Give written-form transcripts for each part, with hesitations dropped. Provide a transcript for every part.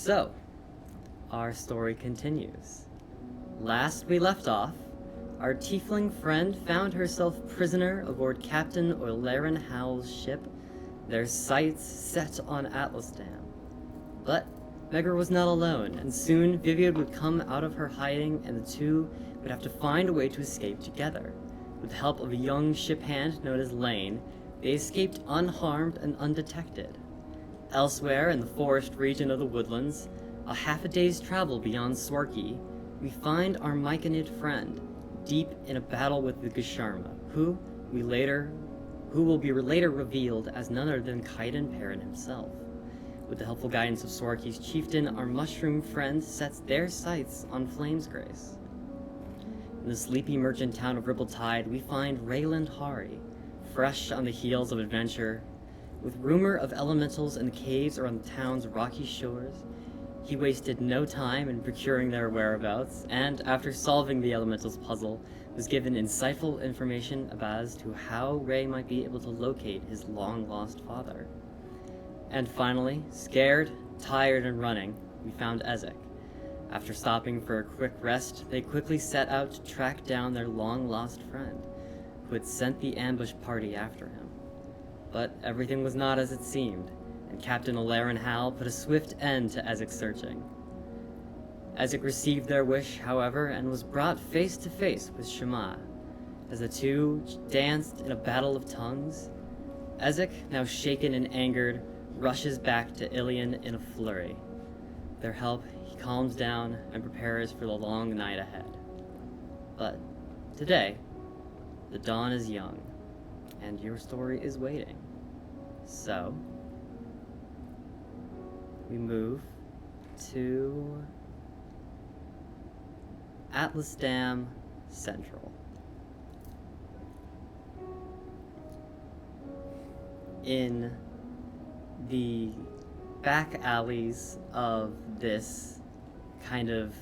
So, our story continues. Last we left off, our tiefling friend found herself prisoner aboard Captain Oleran Houl's ship, their sights set on Atlasdam. But Megaera was not alone, and soon Vivian would come out of her hiding, and the two would have to find a way to escape together. With the help of a young ship hand known as Laine, they escaped unharmed and undetected. Elsewhere in the forest region of the woodlands, a half a day's travel beyond Swarky, we find our myconid friend, deep in a battle with the Ghisharma, who will be later revealed as none other than Kaiden Perren himself. With the helpful guidance of Swarky's chieftain, our mushroom friend sets their sights on Flamesgrace. In the sleepy merchant town of Rippletide, we find Rayland Hari, fresh on the heels of adventure. With rumor of elementals in the caves or on the town's rocky shores, he wasted no time in procuring their whereabouts, and after solving the elementals puzzle, was given insightful information as to how Ray might be able to locate his long-lost father. And finally, scared, tired, and running, we found Ezek. After stopping for a quick rest, they quickly set out to track down their long-lost friend, who had sent the ambush party after him. But everything was not as it seemed, and Captain Oleran Houl put a swift end to Ezek's searching. Ezek received their wish, however, and was brought face to face with Shi'mah. As the two danced in a battle of tongues, Ezek, now shaken and angered, rushes back to Lillian in a flurry. With their help, he calms down and prepares for the long night ahead. But today, the dawn is young, and your story is waiting. So, we move to Atlasdam Central. In the back alleys of this kind of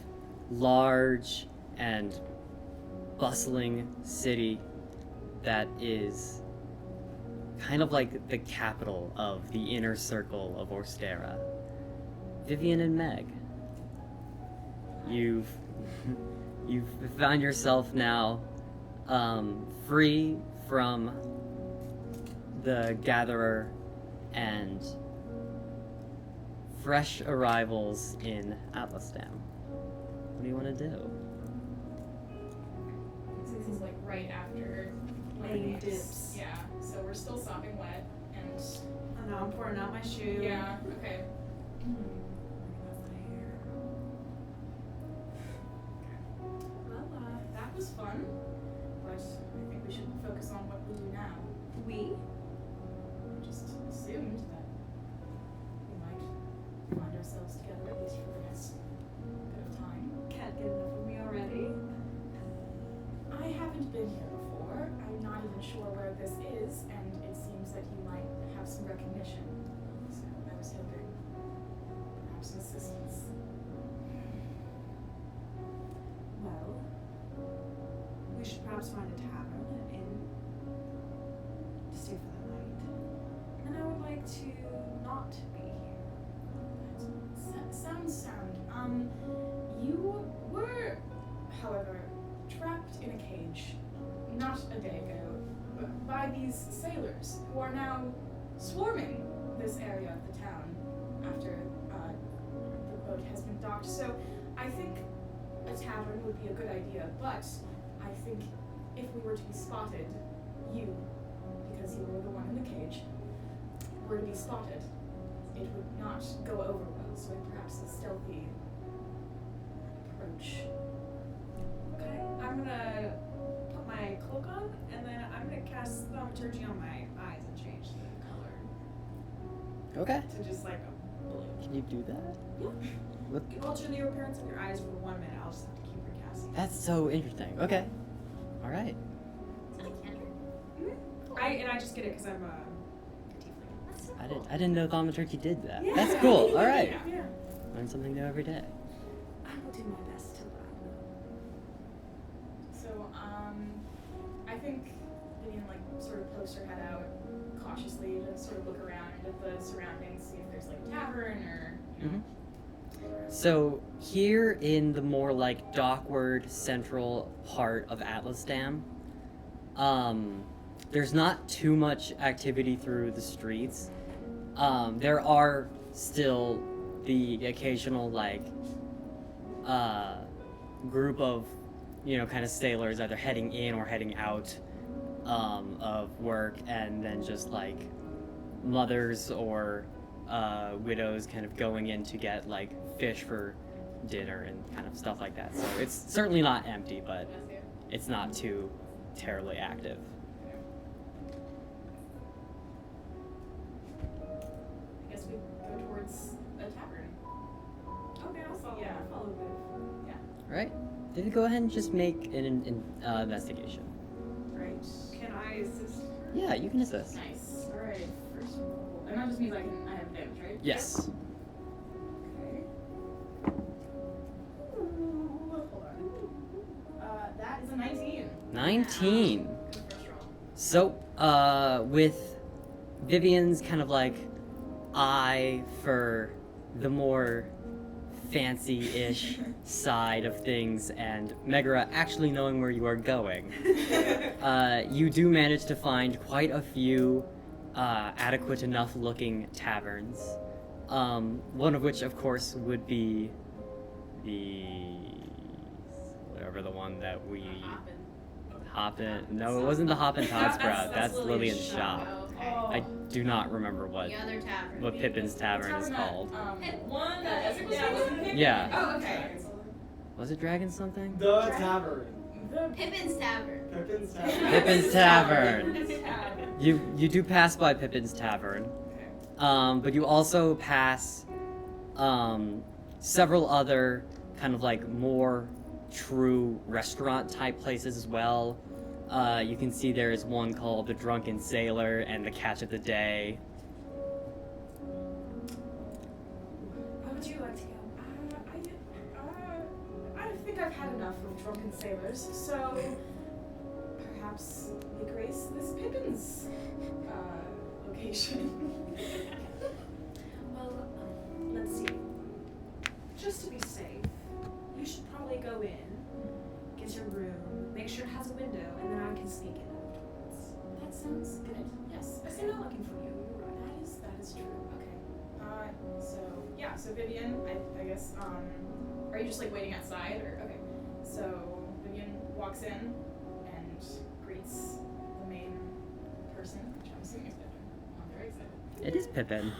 large and bustling city that is kind of like the capital of the inner circle of Orsterra, Vivian and Meg, you've found yourself now free from the gatherer and fresh arrivals in Atlasdam. What do you want to do? This is like right after Laine dips. Yeah, so we're still sopping wet and I know, I'm pouring out my shoe. yeah, okay. Well, that was fun, but I think we should focus on what we do now. We? I just assumed that we might find ourselves together at least for the next bit of time. Can't get enough of me already. I haven't been here before. I'm not even sure where this is, and it seems that you might have some recognition. So I was hoping perhaps some assistance. Well, we should perhaps find a tavern, an inn, to stay for the night. And I would like to not be here. Sounds sound. You were, however, trapped in a cage not a day ago by these sailors who are now swarming this area of the town after the boat has been docked. So I think a tavern would be a good idea, but I think if we were to be spotted, you, because you were the one in the cage, were to be spotted, it would not go over well, so perhaps a stealthy approach. Okay, I'm gonna put my cloak on, and then I'm gonna cast thaumaturgy on my eyes and change the color Okay. to just like a blue. Can you do that? Yeah. What? You alter the appearance of your eyes for 1 minute. I'll just have to keep recasting. That's so interesting. Okay. All right. Is that a cantrip? Mm-hmm. I just get it because I'm a tiefling. That's so I cool. didn't know thaumaturgy did that. Yeah. That's cool. All right. Yeah. Learn something new every day. I will do my best to learn. So, I think Vivian sort of pokes her head out cautiously to sort of look around at the surroundings, see if there's like a tavern or, you know. So here in the more like dockward central part of Atlasdam, there's not too much activity through the streets. There are still the occasional like group of kind of sailors either heading in or heading out of work, and then just like mothers or widows kind of going in to get like fish for dinner and kind of stuff like that. So it's certainly not empty, but it's not too terribly active. I guess we go towards a tavern. Okay, I'll follow. Yeah. I'll follow Viv. Yeah. All right, Vivi, go ahead and just make an investigation. Right. Can I assist her? Yeah, you can assist. Nice. All right. First roll. And that just means I have damage, right? Yes. Okay. Ooh, hold on. That is a 19. 19. Good first roll. So, with Vivian's kind of like eye for the more fancy-ish side of things, and Megaera actually knowing where you are going, you do manage to find quite a few adequate enough looking taverns. One of which, of course, would be the whatever the one that we Hoppin'. No, it wasn't the Hoppin' Todd Sprout. That's Lillian's shop. Okay. I do not remember what The other tavern. Pippin's Tavern is called. One that Ezek was talking? Yeah. Oh, okay. Was it Dragon something? The Tavern. Pippin's Tavern. Pippin's Tavern. Pippin's Tavern. Tavern. You do pass by Pippin's Tavern, but you also pass several other kind of like more true restaurant type places as well. You can see there is one called the Drunken Sailor and the Catch of the Day. Where would you like to go? I think I've had enough of drunken sailors, so perhaps we grace this Pippin's location. Well, let's see. Just to be safe, you should probably go in, get your room, make sure it has a window, and then I can sneak in afterwards. That sounds good. Yes. Because they're not looking for you. You're right. That is true. Okay. So Vivian, I guess, are you just like waiting outside or okay. So Vivian walks in and greets the main person, which I'm assuming is Pippin. I'm very excited. It is Pippin.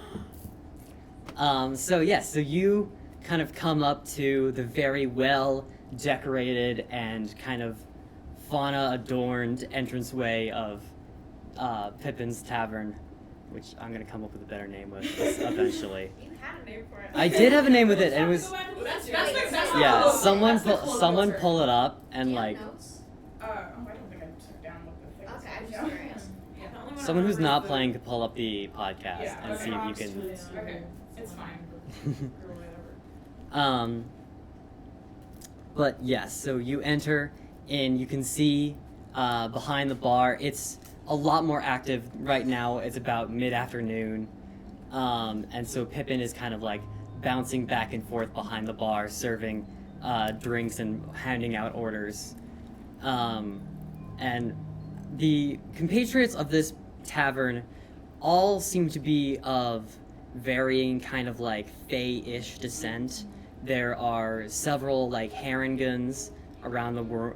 So you kind of come up to the very well decorated and kind of fauna adorned entranceway of Pippin's Tavern, which I'm gonna come up with a better name with eventually. You had a name for it. I did have a name with it, and it was That's yeah. Someone closer. pull it up and Do you have like notes? I don't think I took down what the thing was. Okay, I'm just Yeah. curious. Yeah, the only one someone I who's remember not is playing could pull up the podcast Yeah, and okay. see if you can. Okay, it's fine. Or whatever. But yes, so you enter and you can see behind the bar. It's a lot more active right now. It's about mid-afternoon, and so Pippin is kind of like bouncing back and forth behind the bar, serving drinks and handing out orders. And the compatriots of this tavern all seem to be of varying kind of like Fey-ish descent. There are several like Haringans around the room.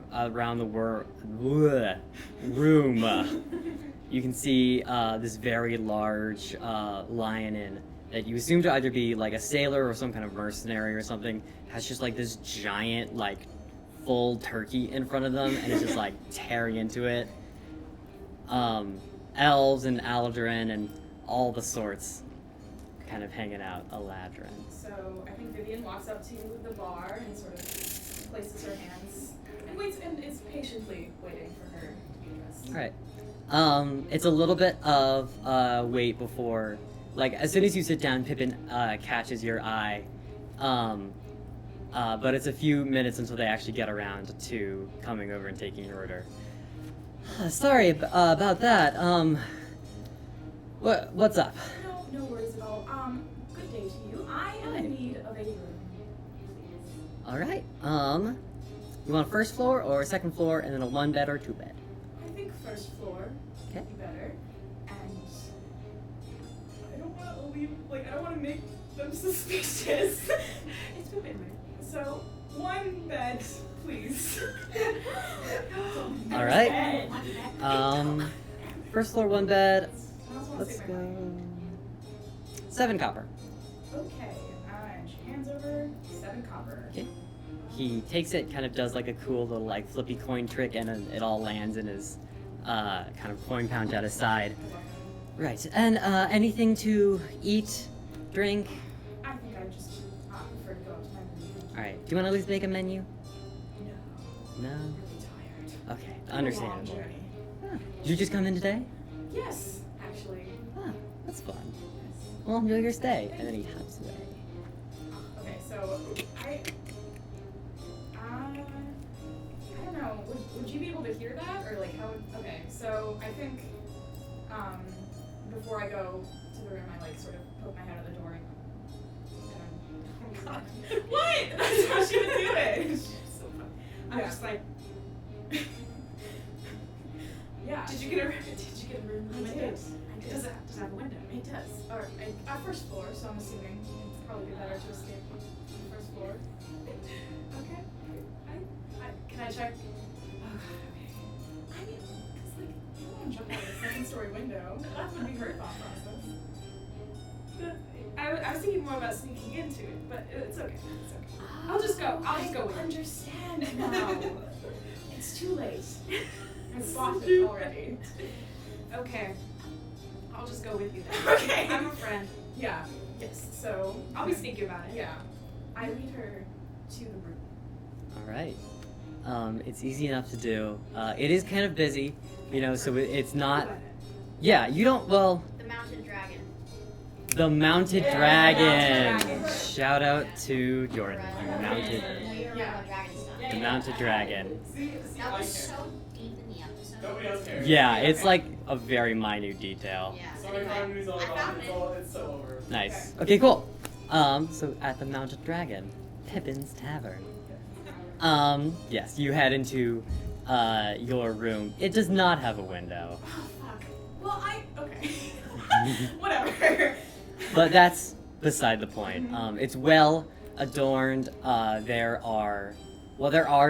You can see this very large lion that you assume to either be like a sailor or some kind of mercenary or something. Has just like this giant like full turkey in front of them and is just like tearing into it. Elves and Aldrin and all the sorts kind of hanging out Aladrin. So I think Vivian walks up to the bar and sort of places her hands and waits and is patiently waiting for her to be dressed. Alright. It's a little bit of wait before, like, as soon as you sit down, Pippin catches your eye. But it's a few minutes until they actually get around to coming over and taking your order. Sorry about that. What's up? No worries at all. Good day to you. I am in need of a room. All right. You want first floor or second floor, and then a 1-bed or 2-bed? I think first floor Okay. would be better. And I don't want to leave. Like I don't want to make them suspicious. It's Pippin, right? So 1 bed, please. All right. Bed. First floor, 1 bed. I also wanna Let's save my money. go. 7 copper. Okay, and she hands over 7 copper. Okay. He takes it, kind of does like a cool little like flippy coin trick, and it all lands in his kind of coin pouch at his side. Right. And anything to eat, drink? I think I just prefer to go up to my room. All right. Do you want to at least make a menu? No, No. I'm really tired. Okay. It's been a long Understandable. journey. Ah, did you just come in today? Yes, actually. Ah, that's fun. Well, enjoy your stay. And then he hops away. Okay, so I don't know. Would you be able to hear that, or like how? Okay, so I think before I go to the room, I like sort of poke my head out the door and oh god, what? That's how she would do it. She's so funny. I'm Yeah. just like, yeah. Did you get a room I with did. windows? I did. Does it have a window? It does. Or first floor, so I'm assuming it'd probably be better to escape on the first floor. Okay. Can I check? Oh god, okay. I mean, cause like, you don't want to jump out of the second-story window. That would be her thought process. I was thinking more about sneaking into it, but it's okay. It's okay. I'll just go. I'll just go with I it. understand now. It's too late. I've bought it already. Okay. I'll just go with you then. Okay. I'm a friend. Yeah. Yes. So I'll be sneaky about it. yeah. I lead her to the room. All right. It's easy enough to do. It is kind of busy, you know, so it's not. Yeah, you don't. Well, The mounted dragon. the mounted Yeah, dragon. mounted dragon. Shout out to Jordan. The mounted, No, you remember Yeah. about dragon stuff. the mounted dragon. See, That I was care. so deep in the episode. Nobody else cares. Yeah, it's like a very minute detail. Yeah. Sorry, Anyway, Harmony's all I gone. found It's it. all. It's so over. Nice. Okay, cool. So at the mounted dragon, Pippin's Tavern. Yes, you head into your room. It does not have a window, Oh fuck. Well, okay. Whatever. but that's beside the point. It's well adorned. There are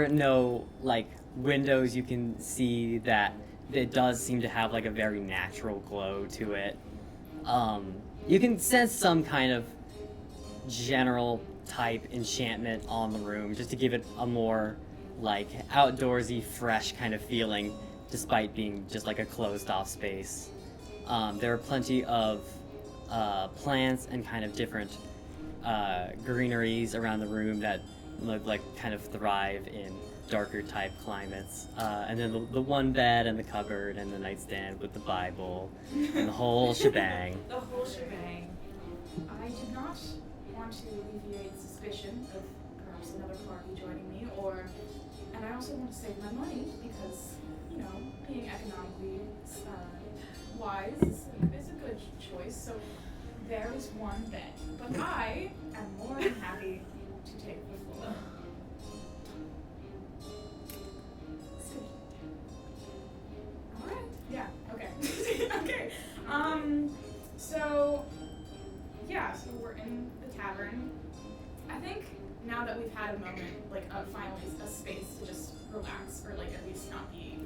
no like windows you can see that it does seem to have like a very natural glow to it. You can sense some kind of general type enchantment on the room just to give it a more like outdoorsy, fresh kind of feeling, despite being just like a closed off space. There are plenty of plants and kind of different greeneries around the room that look like kind of thrive in darker type climates. And then the 1 bed and the cupboard and the nightstand with the Bible and the whole shebang. The whole shebang. I did not want to alleviate suspicion of perhaps another party joining me, and I also want to save my money because, you know, being economically wise is a good choice. So there is 1 bed, but I am more than happy to take the floor. All right. Yeah. Okay. Okay. So yeah. So we're in the tavern. I think now that we've had a moment, like finally a space to just relax, or like at least not be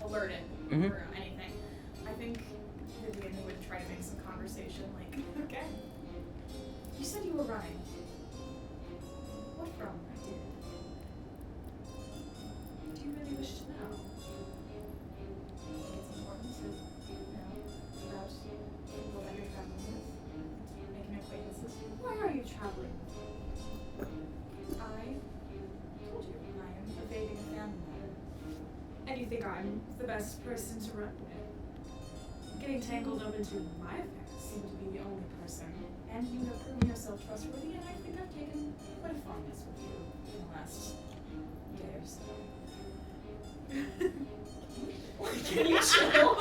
alerted Mhm. or anything. I think Vivian would try to make some conversation. Like, okay, you said you were running. What from? I did. Do you really wish to know? I think it's important to know about people that you're traveling with, making acquaintances. Why are you traveling? I told you I am evading a family matter. And you think I'm the best person to run with? Getting tangled up into my affairs. Seem to be the only person, and you have proven yourself trustworthy, and I think I've taken quite a fondness with you in the last day or so. Can you chill?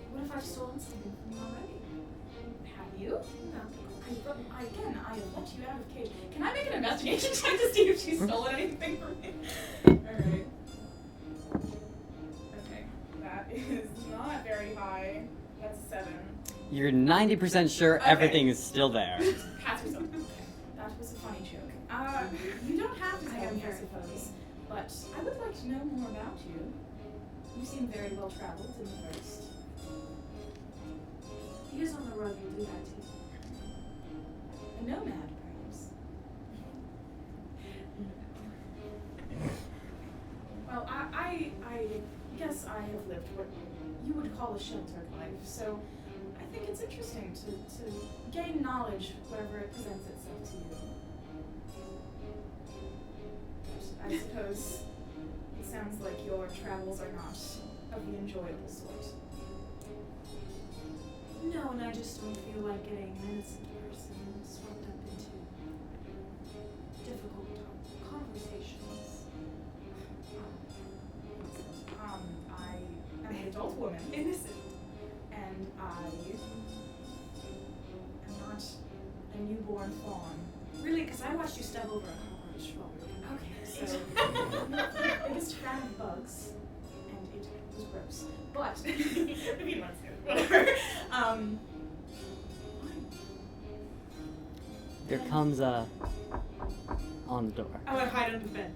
What if I've stolen something from you already? Have you? No. Again, I have let you out of cage. Can I make an investigation check to see if she's stolen anything from me? Alright. Okay. That is not very high. That's 7. You're 90% sure Okay. everything is still there. Pat yourself. That was a funny joke. You don't have to tell me, I suppose, but I would like to know more about you. You seem very well traveled in the first. Years on the road will do that too. A nomad, perhaps. Well, I guess I have lived what you would call a sheltered life, so I think it's interesting to gain knowledge wherever it presents itself to you. But I suppose it sounds like your travels are not of the enjoyable sort. No, and I just don't feel like getting an innocent person swept up into difficult conversations. I'm an adult woman. Innocent. And I am not a newborn fawn. Really, because I watched you step over a cockroach while we were Okay, so the biggest fan of bugs, and it was gross. But Vivian wants to. Whatever. There comes a on the door. I would hide under the bed.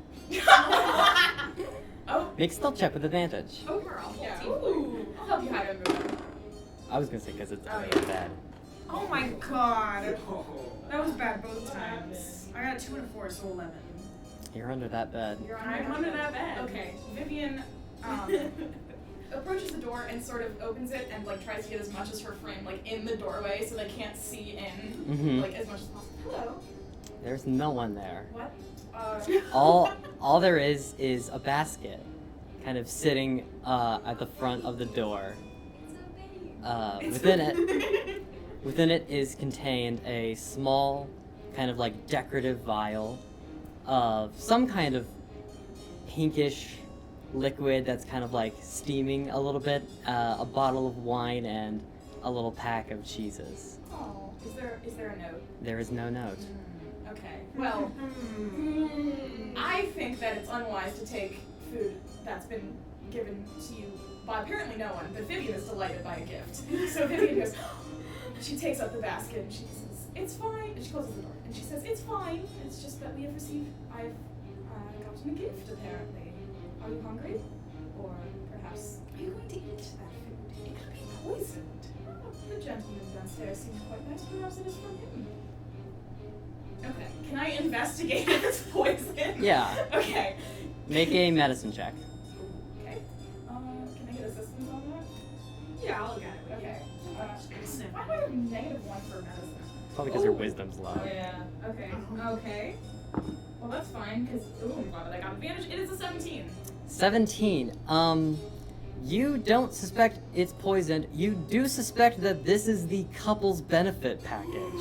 Oh, Make a stealth check with advantage. overall. Yeah. Ooh. I'll help you hide under the I was gonna say because it's Oh, under yeah. the bed. Oh my god. That was bad both times. I got 2 and a 4, so 11. You're under that bed. You're I'm under that bed. Okay, Vivian approaches the door and sort of opens it and like tries to get as much as her frame like in the doorway so they can't see in Mhm. like as much as possible. Hello. There's no one there. What? All there is a basket, kind of sitting at the front of the door. Within it is contained a small, kind of like decorative vial of some kind of pinkish liquid that's kind of like steaming a little bit, a bottle of wine, and a little pack of cheeses. Oh, is there a note? There is no note. Okay. Well, I think that it's unwise to take food that's been given to you by apparently no one, but Vivian is delighted by a gift. So Vivian goes, she takes up the basket and she says, "It's fine." And she closes the door and she says, "It's fine. It's just that I've gotten a gift apparently. Are you hungry? Or perhaps Are you going to eat that food? it could be poisoned. Oh, the gentleman downstairs seems quite nice. Perhaps it is from him." Okay. Can I investigate if it's poison? Yeah. Okay. Make a medicine check. Okay. Can I get assistance on that? Yeah, I'll look at it. Okay. Why do I have -1 for medicine? Probably because your wisdom's low. Oh yeah. Okay. Okay. Well, that's fine because I got advantage. It is a 17. 17. You don't suspect it's poisoned. You do suspect that this is the couple's benefit package.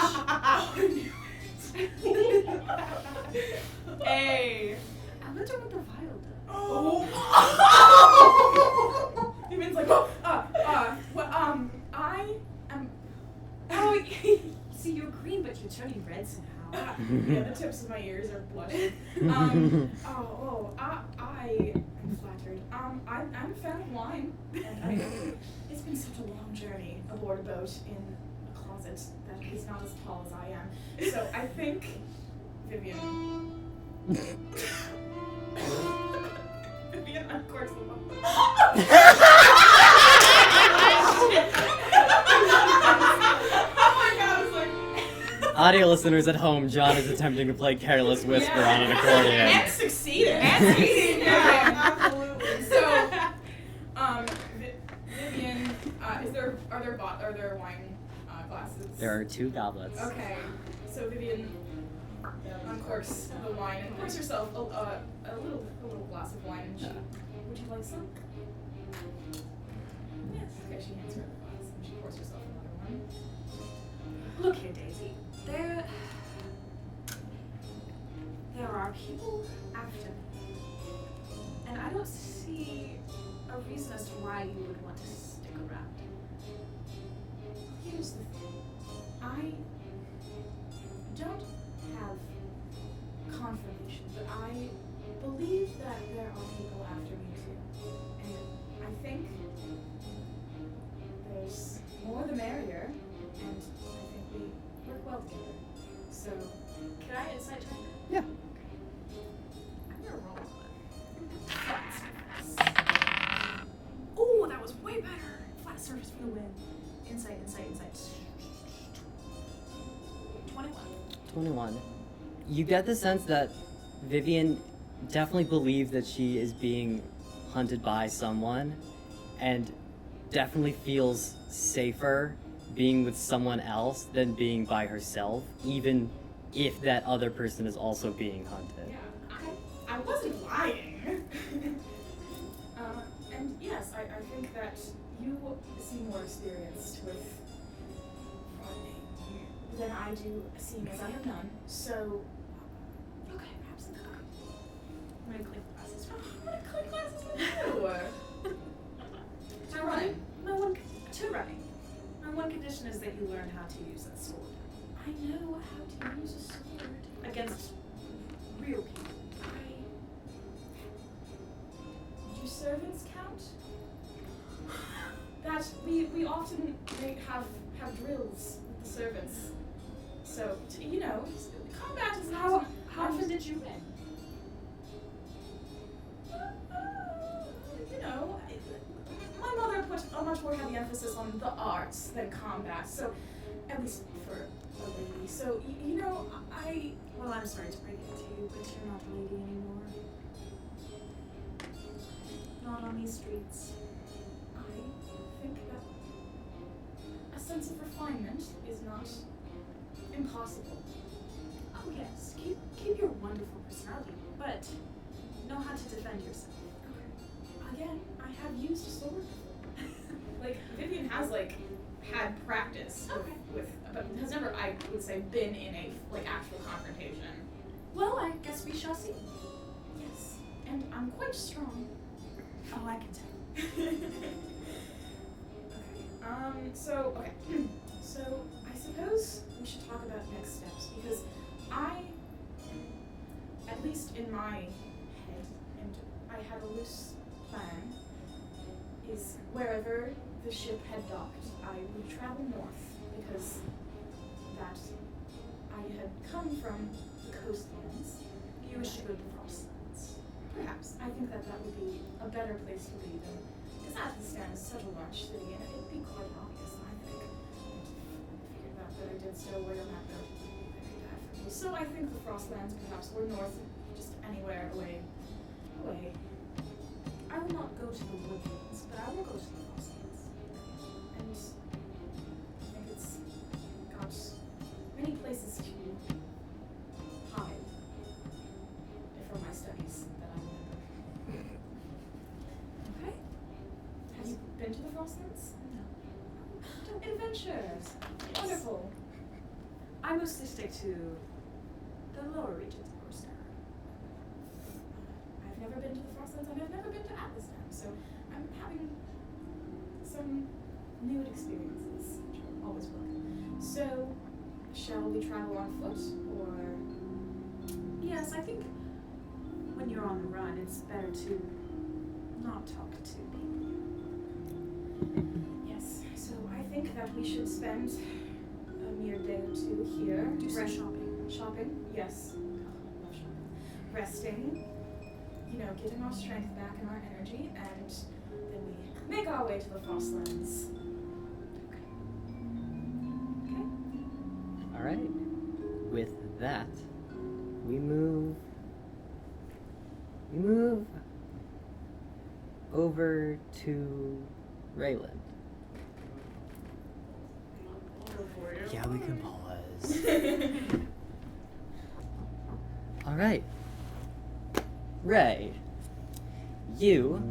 Hey. I wonder what the vial does. Oh. Vivian's like, well, I am. Oh, see, you're green, but you're turning red somehow. Yeah, the tips of my ears are blushing. I am flattered. I'm a fan of wine, and it's been such a long journey aboard a boat in a closet that is not as tall as I am. So I think, Vivian. Vivian uncorks the Audio listeners at home, John is attempting to play Careless Whisper on an accordion. And succeeded. Yeah, absolutely. So, Vivian, are there wine glasses? There are 2 goblets. Okay. So Vivian uncorks the wine and pours herself a little glass of wine. And she, would you like some? Yes. Okay. She hands her the glass and she pours herself another one. Look here, Daisy. There are people after me. And I don't see a reason as to why you would want to stick around. Here's the thing. I don't have confirmation, but I believe that there are people after me too. And I think there's more the merrier, and I think we work well together. So, Can I insight check? Yeah. I'm gonna roll it. Oh, that was way better. Flat surface for the win. Insight. 21. 21. You get the sense that Vivian definitely believes that she is being hunted by someone, and definitely feels safer being with someone else than being by herself, even if that other person is also being hunted. yeah, I wasn't lying. And yes, I think that you seem more experienced with farming than I do, seeing as I have none. So, Okay, perhaps I'm gonna clean glasses. I'm gonna click glasses with you. So running. Two running. My one condition is that you learn how to use that sword I know how to use a sword. against real people. Do servants count? That we often have drills with the servants. So you know, combat is not. How often did you win? You know, my mother put a much more heavy emphasis on the arts than combat. So, at least for a lady. So you know, Well, I'm sorry to break it to you, but you're not a lady anymore. Not on these streets. I think that a sense of refinement is not impossible. Oh yes, keep your wonderful personality, but know how to defend yourself. Again, I have used a sword before. Like, Vivian has, had practice with, but has never, I would say, been in a, actual confrontation. Well, I guess we shall see. Yes, and I'm quite strong. Oh, I can tell. Okay, so I suppose we should talk about next steps, because at least in my head, and I had a loose plan, is wherever the ship had docked, I would travel north, because that I had come from the coastlands. You wish to go to the Frostlands. Perhaps. I think that would be a better place to be than, because Atlasdam is such a large city, and it'd be quite obvious, I think. Figured out that I did stow away on that boat. Very bad for me. So I think the Frostlands, perhaps, or north, just anywhere away. I will not go to the woodlands, but I will go to the Frostlands. And I think it's got many places to hide from my studies that I remember. Okay? Have you been to the Frostlands? No. Adventures! Yes. Wonderful! I mostly stick to the lower regions of Orsterra. I've never been to the Frostlands, and I've never been to Atlasdam, so I'm having some new experiences, which are always welcome. So, shall we travel on foot, or? Yes, I think when you're on the run, it's better to not talk to people. Yes, so I think that we should spend a mere day or two here. Do some shopping. Shopping, yes. Oh, love shopping. Resting, getting our strength back and our energy, and then we make our way to the Frostlands. Okay? Alright. With that, we move over to Rayland. Yeah, we can pause. Alright. Ray, you,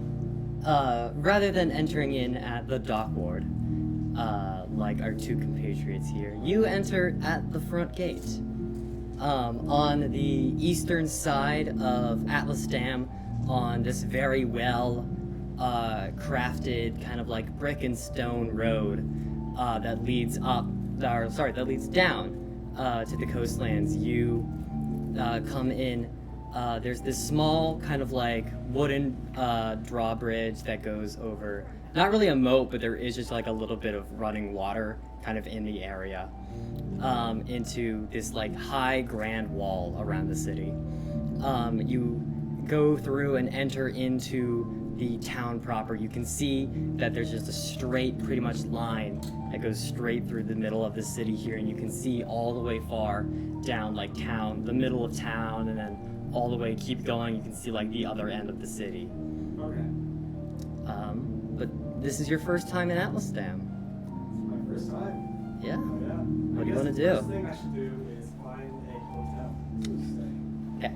rather than entering in at the dock ward, like our two compatriots here, you enter at the front gate. On the eastern side of Atlasdam, on this very well crafted kind of like brick and stone road that leads up that leads down to the coastlands. You come in. There's this small kind of like wooden drawbridge that goes over, not really a moat, but there is just like a little bit of running water kind of in the area, into this like high grand wall around the city. You go through and enter into the town proper. You can see that there's just a straight, pretty much line that goes straight through the middle of the city here, and you can see all the way far down like town, the middle of town, and then all the way, keep going, you can see like the other end of the city. Okay. But this is your first time in Atlasdam. It's my first time. Yeah. Oh, yeah. What do you I want guess to the do? first thing I should do is find a hotel to stay. Okay.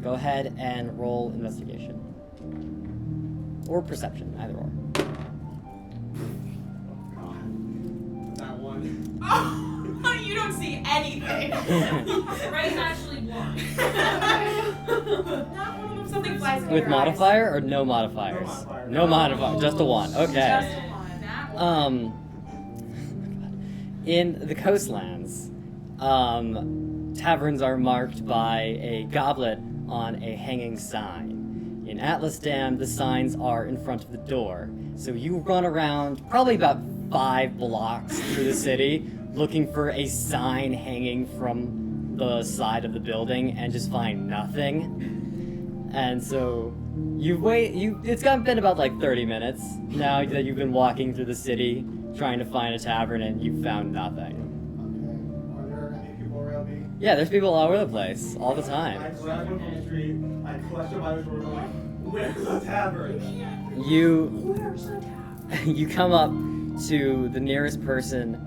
Go ahead and roll investigation. Or perception, either or. Oh, God. That one. Oh, you don't see anything. Ray's actually blind. Not one of them. Something flies in With your modifier or no modifiers? No modifier. No modifier, just a one. Okay. Just one. That one. In the coastlands, taverns are marked by a goblet on a hanging sign. In Atlasdam, the signs are in front of the door. So you run around probably about 5 blocks through the city looking for a sign hanging from the side of the building and just find nothing. And so it's been about like 30 minutes now that you've been walking through the city trying to find a tavern, and you've found nothing. Okay. Are there any people around me? Yeah, there's people all over the place, all the I time. grab one from the street, I clutch him by the door, going, where's the tavern? You come up to the nearest person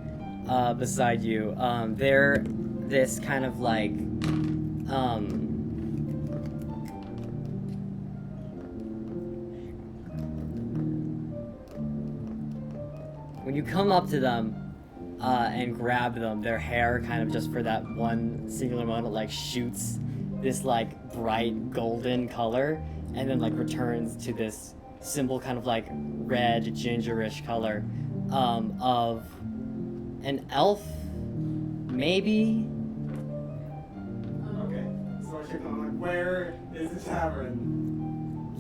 beside you. They're this kind of like when you come up to them and grab them, their hair kind of just for that one singular moment like shoots this like bright golden color and then like returns to this simple kind of like red gingerish color of an elf, maybe. Okay. So I check on, like, where is the tavern?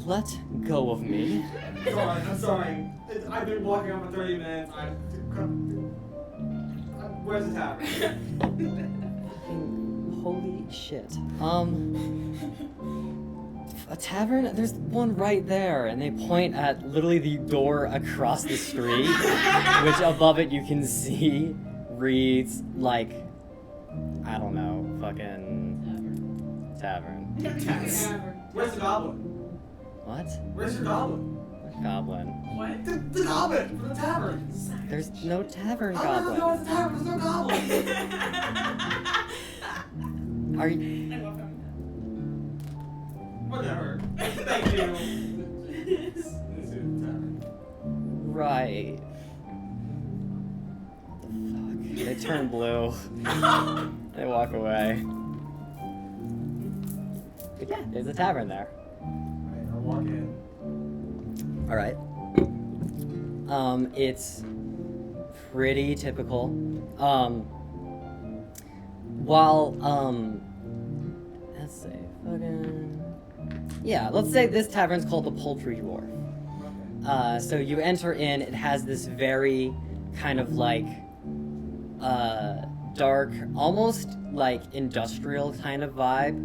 Let go of me. I'm sorry. I've been walking on for 30 minutes. Where's the tavern? Holy shit. A tavern? There's one right there, and they point at literally the door across the street, which above it you can see reads like, I don't know, fucking tavern. Where's the goblin? What? Where's your goblin? What goblin? What? The goblin for the tavern. There's no tavern I'll never go goblin. to the tavern. There's no goblin. Are you? I love them. Whatever. Thank you. This is the tavern. Right. What the fuck? They turn blue. They walk away. But yeah, there's a tavern there. Alright, I'll walk in. Alright. It's pretty typical. Let's say, yeah, let's say this tavern's called the Poultry Dwarf. Okay. So you enter in, it has this very kind of like, dark, almost like industrial kind of vibe.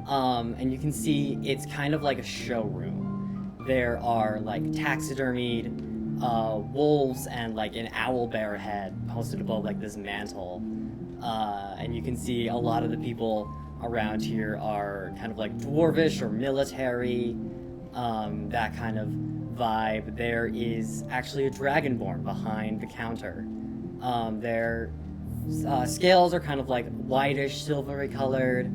And you can see it's kind of like a showroom. There are like taxidermied wolves and like an owl bear head posted above like this mantle. And you can see a lot of the people around here are kind of like dwarvish or military, that kind of vibe. There is actually a dragonborn behind the counter. Their scales are kind of like whitish, silvery colored.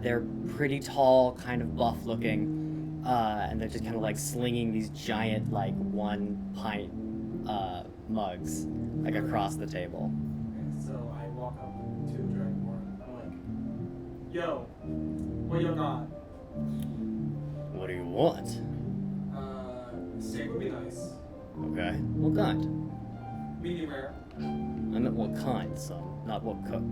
They're pretty tall, kind of buff looking, and they're just kind of like slinging these giant like 1 pint mugs like across the table. Okay, so I walk up to the dragonborn. I'm like, yo, what you got? What do you want? Steak would be nice. Okay. What kind? Medium rare. I meant what kind, son, not what cook.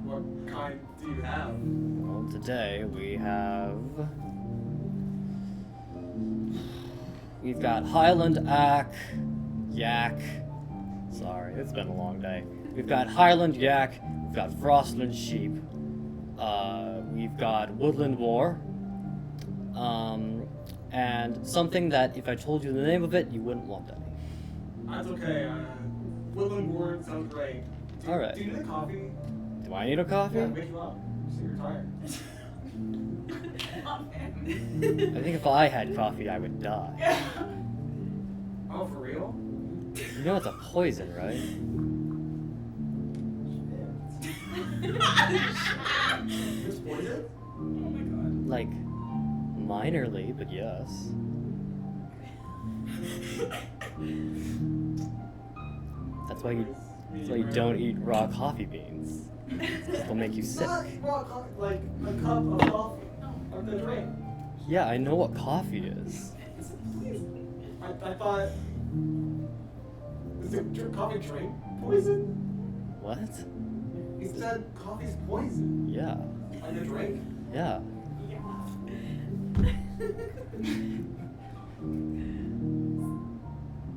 What kind do you have? Well, today we've got Highland yak. Sorry, it's been a long day. We've got Highland yak, we've got Frostland sheep, we've got woodland boar, and something that if I told you the name of it, you wouldn't want any. That's okay. Woodland board sounds great. Alright. Do you need a coffee? Do I need a coffee? Yeah, wake you up. So you're tired. I think if I had coffee, I would die. Oh, for real? You know it's a poison, right? It's poison? Oh my god. Like, minorly, but yes. That's why you don't eat raw coffee beans. It'll make you sick. Not raw coffee, like a cup of coffee. Or the drink. Yeah, I know what coffee is. I thought... Is the coffee drink poison? What? He said coffee's poison. Yeah. Like a drink? Yeah.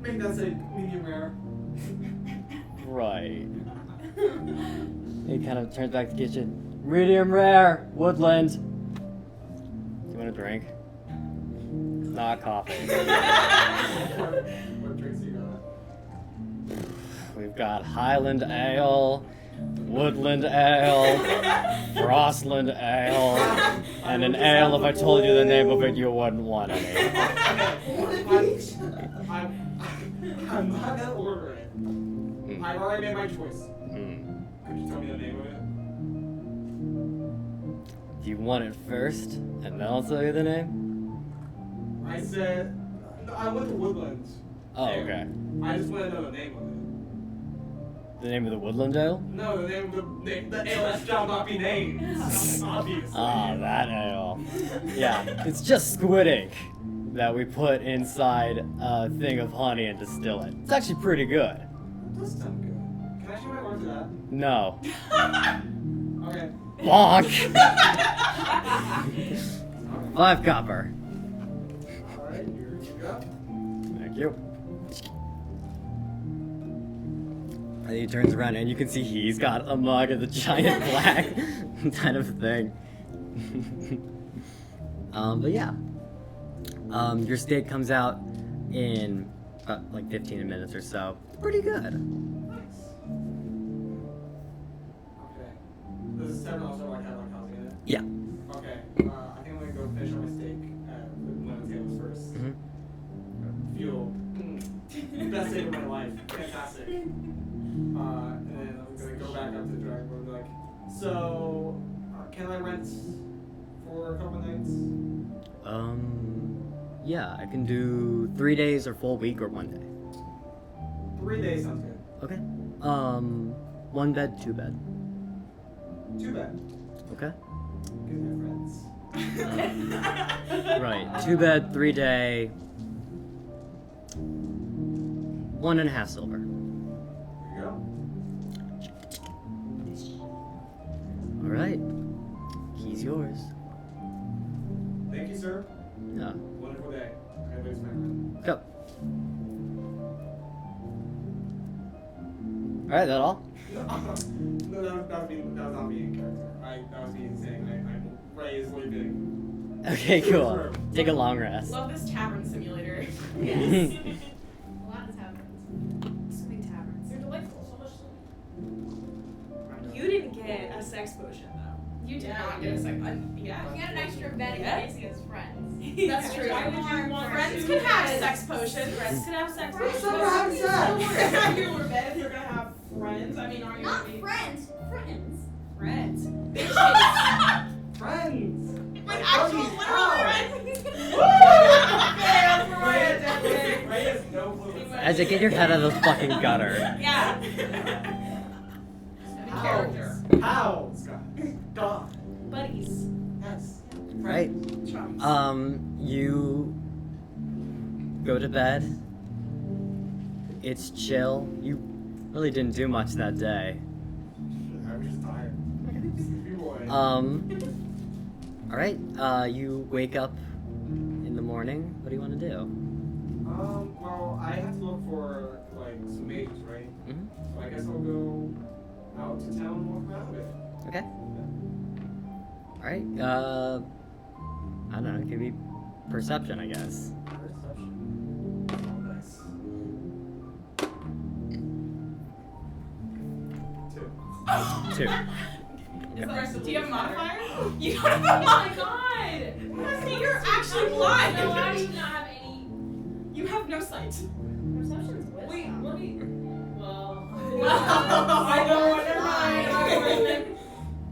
Make that say medium rare. Right. He kind of turns back to the kitchen. Medium rare, woodland. Do you want a drink? Not coffee. What drinks you got? We've got Highland ale, woodland ale, frostland ale, and an ale. If I told you the name of it, you wouldn't want any. I'm not gonna order it. I've already made my choice. Mm. Could you tell me the name of it? Do you want it first, and then I'll tell you the name? I said, I went to Woodlands. Oh, okay. I just want to know the name of it. The name of the woodland ale? No, the name of the ale that shall not be named. Obviously. Ah, that ale. Yeah, it's just squid ink that we put inside a thing of honey and distill it. It's actually pretty good. That does sound good. Can I show my work to that? No. Okay. Bonk! 5 copper. Alright, here you go. Thank you. And he turns around and you can see he's got a mug of the giant black kind of thing. But yeah. Your steak comes out in about like 15 minutes or so. Pretty good. Nice. Okay. Does this tavern also like have like housing in it? Yeah. Okay. I think I'm gonna go finish on my steak with lemon tables first. Mm-hmm. Feel best steak of my life. Fantastic. And then I'm gonna go back up to the dragon board and be like, so can I rent for a couple nights? Yeah, I can do 3 days or full week or 1 day. 3 days sounds good. Okay. 1 bed, 2 bed. 2 bed. Okay. Because my friends. Right. 2 bed, 3 day. 1.5 silver. Here you go. All right. He's yours. Thank you, sir. Yeah. Wonderful day. I lose my friend. Go. All right. That all? No, that was not me in character. That was me saying I'm Ray is leaving. Okay. Cool. Take a long rest. Love this tavern simulator. Yes. A lot has happened. So many taverns. They're delightful. So much. You didn't get a sex potion though. You did not get a second. Yeah. We got an extra bed in Yeah. case he has friends. That's true. Why would you want Friends to can have get- sex potions. Friends could have sex Friends potions. never have sex. You're bed if you're gonna have friends. I mean, are you Not gonna be friends, friends. Friends. bitches? Friends! Like actual literal friends. Ray has no clue. As you get your head out of the fucking gutter. Yeah. Character. How? Scott. God. Buddies. Yes. Right. Chums. You go to bed. It's chill. You really didn't do much that day. I was just tired. Sleepy boy. Alright, you wake up in the morning. What do you want to do? Well, I have to look for, like, some mages, right? Mm-hmm. So I guess I'll go out to town and walk around a bit. Okay. Alright, I don't know, it could be perception, I guess. Perception. Oh, nice. 2. 2. Do you have a modifier? You Oh have a my god! You're actually blind! No, I do not have any. You have no sight. Perception's wisdom. Wait, let me. Well. I know, never mind.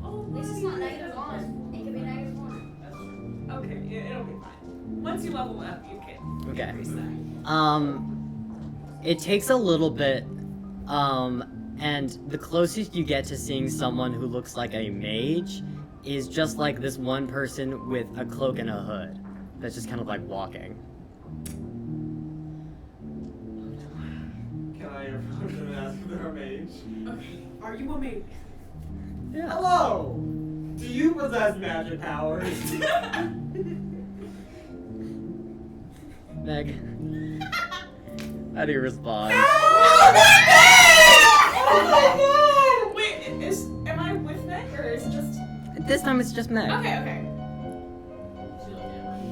At least it's not -1. It could be -1. That's true. Okay, it'll be fine. Once you level up, you can Okay. increase that. It takes a little bit, and the closest you get to seeing someone who looks like a mage is just like this one person with a cloak and a hood that's just kind of like walking. Can I approach them and ask if they're a mage? Okay, are you a mage? Yeah. Hello! Do you possess magic powers? Meg, how do you respond? Oh my god! Wait, am I with Meg or is it just? This time it's just Meg. Okay. She looked at me.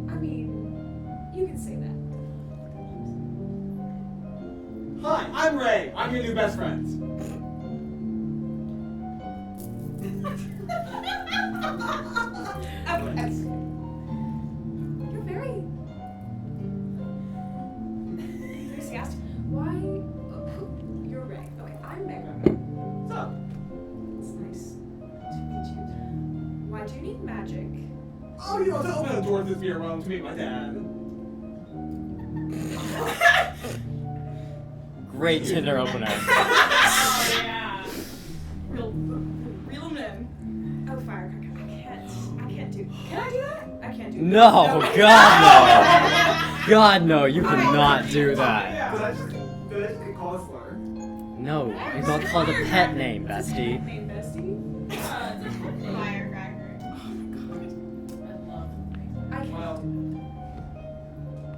I mean, you can say that. Hi, I'm Ray. I'm your new best friend. You're very enthusiastic. Why? You're Ray. Okay, I'm Megaera. What's up? It's nice to meet you. Why do you need magic? Oh, to open a door to the spirit realm to meet my dad. Great Tinder opener. Oh yeah. Real men. Oh, firecracker. I can't do. Can I do that? I can't do that. No, God no. God no, you cannot do that. Did I just get called a slur? No, you got called a pet name, bestie. Name bestie. Firecracker. Oh my god. I love I can't. Well,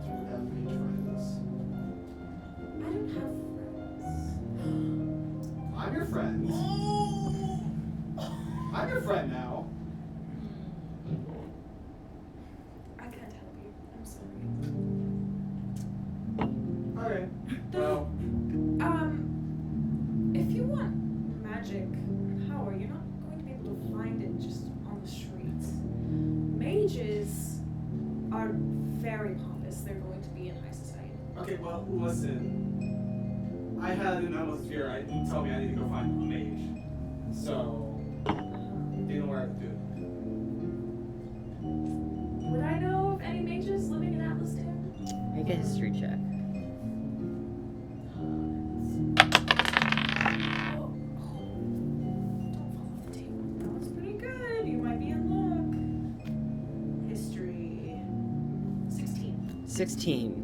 do you have mage friends? I don't have friends. I'm your friend. I'm your friend now. I can't help you. I'm sorry. Okay. Well, If you want magic power, you're not going to be able to find it just on the streets. Mages are very pompous. They're going to be in high society. okay, well, listen. I had an atmosphere. You told me I need to go find a mage. So, you know where I have to do it. Would I know of any mages living in Atlasdam? Make a history check. That was pretty good. You might be in luck. History. 16. 16.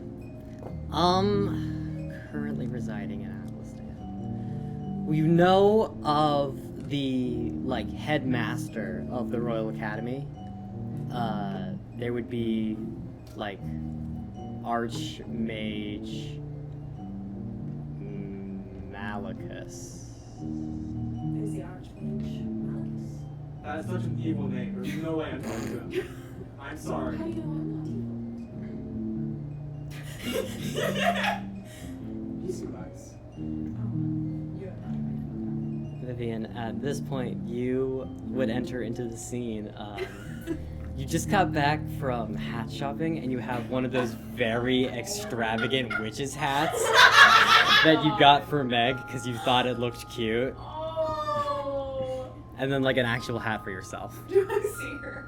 Currently residing in Atlasdam. Well, you know of the, like, headmaster of the Royal Academy. There would be, like, Archmage Malachus. Is the Archmage Malachus? That's such an evil name. There's no way I'm talking to him. I'm sorry. How do you know I'm not evil? You seem nice. Vivian, at this point, you would enter into the scene. You just got back from hat shopping, and you have one of those very extravagant witches hats that you got for Meg because you thought it looked cute, Oh. and then like an actual hat for yourself. Do I see her?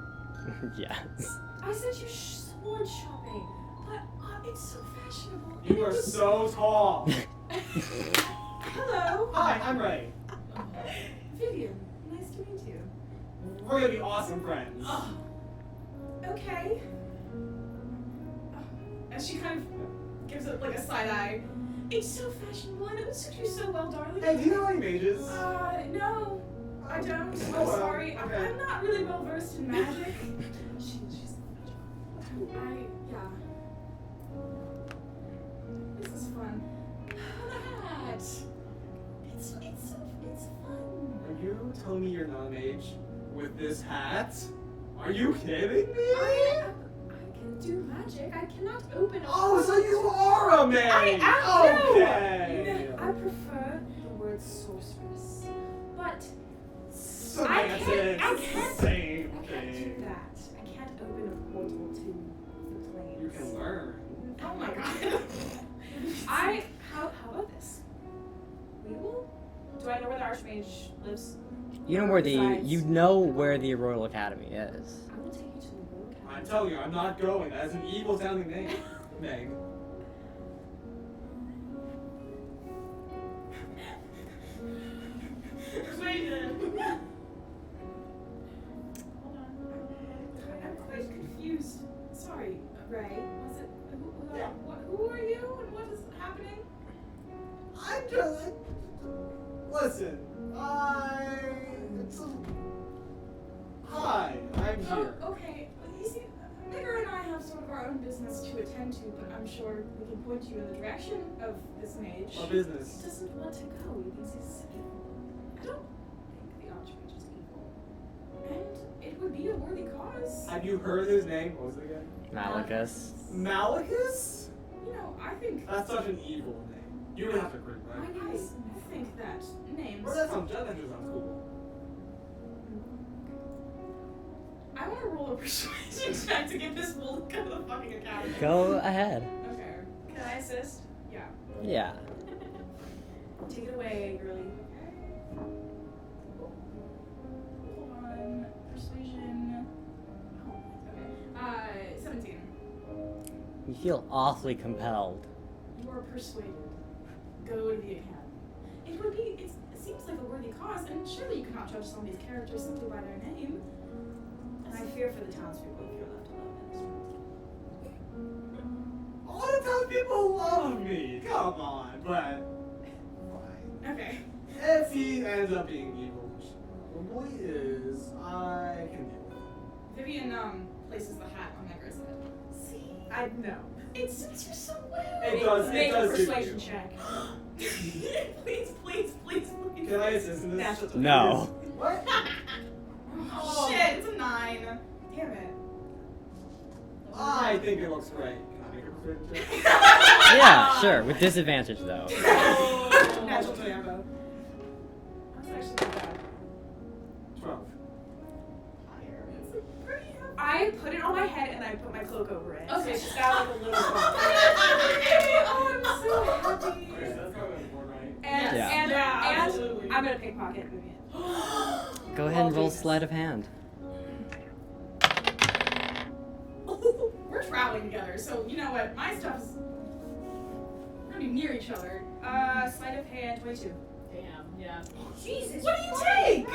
Yes. I said you sword shopping, but it's so fashionable. You are so tall. Hello. Hi, I'm Ray. Vivian, nice to meet you. We're gonna be awesome friends. Okay. As she kind of gives it like a side eye. It's so fashionable and it would suit you so well, darling. Hey, do you know any mages? No, I don't. I'm Oh, well, sorry. okay. I'm not really well versed in magic. She's Yeah. This is fun. Oh, that. It's fun. Are you telling me you're not a mage with this hat? Are you kidding me? I can do magic. I cannot open a Oh, so you are a mage! I am. Okay. I prefer the word sorceress, but Semantics, I can't same I can't do thing. that. I can't open a portal to the planes. You can learn. Oh my god. How about this? We will. Do I know where the Archmage lives? You know where the Besides- Royal Academy is. I will take you to the Royal Academy. I'm telling you, I'm not going. That is an evil sounding name. Meg. Persuasion. Hold on. I'm quite confused. Sorry, Ray. Was it? Who are you and what is happening? I'm just. Listen, Hi, I'm here. Oh, okay. You see, Megaera and I have sort of our own business to attend to, but I'm sure we can point you in the direction of this mage. Our He business. doesn't want to go. He thinks he's evil. I don't think the Archmage is evil. And it would be a worthy cause. Have you heard his name? What was it again? Malachus. Malachus? You know, I think That's such an evil name. You would have to agree, right? I think that names. Or that sounds cool. I want to roll a persuasion check to get this fool to go to the fucking academy. Go ahead. Okay. Can I assist? Yeah. Yeah. Take it away, girly. Hold on. Persuasion. Oh, okay. 17. You feel awfully compelled. You are persuaded. Go to the academy. It seems like a worthy cause, and surely you cannot judge somebody's character simply by their name. And I fear for the townspeople if you're left alone. All the townspeople love me. Come on, but fine. Okay. If he ends up being evil, which probably is, I can deal with it. Vivian places the hat on Megaera's head. See? I know. It suits you so well. It does. Make It a does suit persuasion you. check. Please. Can I assist in this? Natural. No. What? Oh, shit, it's a 9. Damn it. I think it looks great. Can I make a persuasion check? Yeah, sure. With disadvantage, though. Natural 20 on both. That's actually not bad. 12. Higher. It's like pretty heavy. I put it on my head and I put my cloak over it. Okay. So it's got like a little bump. Oh, I'm so happy. Okay, that's kind of important, right? And, Yeah. and, Yeah, and absolutely. I'm gonna pickpocket Vivian. Go ahead and roll sleight of hand. We're traveling together, so you know what? My stuff's. We're gonna be near each other. Sleight of hand 22. Damn, yeah. Jesus. What do you take?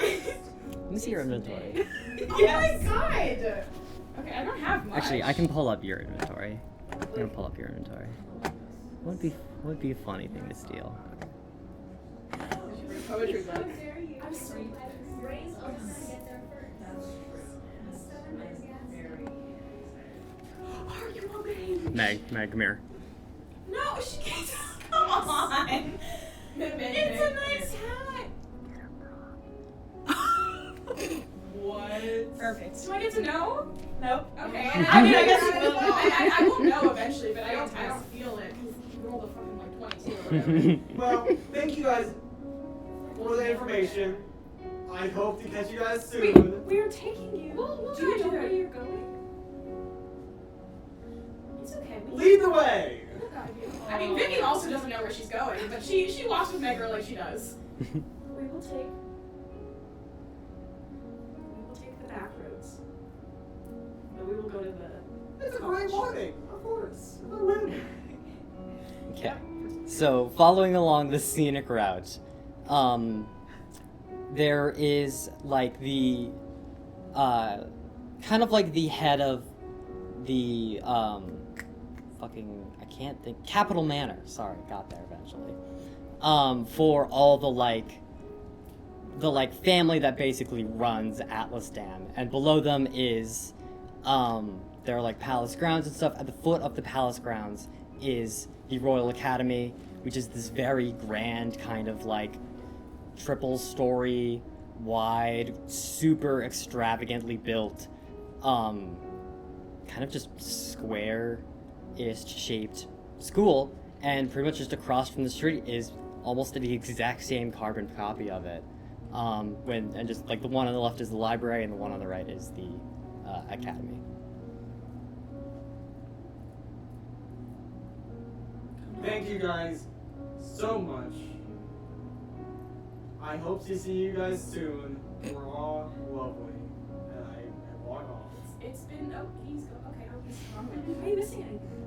Let me see your inventory. Oh my god. Okay, I don't have much. Actually, I can pull up your inventory. I'm gonna pull up your inventory. What would be a funny thing to steal? Poetry book. I'm sorry. Ray's always gonna get there first. Are you a maid? Meg, come here. No, she can't. Come on. It's a nice hat. What? Perfect. Do I get to know? Nope. Okay. I mean, I guess you will know. I will know eventually, but I don't feel it because you rolled a fucking like 22 or whatever. Well, thank you guys for the information. I hope to catch you guys We, soon. we're taking you. We'll Do you guide know you where there. you're going? It's okay. Lead the way. We'll guide you. I mean, Vivian also doesn't know where she's going, but she walks with Megaera like she does. We will take the back roads. But we will go to the. It's a great morning. Of course. I win. Okay. So, following along the scenic route, there is like the, kind of like the head of the I can't think, Capital Manor, sorry, got there eventually, for all the family that basically runs Atlasdam, and below them is, there are like palace grounds and stuff. At the foot of the palace grounds is the Royal Academy, which is this very grand kind of like triple story wide, super extravagantly built, kind of just square-ish shaped school, and pretty much just across from the street is almost the exact same carbon copy of it. Just like the one on the left is the library, and the one on the right is the academy. Thank you guys so much. I hope to see you guys soon. We're all lovely. And I walk off. It's been, he's strong. Are you missing anything?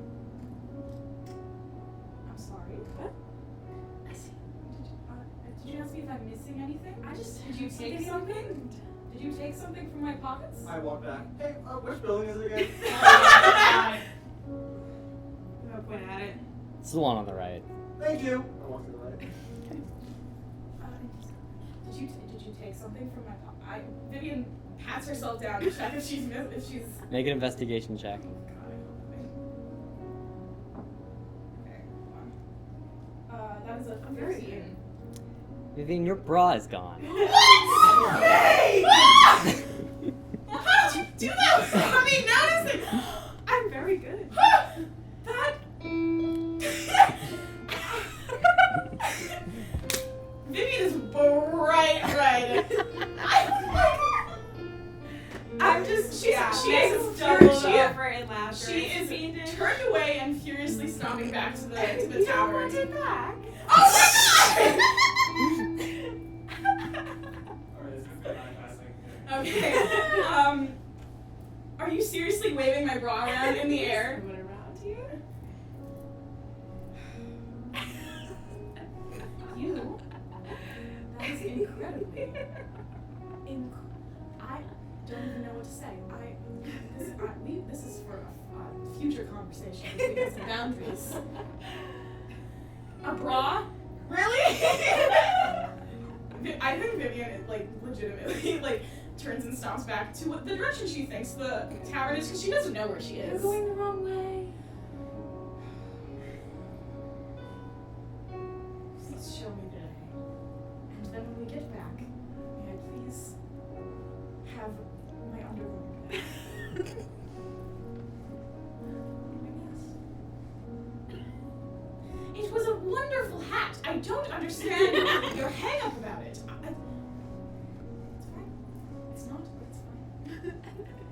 I'm sorry. What? I see. Did you ask me if I'm missing anything? Did you take something something? important. Did you take something from my pockets? I walk back. Hey, which building is it again? No point at it. It's the one on the right. Thank you. I walk to the right. Did you take something from my pocket? Vivian pats herself down to check if she's Make an investigation check. Okay, hold on. That is a 13. Vivian, your bra is gone. What? Hey! How did you do that without me noticing? I'm very good. That. Vivian is bright red. I'm just. She is doubled up. In laughter. She is turned away and furiously stomping back to the You tower. don't want it back. Oh my god! Alright, this is good. I'm passing. Okay. Are you seriously waving my bra around in the air? What around you? You? That is incredibly. I don't even know what to say. This is for a future conversation. We have some boundaries. A bra? Really? I think Vivian, like, legitimately, like, turns and stomps back to the direction she thinks the tavern is, because she doesn't know where she is. You're going the wrong way. Please show me the way. And then when we get back, may I please have my underwear? It was a wonderful hat. I don't understand your hang-up about it. It's fine. It's not, but it's fine.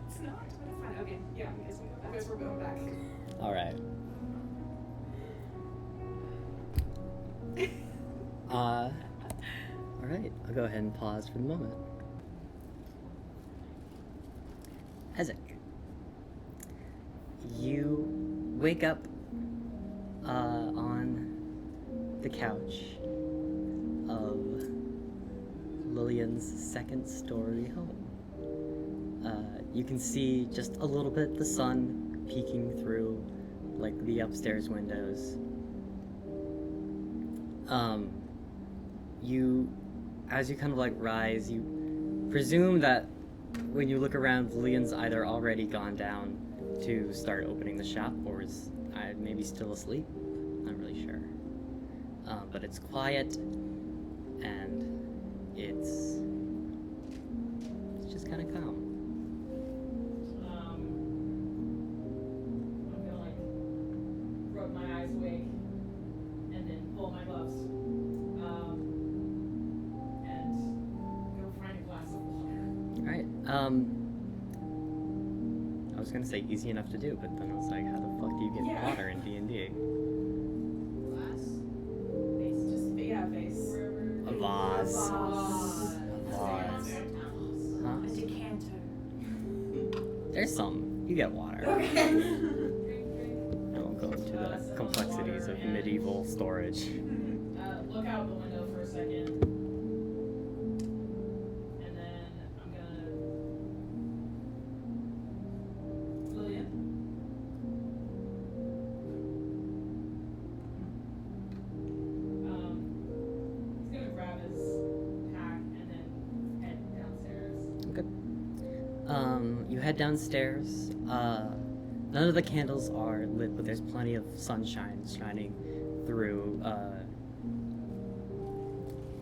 It's not, but it's fine. Okay, yeah, I guess we go I back. guess we're going back. Alright. Alright, I'll go ahead and pause for the moment. Ezek. You wake up on the couch of Lillian's second-story home. You can see just a little bit the sun peeking through, like, the upstairs windows. As you kind of, like, rise, you presume that when you look around, Lillian's either already gone down to start opening the shop, or is maybe still asleep. Not really sure. But it's quiet, and it's just kind of calm. I'm gonna like rub my eyes awake and then pull my gloves and go find a glass of water. Alright, I was gonna say easy enough to do, but then I was like, how the fuck do you get water in D&D? Glass? Vase. A vase. Vase. Huh? A decanter. There's some. You get water. Okay. I won't go into the complexities of medieval storage. Look out the window for a second. And then I'm gonna... Lillian? you head downstairs. None of the candles are lit, but there's plenty of sunshine shining through.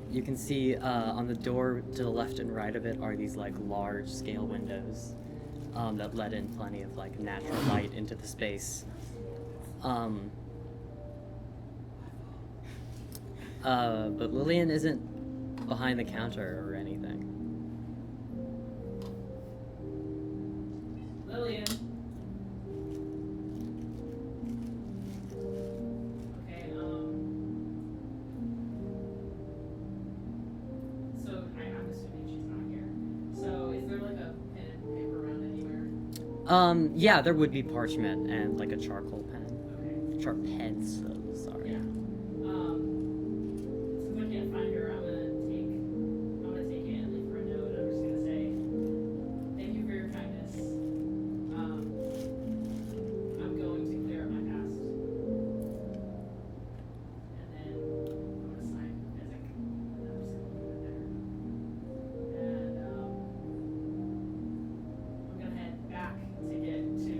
You can see on the door to the left and right of it are these like large scale windows that let in plenty of like natural light into the space. But Lillian isn't behind the counter or anything. Lillian. Okay, so I'm assuming she's not here. So is there like a pen and paper around anywhere? Yeah, there would be parchment and like a charcoal pen. Okay. Pencil, sorry. Yeah. Since I can't find her, I'm gonna take it and leave her a note. I'm just gonna say, thank you for your kindness. I'm going to clear up my past. And then I'm gonna sign Ezek, and I'm just gonna leave it there. And I'm gonna head back to get to.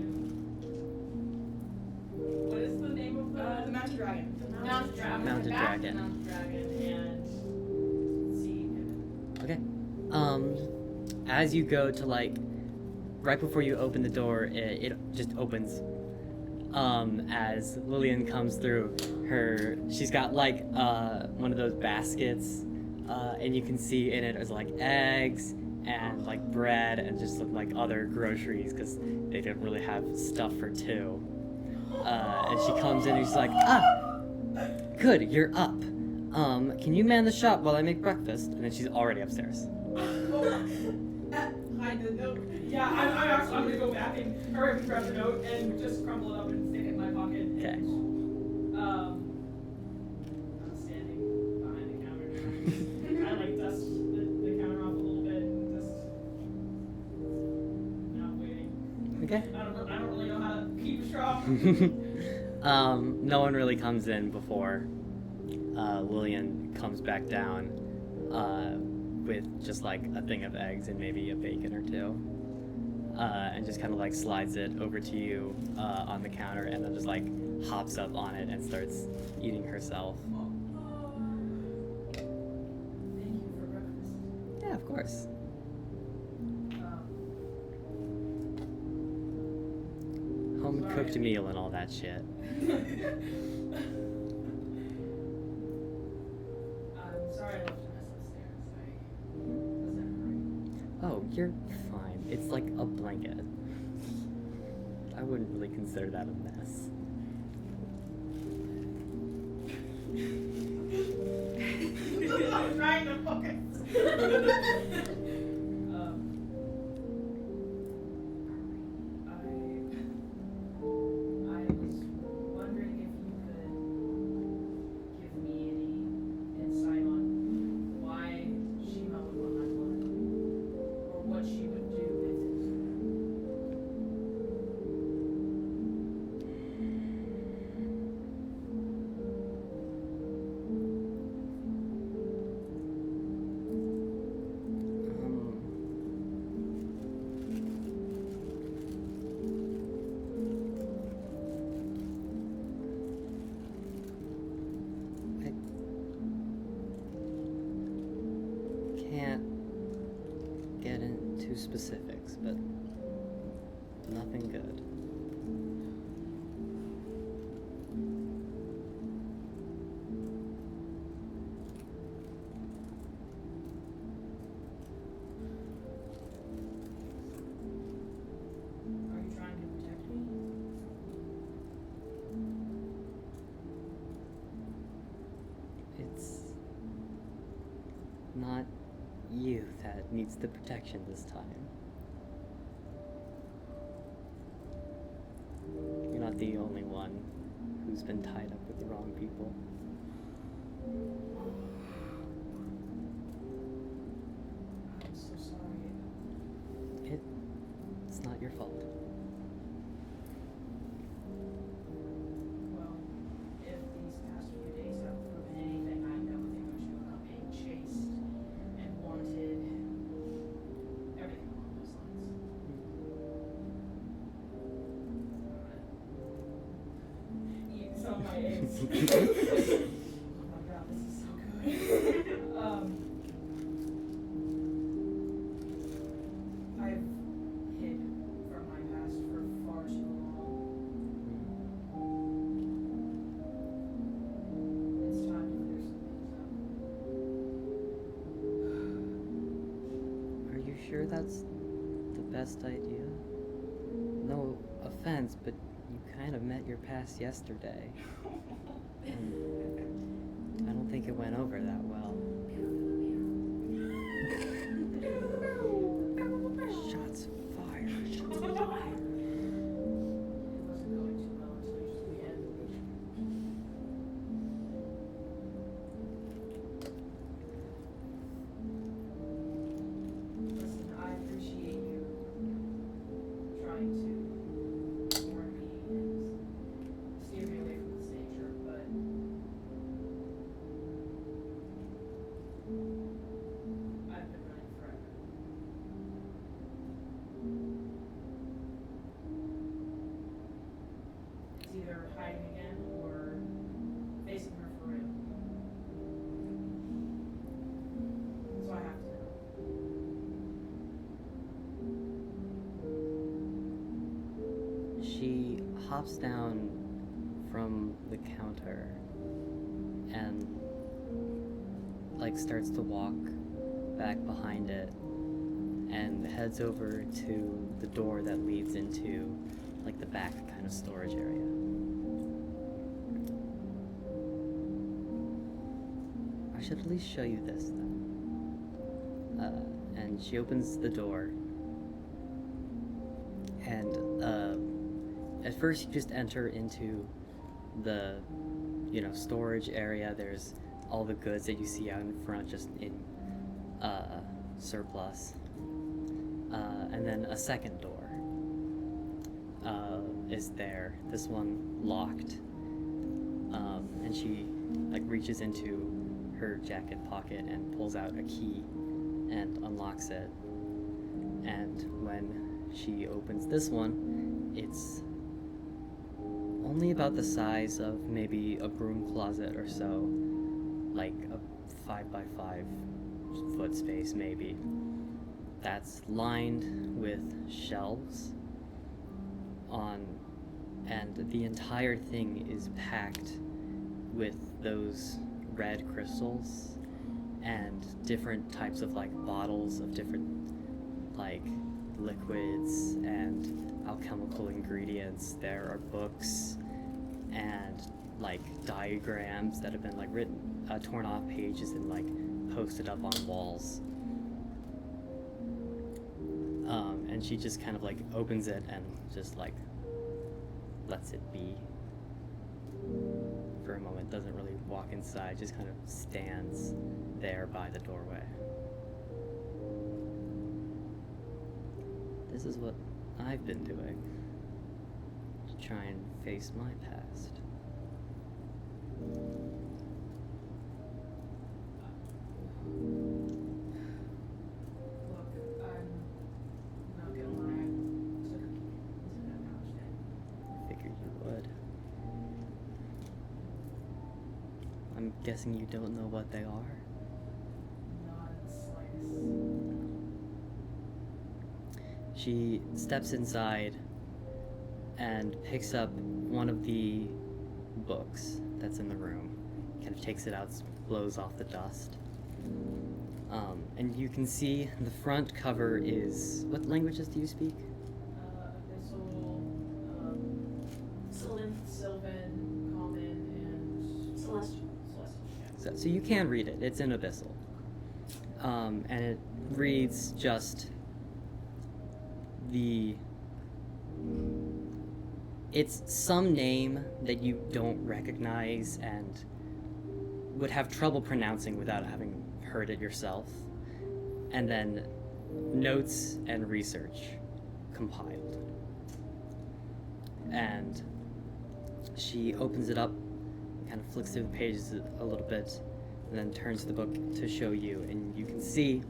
What is the name of The Mountain Dragon. Mountain Dragon. Mountain Back to Dragon. Mountain Dragon and see him. Okay. As you go to like, right before you open the door, it just opens. As Lillian comes through, she's got like one of those baskets, and you can see in it is like eggs and like bread and just like other groceries because they didn't really have stuff for two. And she comes in and she's like, good, you're up. Can you man the shop while I make breakfast? And then she's already upstairs. Hide the note. Yeah, I'm gonna go back and hurry up and grab the note and just crumple it up and stick it in my pocket. Okay. I'm standing behind the counter. I like dust the counter off a little bit and just now waiting. Okay. I don't really know how to keep strong. No one really comes in before Lillian comes back down with just like a thing of eggs and maybe a bacon or two, and just kind of like slides it over to you on the counter and then just like hops up on it and starts eating herself. Thank you for breakfast. Yeah, of course. Home cooked meal and all that shit. I'm sorry I left a mess upstairs. I was in a hurry. Oh, you're fine. It's like a blanket. I wouldn't really consider that a mess. I'm trying to focus. I was wondering if you could give me any insight on why Shi'mah would want my blood, or what she would do with it. I can't get into specifics, but nothing good. Are you trying to protect me? It's not you that needs the protection this time. You're not the only one who's been tied up with the wrong people. I'm so sorry. It's not your fault. Well, if these past few days have proven anything, I know things are about being chased and wanted, everything along those lines. my god, this is so good. I've hid from my past for far too long. It's time to clear some things up. Are you sure that's the best idea? No offense, but you kind of met your past yesterday. And I don't think it went over that well. Shots fired. Shots fired. It wasn't going too well until just the end. Listen, I appreciate you trying to warn me and steer me away from this danger, but I've been running forever. It's either hiding again or facing her for real. So I have to know. She hops down from the counter and like starts to walk back behind it and heads over to the door that leads into like the back kind of storage area. I should at least show you this then. And she opens the door and at first you just enter into the storage area. There's all the goods that you see out in front just in surplus, and then a second door is there, this one locked, and she like reaches into her jacket pocket and pulls out a key and unlocks it, and when she opens this one, it's only about the size of maybe a broom closet or so, like a 5x5 foot space maybe. That's lined with shelves and the entire thing is packed with those red crystals and different types of like bottles of different like liquids and alchemical ingredients. There are books and like diagrams that have been like written, torn off pages and like posted up on walls. And she just kind of like opens it and just like lets it be for a moment, doesn't really walk inside, just kind of stands there by the doorway. This is what I've been doing to try and face my past. Look, I'm not gonna lie, I took a peek into that pouch then. I figured you would. I'm guessing you don't know what they are? Not in the slightest. She steps inside and picks up one of the books that's in the room, kind of takes it out, blows off the dust. And you can see the front cover is, what languages do you speak? Abyssal, Sylvan, Common, and Celestial. Celestial. So you can read it, it's in Abyssal. And it reads just it's some name that you don't recognize and would have trouble pronouncing without having heard it yourself. And then notes and research compiled. And she opens it up, kind of flicks through the pages a little bit, and then turns the book to show you. And you can see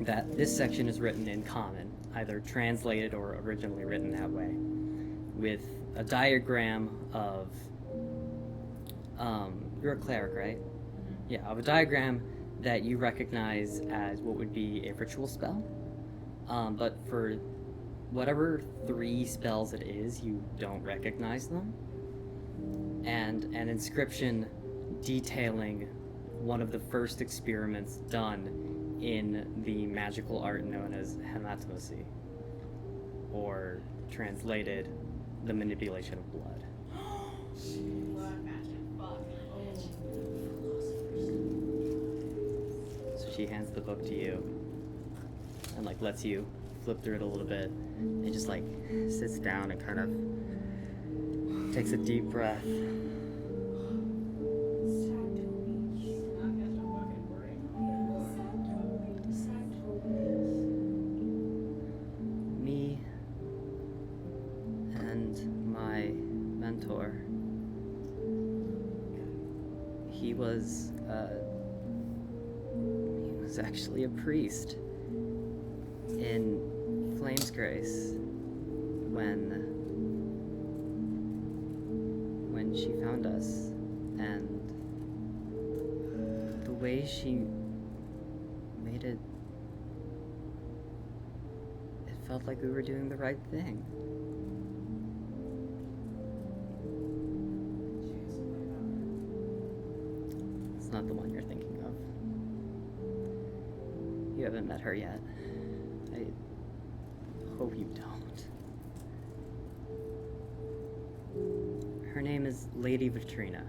that this section is written in Common, either translated or originally written that way, with a diagram of You're a cleric, right? Yeah, of a diagram that you recognize as what would be a ritual spell. But for whatever 3 spells it is, you don't recognize them. And an inscription detailing one of the first experiments done in the magical art known as hematomacy, or translated, the manipulation of blood. Blood magic. Fuck. So she hands the book to you and like lets you flip through it a little bit and just like sits down and kind of takes a deep breath. Me and my mentor, he was actually a priest in Flamesgrace when she found us, and the way she made it felt like we were doing the right thing. It's not the one you're thinking of. You haven't met her yet. I hope you don't. Her name is Lady Vitrina.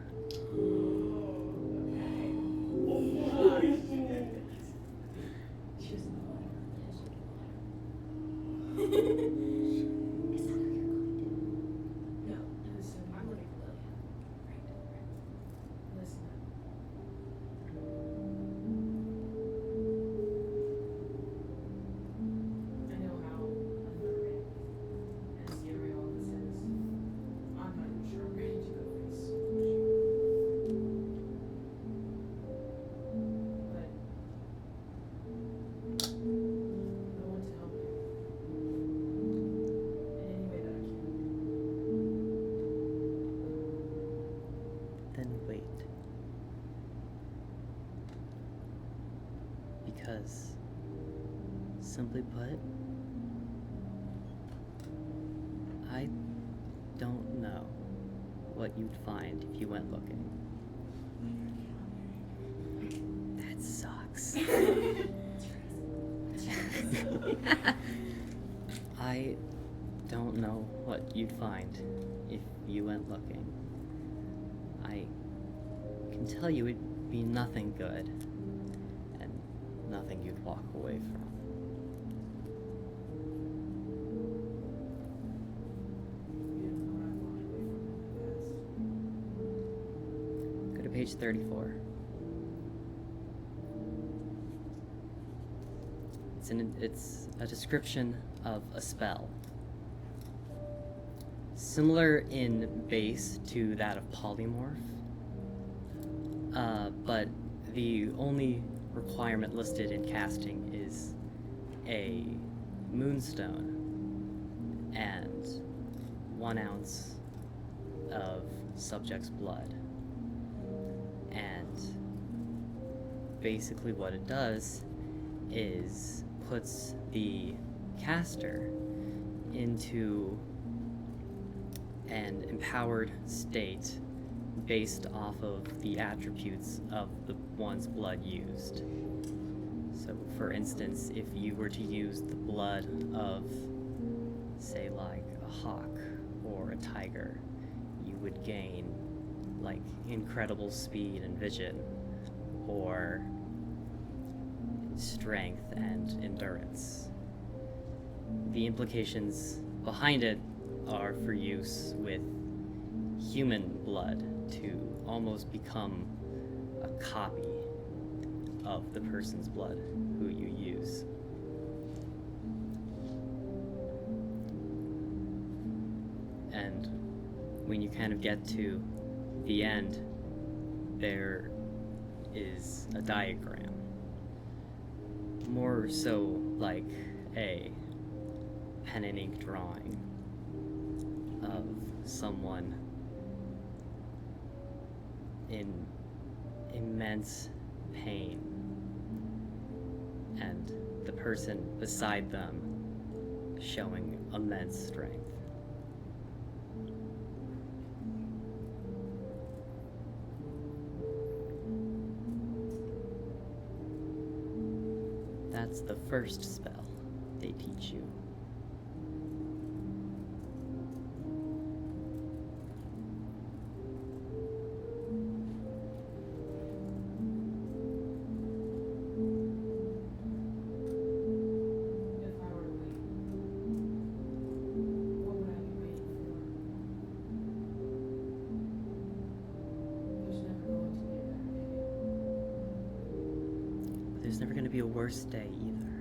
Listen, I'm looking for Lillian. Listen. I know how unnerving and scary all this is. I'm not even sure I'm ready to go face but I want to help you in any way that I can. Then wait. Because, simply put, I don't know what you'd find if you went looking. That sucks. I don't know what you'd find if you went looking. I can tell you it'd be nothing good, and nothing you'd walk away from. You don't know what I've walked away from in the past. Go to page 34. It's a description of a spell. Similar in base to that of polymorph, but the only requirement listed in casting is a moonstone and 1 ounce of subject's blood. And basically what it does is puts the caster into an empowered state based off of the attributes of the one's blood used. So, for instance, if you were to use the blood of, say, like a hawk or a tiger, you would gain, like, incredible speed and vision, or strength and endurance. The implications behind it are for use with human blood to almost become a copy of the person's blood who you use. And when you kind of get to the end, there is a diagram. More so like a pen and ink drawing of someone in immense pain, and the person beside them showing immense strength. That's the first spell they teach you. If I were to wait, what would I be waiting for? There's never going to be a better day. There's never going to be a worse day either.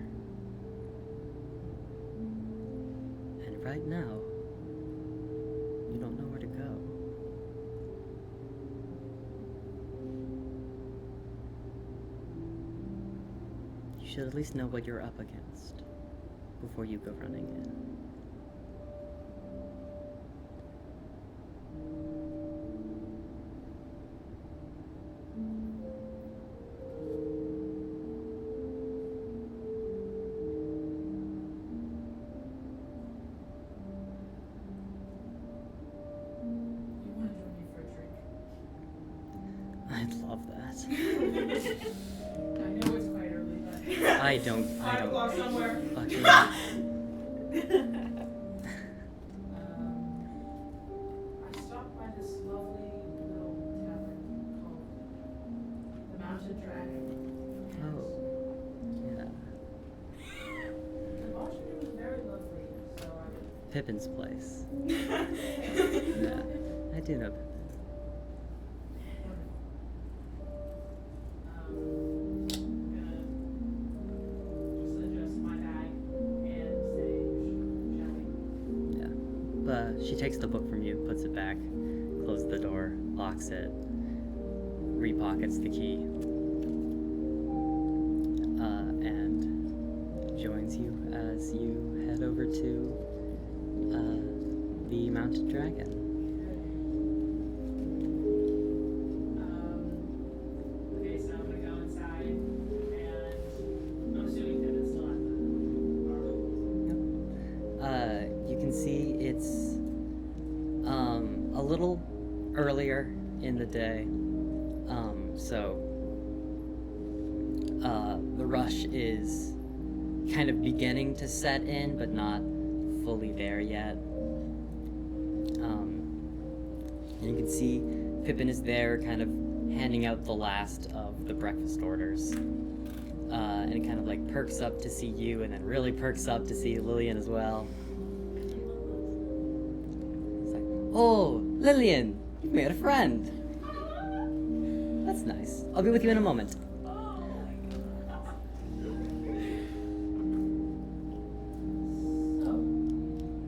And right now, you don't know where to go. You should at least know what you're up against before you go running in. You want to join me for a drink? I'd love that. I know it's quite early, but I don't Walk somewhere. fucking... I stopped by this lovely little tavern called the Mountain Dragon. Oh, yeah. The bartender was very lovely, so I Pippin's place. Yeah, I do know Pippin. gonna just adjust my bag and say, shall we? Yeah. But she takes the book from you, puts it back, closes the door, locks it, repockets the key, and joins you as you head over to the Mounted Dragon. Okay, so I'm gonna go inside, and I'm assuming Pippin's still at the bar. You can see it's a little earlier in the day, so the rush is kind of beginning to set in, but not fully there yet. And you can see Pippin is there, kind of handing out the last of the breakfast orders. And it kind of like perks up to see you, and then really perks up to see Lillian as well. It's like, oh, Lillian, you've made a friend. That's nice. I'll be with you in a moment. So,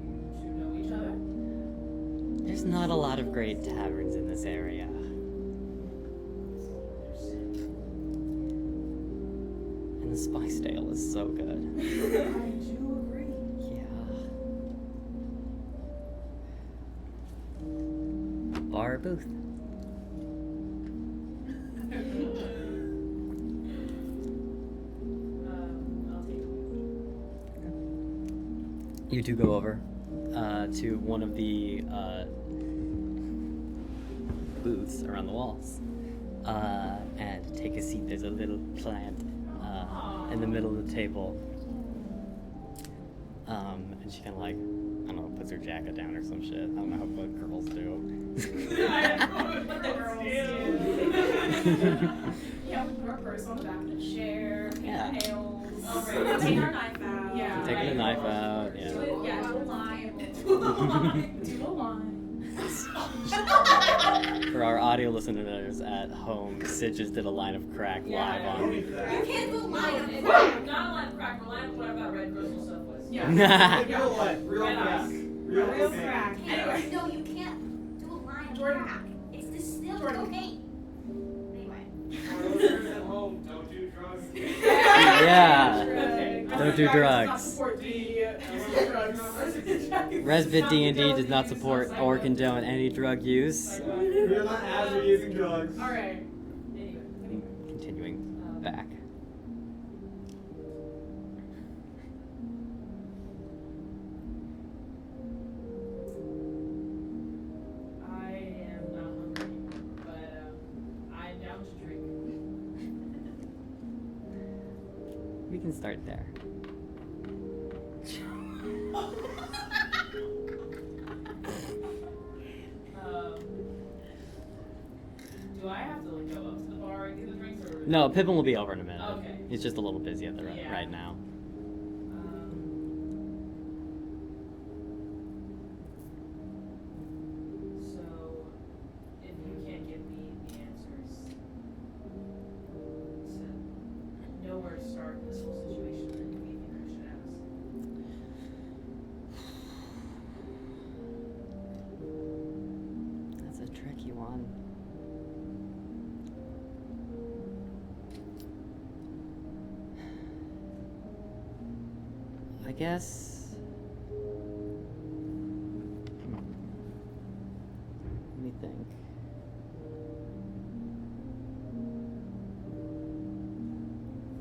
you two know each other? There's not a lot of great taverns in this area. And the spice ale is so good. I do agree. Yeah. Bar booth. I'll take You two go over to one of the booths around the walls and take a seat. There's a little plant in the middle of the table. And she kind of like, I don't know, puts her jacket down or some shit. I don't know what girls do. What the girls do. Yeah, we put our purse on the back of the chair, Yeah. nails. Oh, right. Take our knife out. Yeah. Taking a knife out, yeah. Do it, yeah, do a line. Do a line. For our audio listeners at home, Sid just did a line of crack live on. You can't do a line of Not crack. a line of crack, but a line of whatever that red crystal stuff was. Yeah. Real what? Real Red crack. ice. Real Real cocaine. crack. Anyway, no, you can't do a line of Jordan. crack. It's distilled Jordan. cocaine. Anyway. For our listeners at home, don't do drugs. Yeah. Okay. Don't do drugs. Stop support the drugs. Resbit D&D does not support or condone any drug use. We are not as using drugs. Alright. Anyway. Continuing back. I am not hungry, but I'm down to drink. We can start there. Do I have to like go up to the bar and get the drinks, or? No, Pippin will be over in a minute. Okay. He's just a little busy at the Yeah. right now. So, if you can't give me the answers to know where to start in this whole situation, then maybe I should ask. That's a tricky one. I guess. Let me think.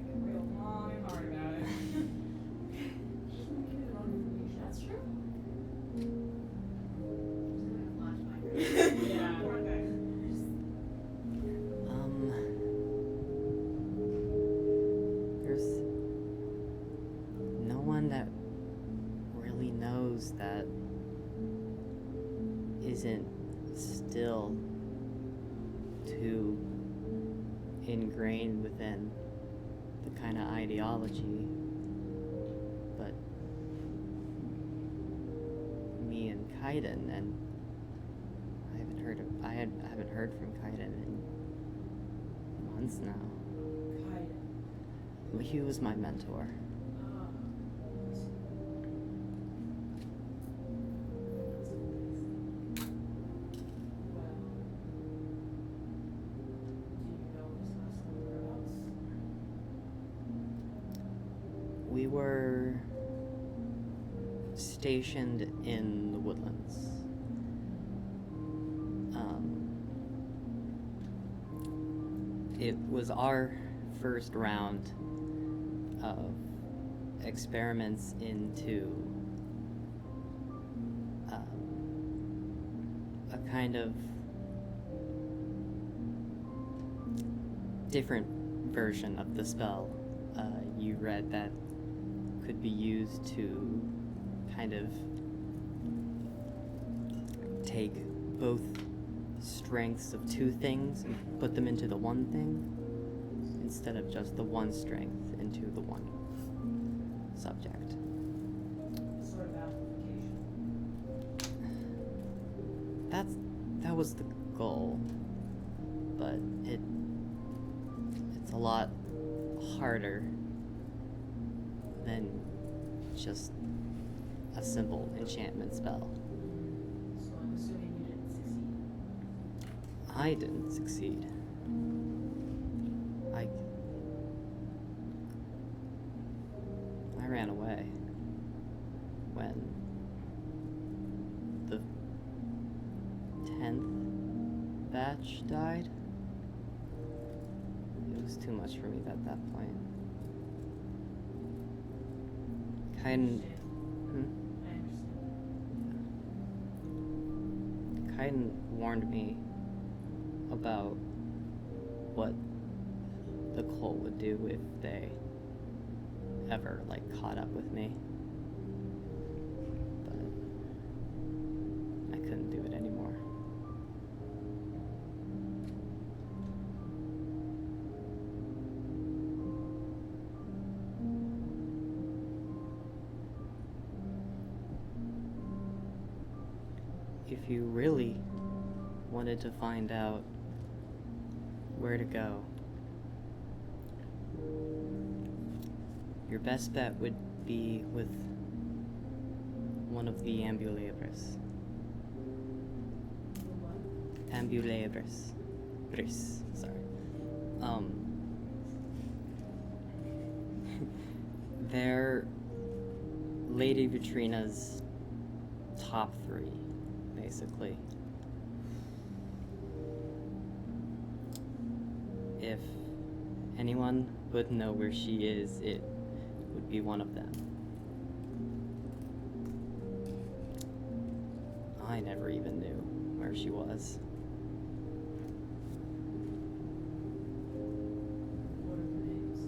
Thinking real long and hard about it. That's true. Yeah. There's no one that really knows that isn't still too ingrained within the kind of ideology, but me and Kaiden, and I haven't heard from Kaiden in months now. Kaiden. He was my mentor. Well, do you know his last whereabouts? We were stationed in the woodlands. It was our first round of experiments into a kind of different version of the spell you read that could be used to kind of take both strengths of two things and put them into the one thing instead of just the one strength into the one subject. Sort of amplification. That was the goal, but it's a lot harder than just a simple enchantment spell. So I'm assuming you didn't succeed. I didn't succeed. I ran away when the 10th batch died. It was too much for me at that point. I understand. Kaiden warned me about what the cult would do if they ever caught up with me, but I couldn't do it anymore. If you really wanted to find out where to go, your best bet would be with one of the ambulabres. Ambulabres. Sorry. They're Lady Vitrina's top 3, basically. If anyone would know where she is, it would be one of them. I never even knew where she was. What are the names?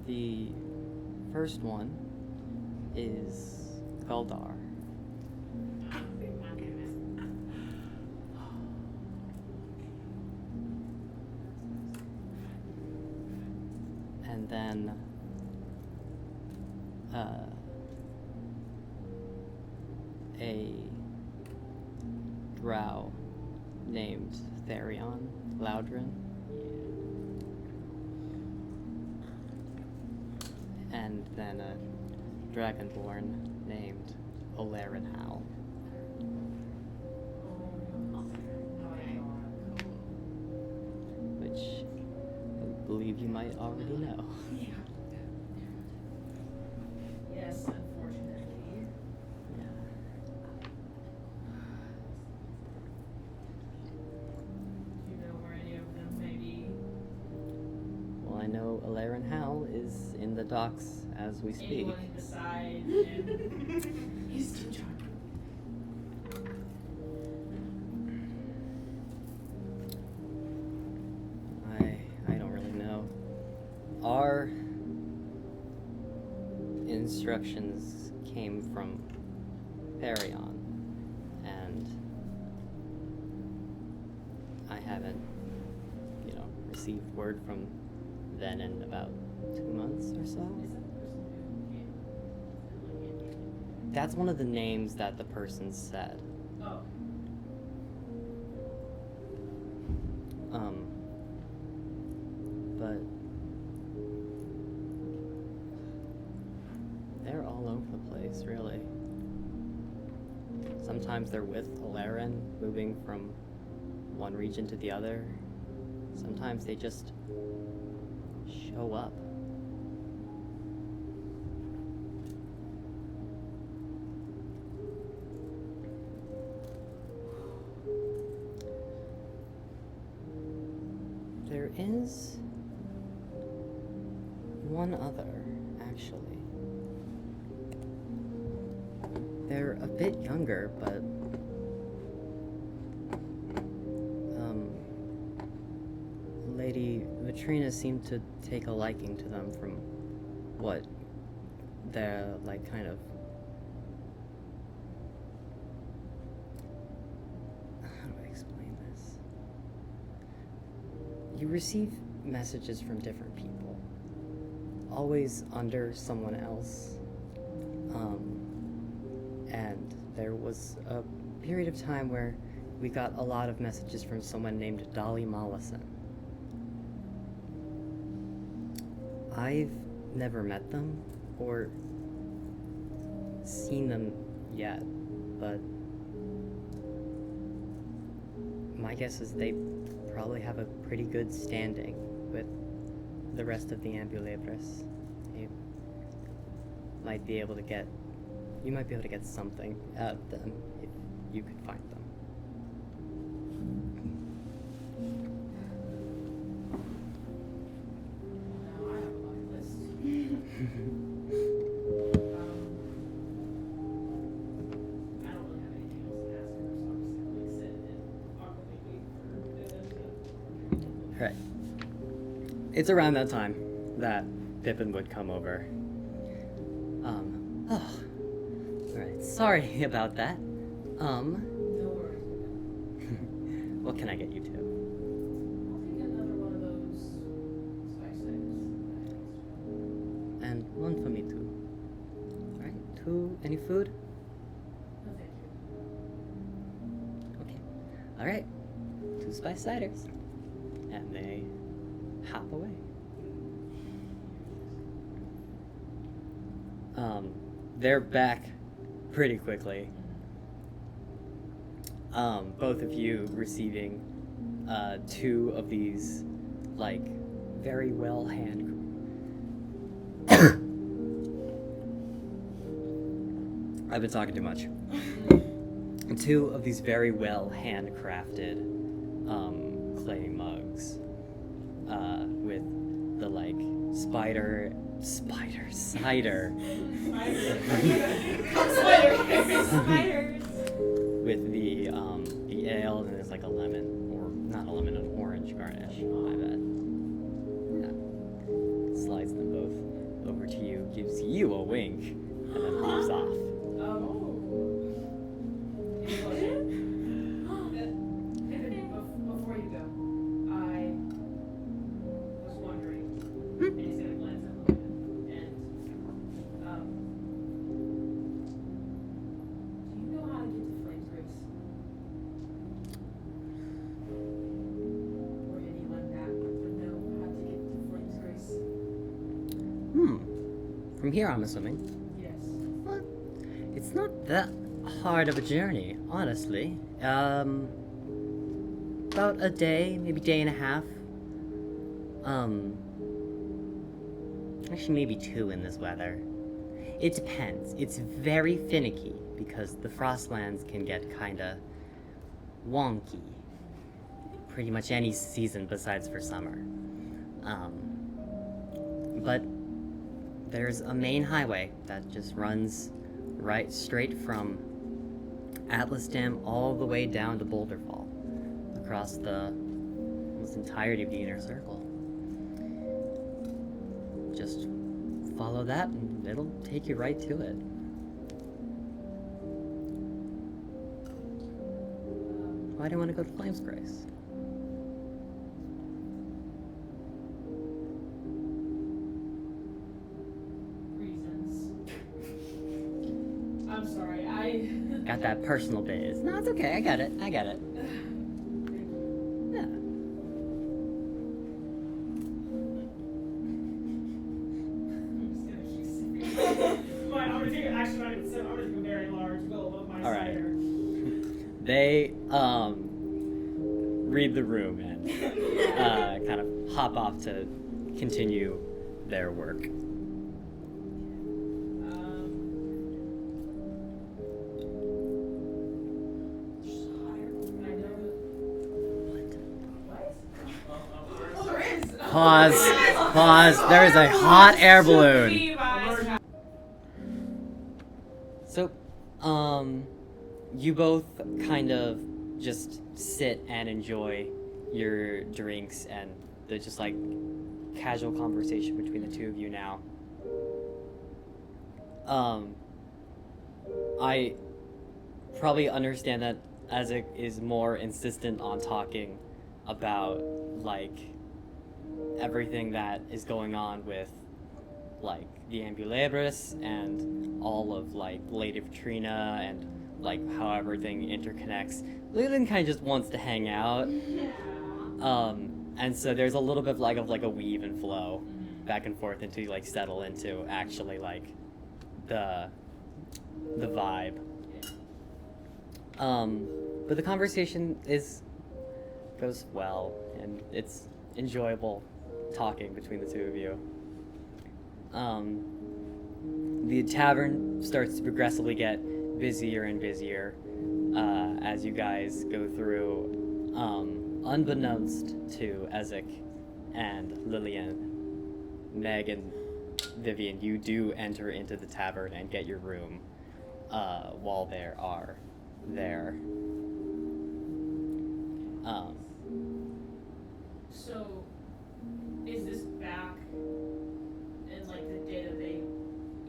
The first one is Galdar. And then a drow named Therion Loudrin. And then a dragonborn named Oleran Houl. Which I believe you might already know. Yes, unfortunately. Do you know where any of them may be? Well, I know Oleran Houl is in the docks as we speak. Anyone beside him? He's too charming. I don't really know. Our instructions came from Therion, and I haven't, received word from then in about 2 months or so. Is that the person who came? That's one of the names that the person said. Oh. But they're all over the place, really. Sometimes they're with Oleran, moving from one region to the other. Sometimes they just show up. There is one other, actually. They're a bit younger, but Lady Vitrina seemed to take a liking to them from what they're kind of, how do I explain this? You receive messages from different people, always under someone else. And there was a period of time where we got a lot of messages from someone named Dolly Mollison. I've never met them or seen them yet, but my guess is they probably have a pretty good standing with the rest of the Ambulebris. You might be able to get something out of them if you could find them. Now I have a bucket list. I don't really have anything else to ask her, so I'm just gonna sit and awkwardly wait for them to. Alright. It's around that time that Pippin would come over. Alright, sorry about that. No worries. What can I get you to? I'll take another one of those spice eggs. And one for me too. Alright, 2, any food? No, thank you. Okay. Alright, 2 spice ciders. And they hop away. They're back pretty quickly. Both of you receiving 2 of these, very well I've been talking too much. Two of these very well handcrafted clay mugs with the like cider Spiders. with the ale, and there's like a lemon, or not a lemon, an orange garnish. My bad. Yeah. Slides them both over to you, gives you a wink, and then hops off. Before you go, I was wondering, and he's gonna glance at Lillian, and do you know how to get to Flamesgrace? Or anyone that would know how to get to Flamesgrace? From here, I'm assuming. Yes. Well, it's not that hard of a journey, honestly. About a day, maybe day and a half. Actually maybe 2 in this weather. It depends. It's very finicky because the Frostlands can get kinda wonky. Pretty much any season besides for summer. But there's a main highway that just runs right straight from Atlasdam all the way down to Boulderfall, across the almost entirety of the inner circle. Just follow that and it'll take you right to it. Why do you want to go to Flamesgrace? Reasons. I'm sorry, I... Got that personal biz. No, it's okay. I get it. Yeah. But I'm gonna take I'm gonna take a very large gulp of my All right. cider. They read the room and kind of hop off to continue their work. Pause. There is a hot air balloon. So, you both kind of just sit and enjoy your drinks and the just like casual conversation between the two of you now. I probably understand that Ezek is more insistent on talking about like everything that is going on with like the Ambulabris and all of like Lady Vitrina and like how everything interconnects. Lillian kind of just wants to hang out. And so there's a little bit of like a weave and flow back and forth until you like settle into actually like the vibe. But the conversation goes well, and it's enjoyable talking between the two of you. The tavern starts to progressively get busier and busier as you guys go through. Unbeknownst to Ezek and Lillian, Meg and Vivian, you do enter into the tavern and get your room while they are there. So, is this back in like the day that they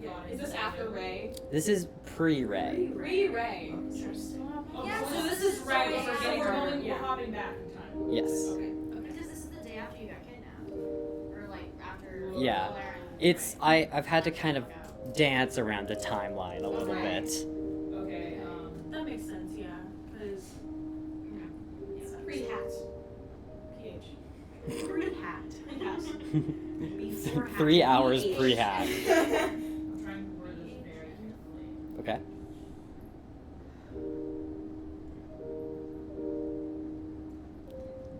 got Is this after Ray? This is pre-Ray. Pre-Ray. So this is right when we're getting we're hopping back in time. Yes. Okay. Because this is the day after you got kidnapped. Or like after Yeah. Oleran. I've had to kind of dance around the timeline a little bit. Okay, That makes sense, yeah. Because Pre-hat. PH. Pre-hat. 3 hours pre-hat. I'm trying to word this very carefully. Okay.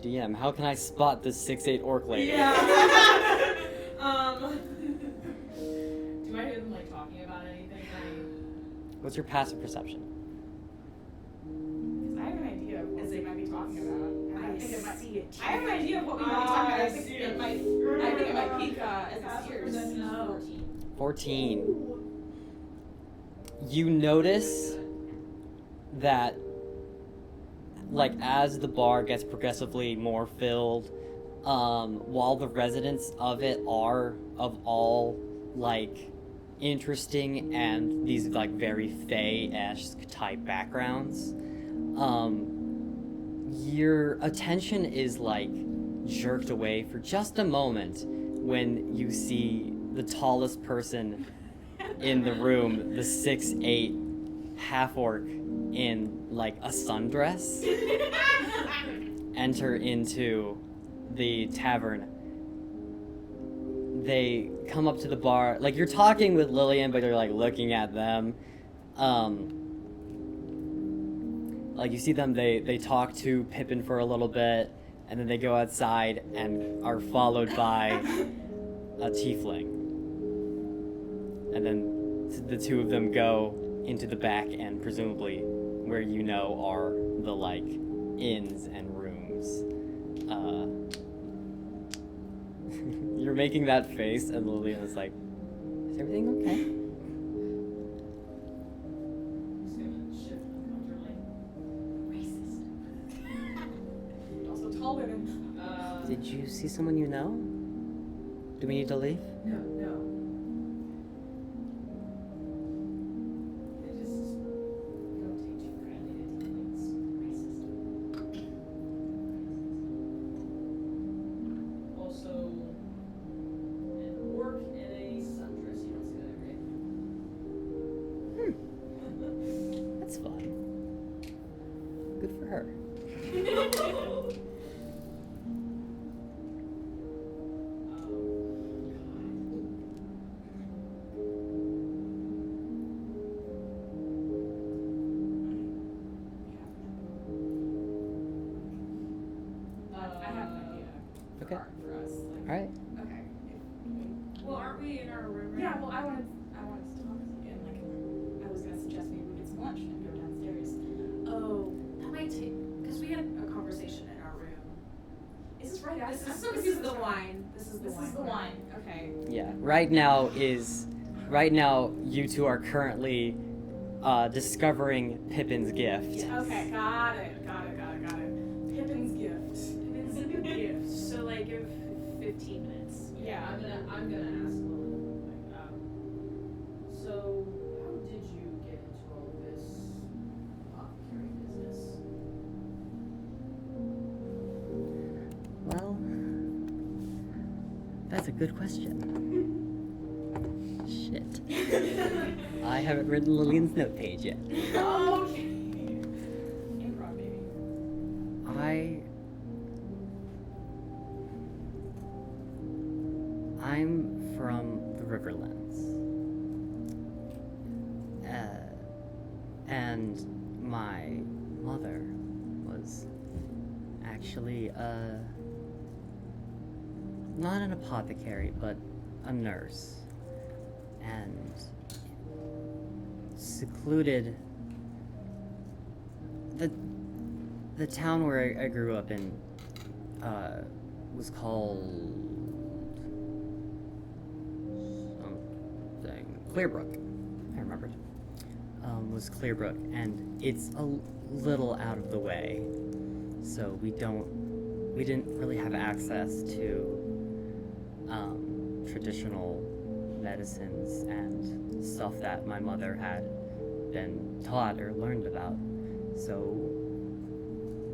DM, how can I spot this 6'8" orc lady? Yeah. Do I hear them like talking about anything? What's your passive perception? Because I have an idea of what we might be talking about. And I think it might see it. I have an idea of what we might be talking about. I think it might pique Ezek's ears. Oh. 14. You notice that, like, as the bar gets progressively more filled, while the residents of it are of all, like, interesting and these, like, very Fae-esque type backgrounds, your attention is, like, jerked away for just a moment when you see the tallest person in the room, the 6'8" half-orc in, like, a sundress, enter into the tavern. They come up to the bar, like, you're talking with Lillian, but you're, like, looking at them. Like, you see them, they talk to Pippin for a little bit, and then they go outside and are followed by a tiefling. And then the two of them go into the back and presumably where you know are the, like, inns and rooms. You're making that face, and Lillian is like, is everything okay? Just gonna shift uncomfortably. Also tall women. Did you see someone you know? Do we need to leave? No. They just don't take you for any tieflings. Racist. Also, an orc in a sundress. You don't see that every day. That's fun. Good for her. I have an idea. Okay. For us. Like, Alright. Okay. Well, aren't we in our room right Yeah, now? well, I wanted to talk to you, and like, I was gonna suggest maybe we get some lunch and go downstairs. Oh, that might take, because we had a conversation in our room. Is this right? This I'm is, so this confused is the with wine. This is the This wine. is the wine. Okay. Yeah. Right now, you two are currently discovering Pippin's gift. Okay, got it. Pippin's gift. It's a good gift. So like, give 15 minutes. Yeah. I'm gonna ask Lillian. Like, so how did you get into all of this apothecary business? Well, that's a good question. Shit. I haven't written Lillian's note page yet. Okay. Improv, baby. I'm from the Riverlands. And my mother was actually not an apothecary, but a nurse. And secluded the town where I grew up in was called something Clearbrook. I remembered. Was Clearbrook, and it's a little out of the way, so we didn't really have access to traditional medicines and stuff that my mother had been taught or learned about. So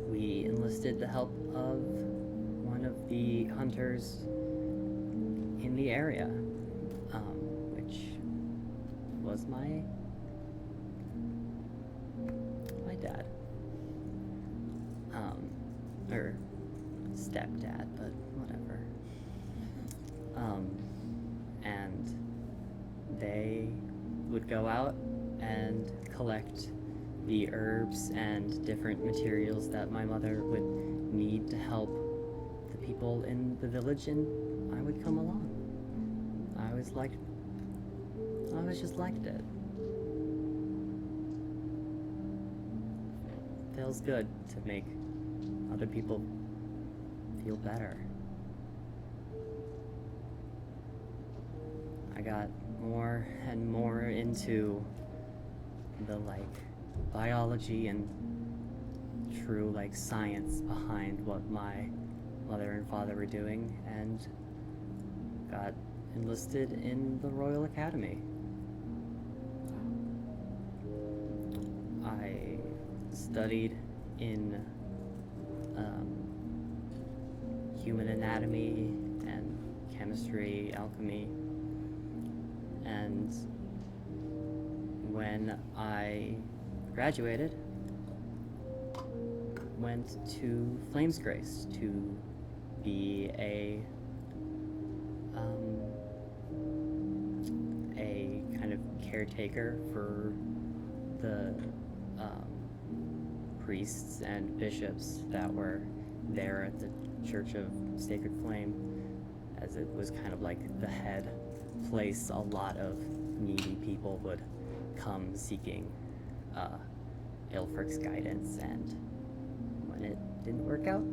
we enlisted the help of one of the hunters in the area, which was my dad. Or stepdad, but whatever. And they would go out and collect the herbs and different materials that my mother would need to help the people in the village, and I would come along. I always just liked it. feels good to make other people feel better. I got more and more into the biology and true science behind what my mother and father were doing, and got enlisted in the Royal Academy. I studied in human anatomy and chemistry, alchemy, and when I graduated, went to Flamesgrace to be a kind of caretaker for the priests and bishops that were there at the Church of Sacred Flame, as it was kind of the head place a lot of needy people would come seeking Ilfric's guidance, and when it didn't work out,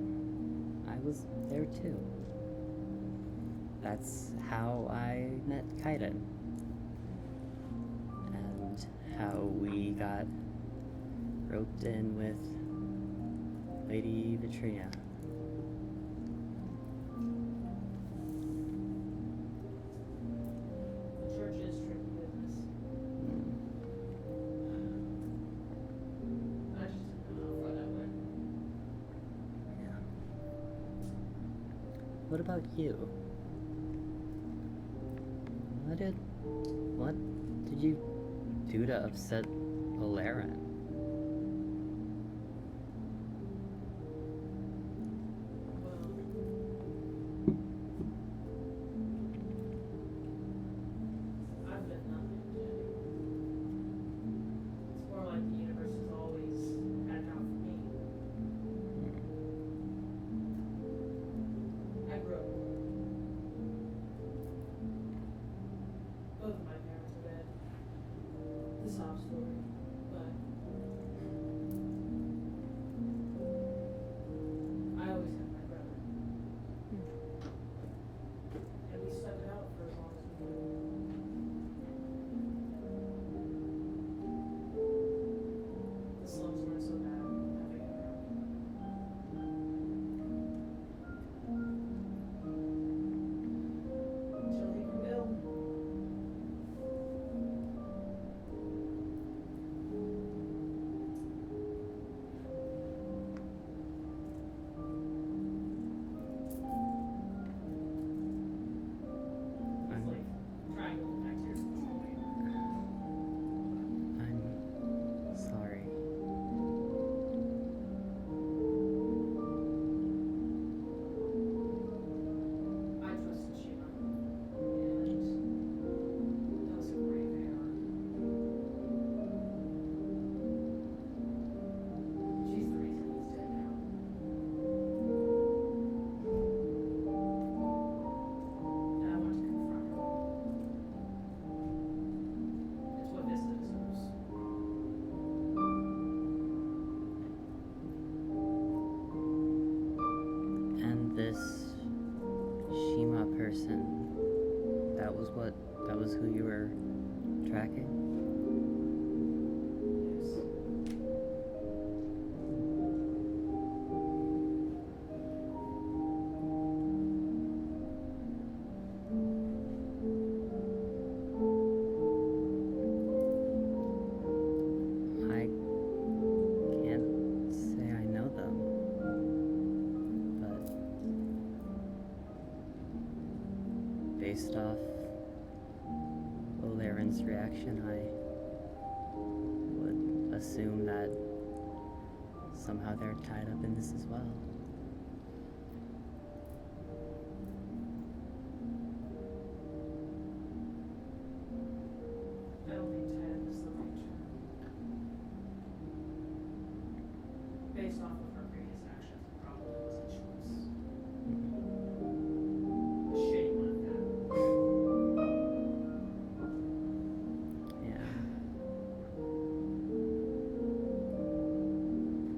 I was there too. That's how I met Kaiden, and how we got roped in with Lady Vitrina. The church is tricky business. I just didn't know how far that went. Yeah. What about you? What did you do to upset Oleran? I've been nothing, Jenny. It's more like the universe has always had it out for me. I grew up. Both of my parents are dead. The sob story, but I always had my brother. And we stuck it out for as long as we could. The slums weren't so bad having it around. Until he can build. It's like trying to go back to your story. I'm sorry. I trusted Shi'mah, and that was a grave error. She's the reason he's dead now. And I want to confront her. It's what Vista deserves. And this Shi'mah person, that was who you were tracking? Yes. I can't say I know them, but based off Oleran's reaction, I would assume that somehow they're tied up in this as well. I don't think tied is the right term. Based off of her previous actions, it probably was a choice. A shitty one at that. Yeah.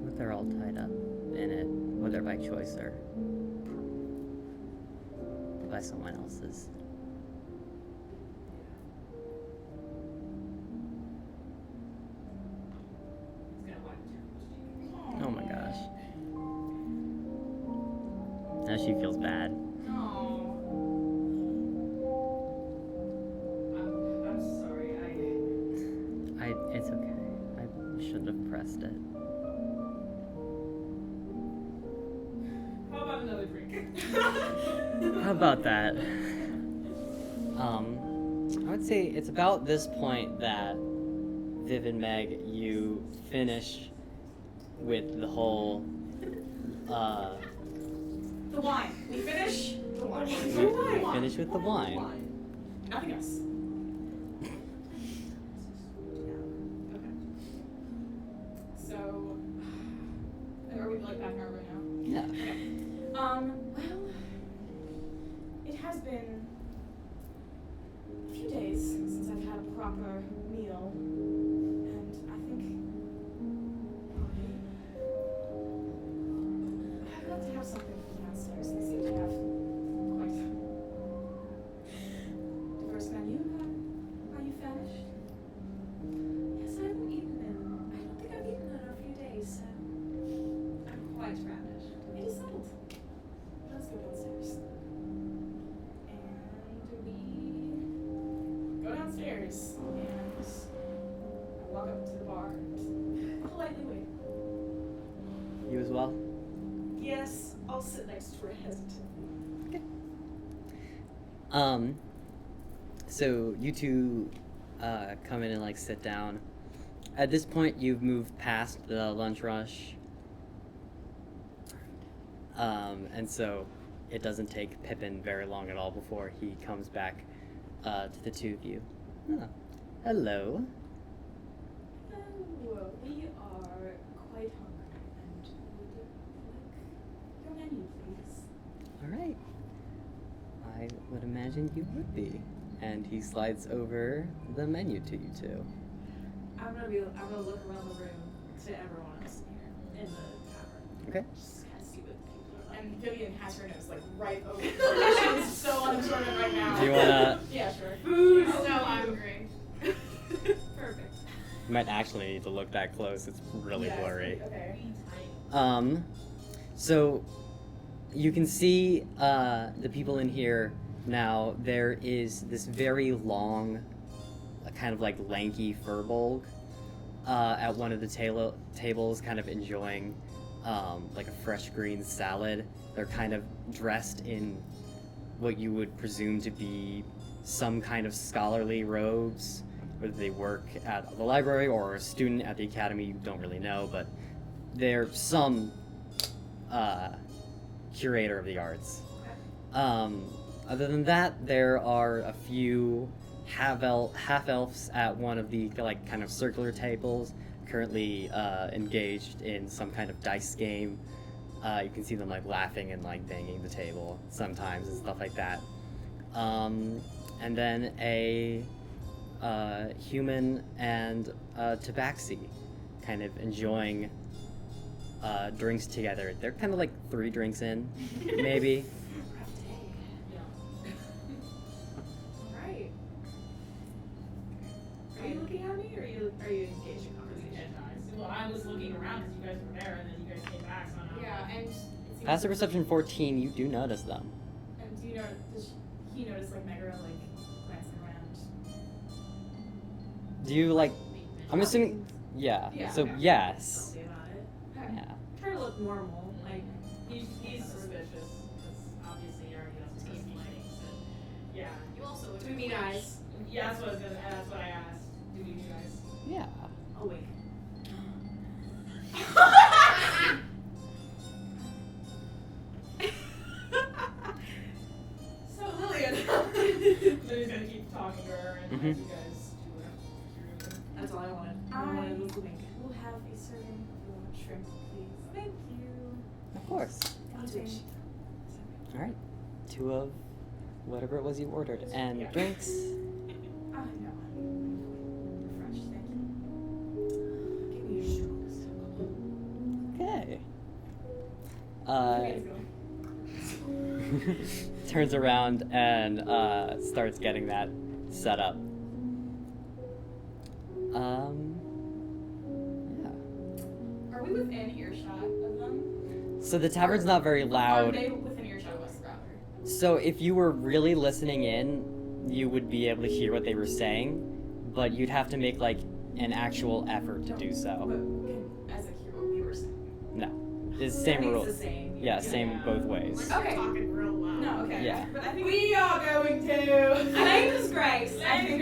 With their in it, whether by choice or by someone else's. It's gonna wipe it down. Oh my gosh. Now she feels bad. No. I'm sorry. It's okay. I shouldn't have pressed it. How about another drink? How about that? I would say it's about this point that Viv and Meg, you finish with the whole, The wine. We finish the wine. you finish with the wine. Nothing else. Okay. So, are we like back in our room now? Yeah. Well, it has been a few days since I've had a proper meal, and I think I'd love to have something from downstairs. They seem to have quite diverse menu. Are you famished? Yes, I haven't eaten in. I don't think I've eaten in a few days, so I'm quite ravished. It is settled. Let's go downstairs. And we go downstairs, and I walk up to the bar and politely wait. You as well? Yes, I'll sit next to her hesitantly. So you two come in and like sit down. At this point, you've moved past the lunch rush, and so it doesn't take Pippin very long at all before he comes back to the two of you. Ah, hello. Oh, we are quite hungry and would like your menu, please. All right. I would imagine you would be. And he slides over the menu to you two. I'm gonna look around the room to everyone else in here in the tavern. Okay. Just kind of see what people are like. And Vivian has her nose like right over. She's so unabsorbent right now. Do you wanna? Yeah, sure. Food. So hungry. Perfect. You might actually need to look that close. It's really Yeah, blurry. Okay. So you can see the people in here now. There is this very long, kind of like lanky furbolg at one of the tables, kind of enjoying like a fresh green salad. They're kind of dressed in what you would presume to be some kind of scholarly robes, whether they work at the library or a student at the academy, you don't really know, but they're some curator of the arts. Other than that, there are a few half-elves at one of the like kind of circular tables, currently engaged in some kind of dice game. You can see them like laughing and like banging the table sometimes and stuff like that. And then a human and tabaxi kind of enjoying drinks together. They're kind of like 3 drinks in, maybe. Alright. Are you looking at me or are you engaged in conversation? Well, I was looking around because you guys were there, and then you guys came back, so now. Yeah, and it seems Passive perception 14, you do notice them. And do you know? Does he notice like Megaera like glancing around? Do you like? I'm assuming. Yeah. Yeah, So okay. yes. Tell me about it. Yeah. Try to look normal. Like, He's suspicious, because obviously he already knows his lighting, so, yeah. You also do we meet eyes? Yeah, that's what I asked. Do we meet guys? Yeah. I'll wink. So Lillian. Then he's gonna keep talking to her, and Mhm. you guys do what you're doing. That's all I wanted. All I wanted was the wink. We'll have a serving of your shrimp, please. Thank you. Of course. Anything? All right. 2 of whatever it was you ordered, and Yeah. drinks. No, I'm refreshed, thank you. Give me your strongest. Okay. turns around and starts getting that set up. Yeah. Are we within earshot of them? So the tavern's not very loud. Are they within earshot of us, rather? So if you were really listening in, you would be able to hear what they were saying, but you'd have to make like an actual effort to do But so. can Ezek hear what we were saying? No, it's the same It's rule. the same. Yeah, same both ways. Okay. Talking real loud. No, okay. Yeah. But I think we are going to. Flamesgrace. I think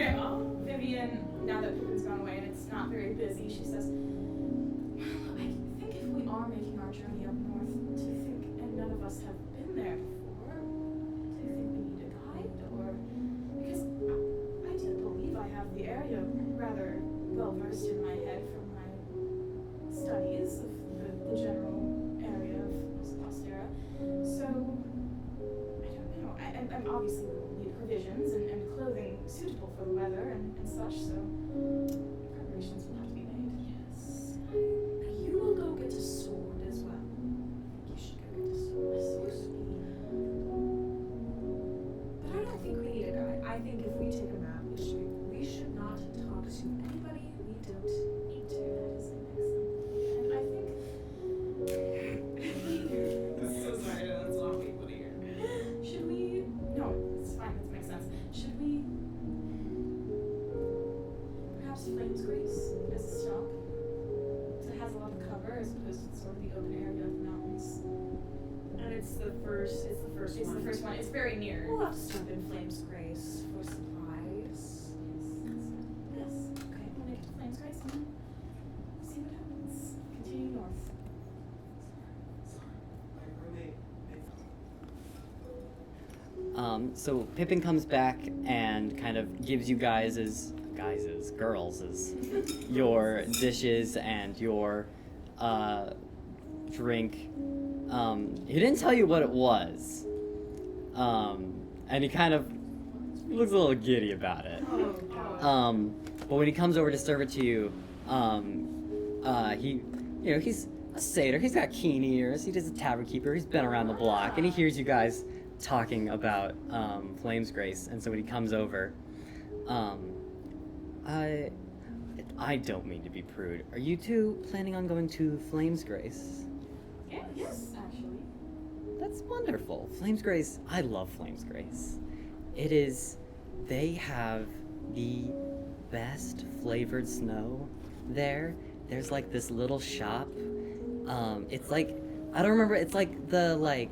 Vivian, now that Pippin's gone away and it's not very busy, she says, "Well, I think if we are making our journey up north, do you think, and none of us have been there before, do you think we need a guide? Or, because I do believe I have the area rather well versed in my head from my studies of the general area of Orsterra. So, I don't know. I'm obviously we'll need provisions and clothing suitable for the weather and such, so preparations will have to be made. Yes. You will go get a sword as well. You should go get a sword. But I don't think we need a guide. I think if we take a map, we should not talk to anybody we don't need to. That is an excellent. And I think. So sorry, that's all we put here. Should we? No, it's fine. That makes sense. Should we? Perhaps Flamesgrace as a stop. So it has a lot of cover as opposed to sort of the open area of the mountains. And it's the first It's the first one. It's very near. We'll have to stop in Flamesgrace for supplies. Yes. Okay, we'll make it to Flamesgrace and then see what happens. Continue north. So Pippin comes back and kind of gives you girls, your dishes and your drink. He didn't tell you what it was, and he kind of looks a little giddy about it. Oh, God. But when he comes over to serve it to you, he's a satyr. He's got keen ears. He's a tavern keeper. He's been around the block, and he hears you guys talking about Flamesgrace. And so when he comes over, I don't mean to be prude. Are you two planning on going to Flamesgrace? Yes, actually. That's wonderful. Flamesgrace, I love Flamesgrace. They have the best flavored snow there. There's like this little shop. It's like, I don't remember, it's like the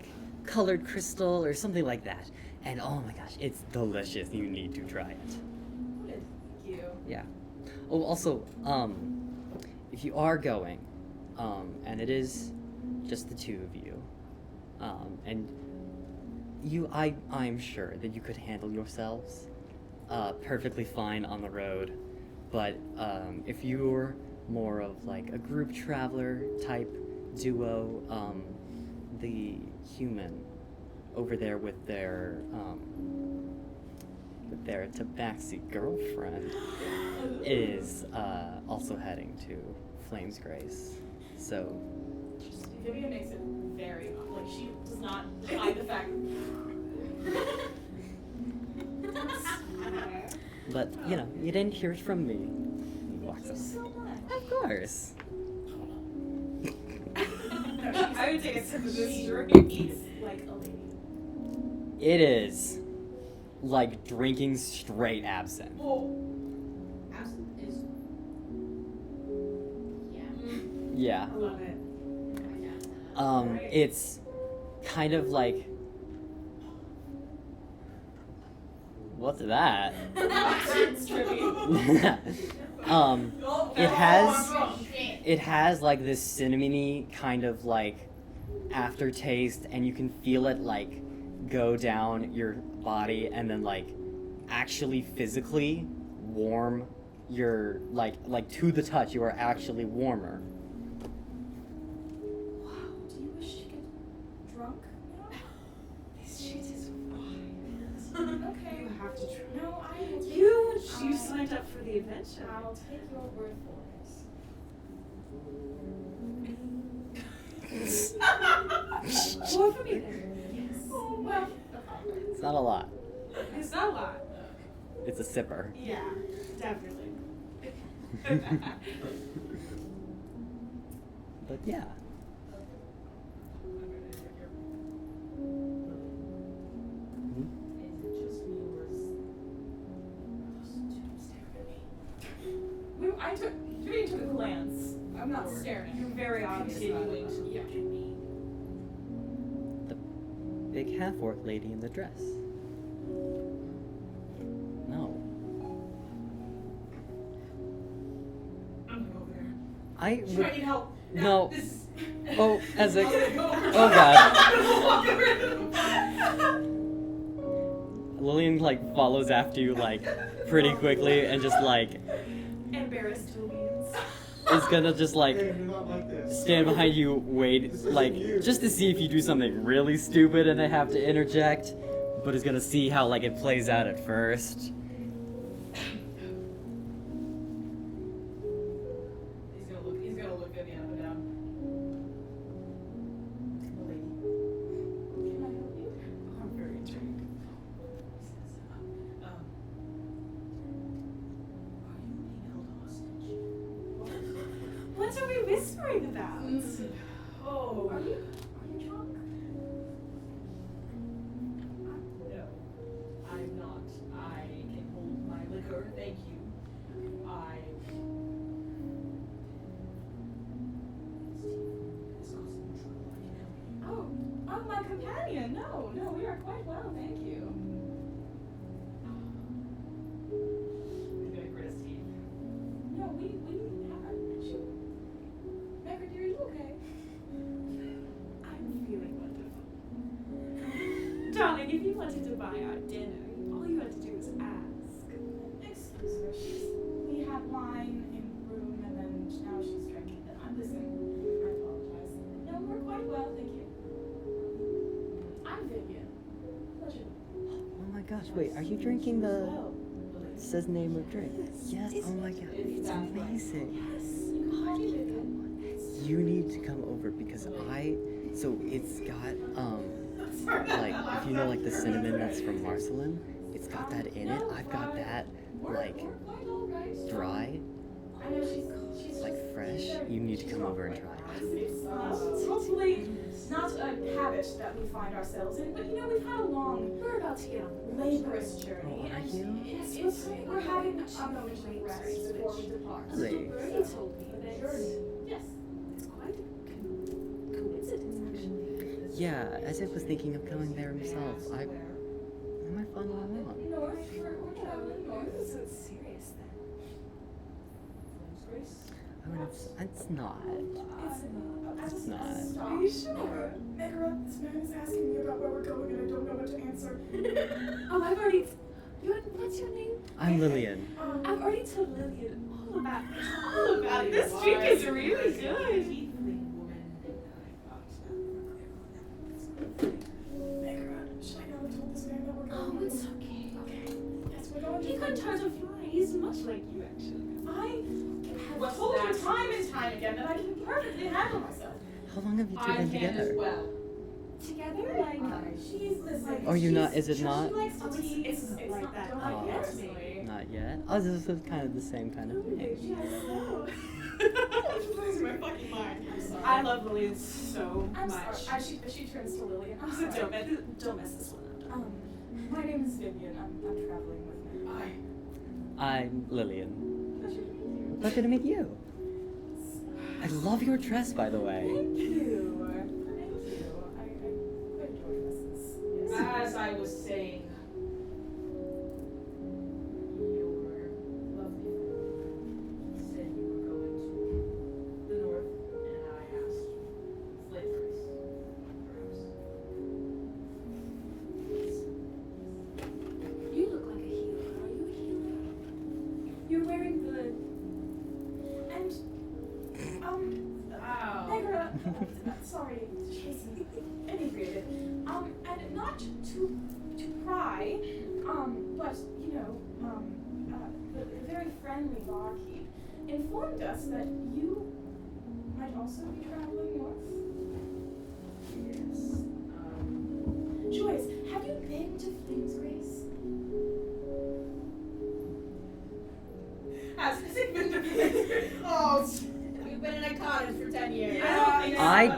colored crystal or something like that. And oh my gosh, it's delicious. You need to try it. Good. Thank you. Yeah. Oh, also, if you are going, and it is just the two of you, and I'm sure that you could handle yourselves perfectly fine on the road, but if you're more of like a group traveler type duo, the human over there with their tabaxi girlfriend is also heading to Flamesgrace. So Vivian makes it very she does not hide the fact. but you didn't hear it from me. He walks up. So much. Of course. I would take a sip of this drink. Eats like a lady. It is like drinking straight absinthe. Well, absinthe is. Yeah. Yeah. I love it. Right. It's kind of like, what's that? It's trippy. It has like this cinnamony kind of like aftertaste, and you can feel it like go down your body and then like actually physically warm your like to the touch. You are actually warmer. Wow, do you wish to get drunk now? This shit is wild. Okay. You have to try. No, I will take You signed up for the adventure. I'll take your word for it. More for me then. Yes. Oh, well. It's not a lot. It's not a lot. It's a sipper. Yeah, definitely. But yeah. Hmm? Is it just me or is those two staring at me? Vivian took a glance. I'm not staring. You're very obviously Continuing to look at me. The big half-orc lady in the dress. No. I'm gonna go over there. I She would. might need help. No. This is... Oh, Ezek. I'm gonna go over. Oh god. I'm gonna walk over. Lillian like follows after you like pretty quickly and just like embarrassed Tobians. is gonna just like Hey, you're not like this. stand behind you, wait, like just to see if you do something really stupid and they have to interject, but is gonna see how like it plays out at first. He's gonna look at me up and down. The lady. Can I help you? I'm very intrigued. Are you being held hostage? What are we whispering about? Oh. Are you drunk? No, I'm not. I can hold my liquor, thank you. This causing trouble. I can help you. Oh, my companion. No, we are quite well, thank you. He's gonna grit his teeth. No, we haven't. Megaera, dear, are you okay? I'm feeling wonderful. Darling, if you wanted to buy our dinner, all you had to do was ask. Excuse her. We had wine in the room, and then now she's drinking it. Listen, I apologize. No, we're quite well, thank you. I'm Vivian. Pleasure. Oh my gosh, wait, are you drinking the Well, it says name of drink? Yes, oh my god, it's amazing. you can call me Vivian. You need to come over because so it's got like if you know like the cinnamon that's from Marcelin, it's got that in it. I've got that like We're quite all right. dry, I know she's like fresh. You need to come over and try it. It's hopefully not a habit that we find ourselves in, but we've had a long, we're about to get on a laborious journey, Oh, are and you? we're having a moment of rest before we depart. Really? Bernie told me that Journey. Yes. it's quite a coincidence, actually. Yeah, Ezek was thinking of going there himself. I might follow along. North, we're traveling north. So it's serious then. Flamesgrace? I mean, it's not. It's not. It's not. Are you sure? Megaera, this man is asking me about where we're going, and I don't know what to answer. Oh, I've already. What's your name? I'm Lillian. I've already told Lillian all about it. This drink is really good. Tiefling woman that I thought Megaera, should I not have told this man that we're going? Oh, it's okay. Okay. Yes, we're going to. He couldn't hurt a fly. He's much like you, actually. I have What's told you that? time and time again that I can perfectly handle myself. How long have you two I been can together? as well. Together, like. She's listen. Are you not? she's- Is it not? She likes to Oh, it's- tease. it's like not, that. Don't Oh. get me. Not yet. Oh, this is kind of the same kind of thing. I'm losing my fucking mind. I'm sorry. I love Lillian so I'm much. sorry. She turns to Lillian. I'm sorry. Don't mess this one up. My name is Vivian. I'm traveling with her. I'm Lillian. Pleasure to meet you. Pleasure to meet you. I love your dress, by the way. Thank you. Thank you. I quite enjoy dresses. Yes. As I was saying, your lovely friend said you were going to the north, and I asked Flamesgrace, perhaps. You look like a healer. Are you a healer? You're wearing the. And Wow. Megaera, sorry, she's inebriated. And not to pry, but the very friendly barkeep informed us that you might also be traveling north. Yes,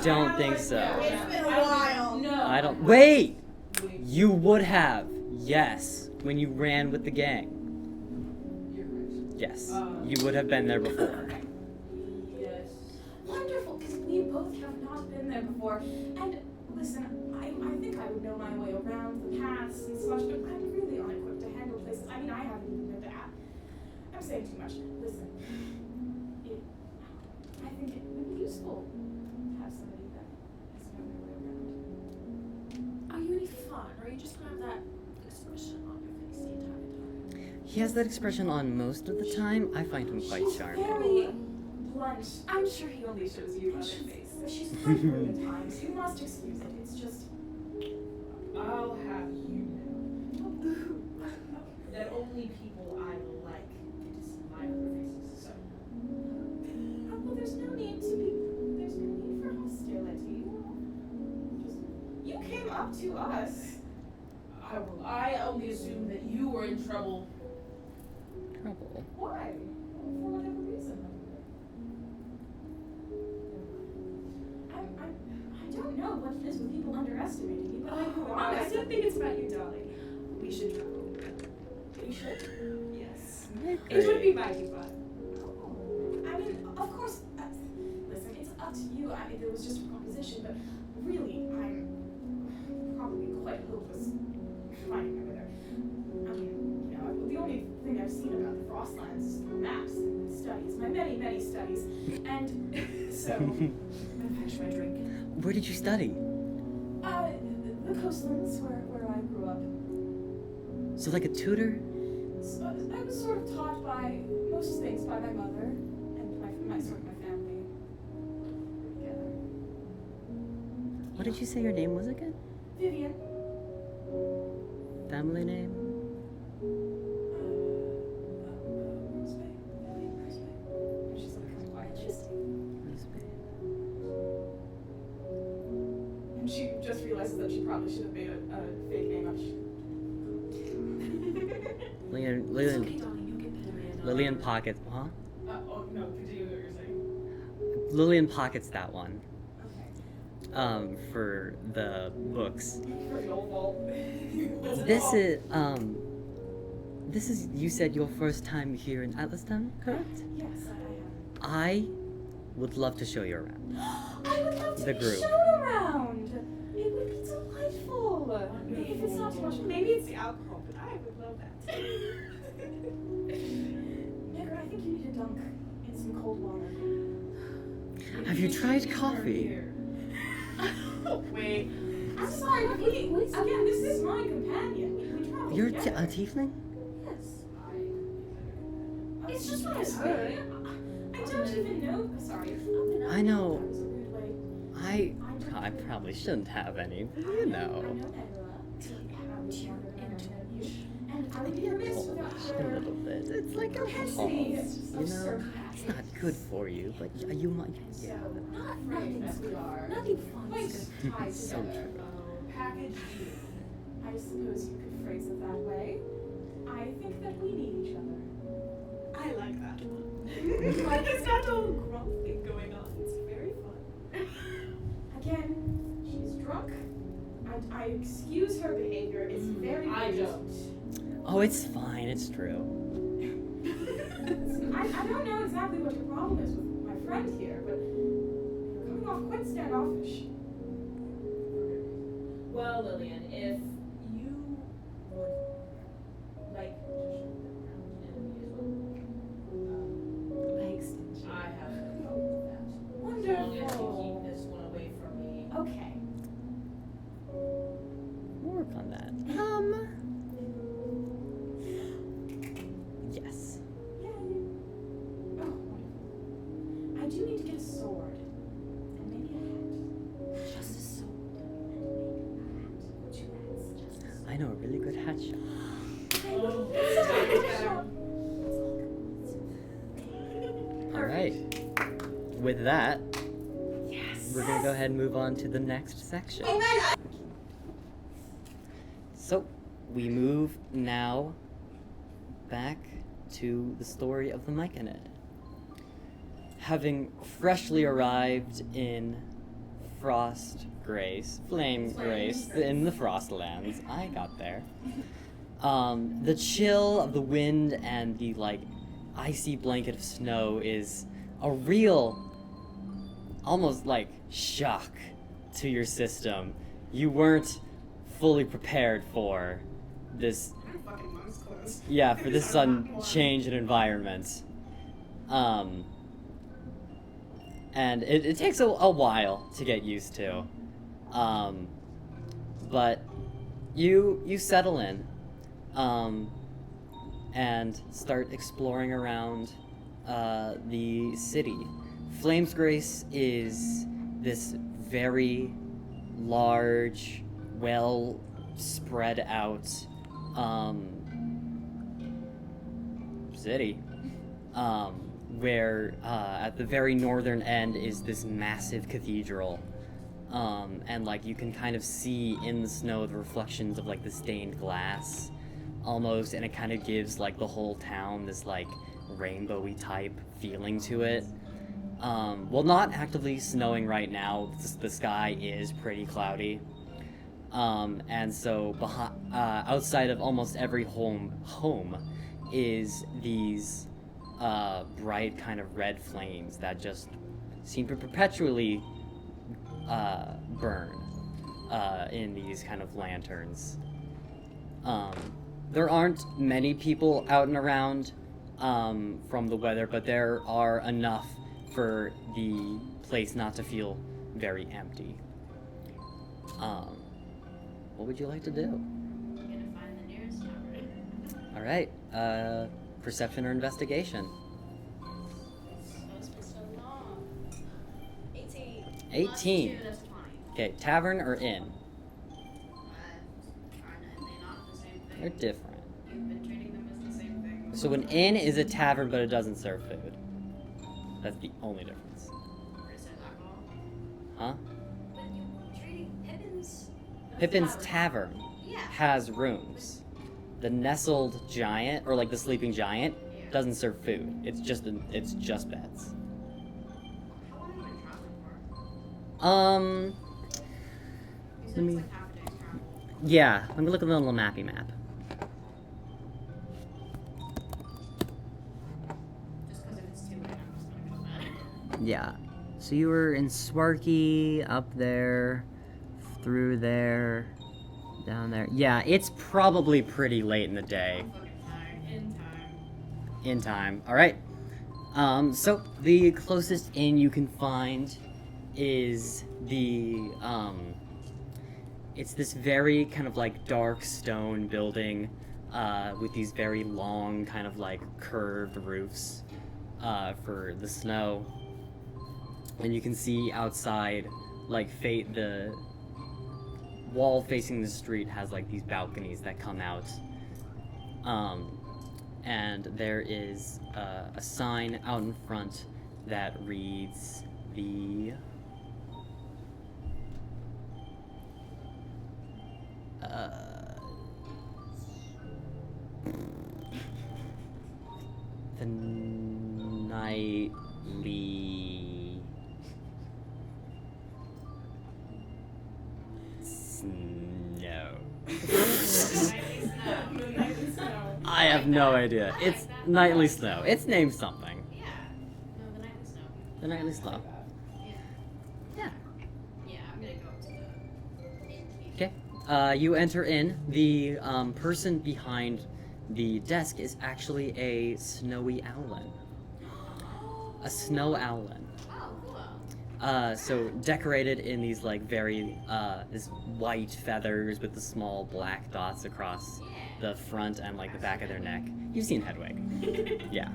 don't think so. It's been a while. No. I don't. Wait! You would have. Yes. When you ran with the gang. You're correct. Yes. You would have been there before. Yes. Wonderful, because we both have not been there before. And listen, I think I would know my way around the paths and such, but I'm really unequipped to handle places. I mean, I haven't even been to I'm saying too much. Listen, I think it would be useful to have somebody that has known their way around. Are you any fun, or are you just gonna have that expression on your face the entire time? He has that expression on most of the time. I find him quite She's charming. very blunt. I'm sure he only shows you other face. She's frightful at times. You must excuse it. It's just. I'll have you know that only people I like get to see my other faces. So Well, there's no need for hostility. Just, you came up to us. I only assumed that you were in trouble. Trouble. Why? For whatever reason. I don't know what it is with people underestimating me, but I I promise. don't think it's about you, darling. We should travel. We should. Yes. Great. It would be mighty fun. I mean, of course. Listen, it's up to you. I mean, it was just a proposition, but really, I'm probably quite hopeless finding my way there. I mean, you know, the only thing I've seen about the Frostlands is through maps and studies, my many, many studies, and so. I'm gonna finish my drink. Where did you study? The coastlands where I grew up. So like a tutor? So I was sort of taught by most things by my mother and my family together. What did you say your name was again? Vivian. Family name? Rosebay. Vivian Rosebay. She's like kind of quiet. And she just realizes that she probably should have made a fake name up. Lillian, It's okay, darling. You'll get better at it. Lillian pockets, huh? Oh no, continue what you're saying. Lillian pockets that one. Okay. For the books. For the old vault. This is, you said your first time here in Atlasdam, correct? Yes, I have. I would love to show you around. I would love to The be group. shown around. It would be delightful. If it's not too much, Maybe it's the alcohol, but I would love that. Megaera, I think you need a dunk in some cold water. Have you tried coffee? Wait. I'm sorry, but again, this is my companion. We travel You're together. a tiefling? Yes. It's just what I heard. I don't even know. Sorry. I know. That was a weird way. I probably shouldn't have any. You I know. know Megaera. And I would be remiss without A her little bit. It's like a propensity pulse, you of know? circus. It's not good for you, but you might. So, Yeah. not friends we are. Nothing fun. Quite tied So together. Package deal. I suppose you could phrase it that way. I think that we need each other. I like that one. Like it's got a whole grump thing going on. It's very fun. Again, she's drunk. I excuse her behavior. It's very I rude. don't. Oh, it's fine. It's true. I don't know exactly what your problem is with my friend here, but you're coming off quite standoffish. Well, Lillian, if you would like to show them around and me as well, By extension. I have no problem with that. As long as you Wonderful. keep this one away from me. Okay. We'll work on that. Yes. Yay. Oh, wonderful. I do need to get a sword. And maybe a hat. Just a sword. And maybe a hat. Or 2 hats. Just a sword. I know a really good hat shop. All right. With that, we're gonna go ahead and move on to the next section. So, we move now back to the story of the myconid. Having freshly arrived in Flamesgrace in the Frostlands. I got there. The chill of the wind and the like icy blanket of snow is a real, almost like shock to your system. You weren't fully prepared for this. Fucking monk's clothes. Yeah, for this sudden change in environment. And it takes a while to get used to. But you settle in, and start exploring around the city. Flamesgrace is this very large, well spread out city, where at the very northern end is this massive cathedral, and like you can kind of see in the snow the reflections of like the stained glass almost, and it kind of gives like the whole town this like rainbowy type feeling to it. Well, not actively snowing right now. The sky is pretty cloudy. And so outside of almost every home is these bright kind of red flames that just seem to perpetually burn in these kind of lanterns. There aren't many people out and around from the weather, but there are enough for the place not to feel very empty. What would you like to do? I'm gonna find the nearest tower. All right, perception or investigation? Supposed to be so long. 18. 18. Plus 2, that's 20. Okay, tavern or inn? Aren't they not the same thing? They're different. You've been treating them as the same thing. So an inn is a tavern, but it doesn't serve food. That's the only difference. Or is it alcohol? Huh? But you treating Pippin's. Pippin's Tavern Yeah. has rooms. The nestled giant, or like the sleeping giant, Yeah. doesn't serve food. It's just beds. How long have you been traveling for? Um, You said Let me- it's like half a day's travel. yeah. Let me look at the little mappy map. Just because if it's too late, I'm just gonna go bed. Yeah. So you were in Swarky, up there, through there, down there. Yeah, it's probably pretty late in the day. I'm fucking tired. In time. In time. All right. So the closest inn you can find is the it's this very kind of like dark stone building with these very long kind of like curved roofs for the snow, and you can see outside like the wall facing the street has like these balconies that come out. And there is a sign out in front that reads the nightly snow. I have no idea. It's nightly snow. It's named something. Yeah. No, the nightly snow. The nightly snow. Yeah. Yeah. Yeah, I'm gonna go up to the innkeep. Okay. You enter in. The person behind the desk is actually a snowy owlin. A snow owlin. Oh, cool. So decorated in these like very this white feathers with the small black dots across the front and like the back of their neck. You've seen Hedwig. Yeah.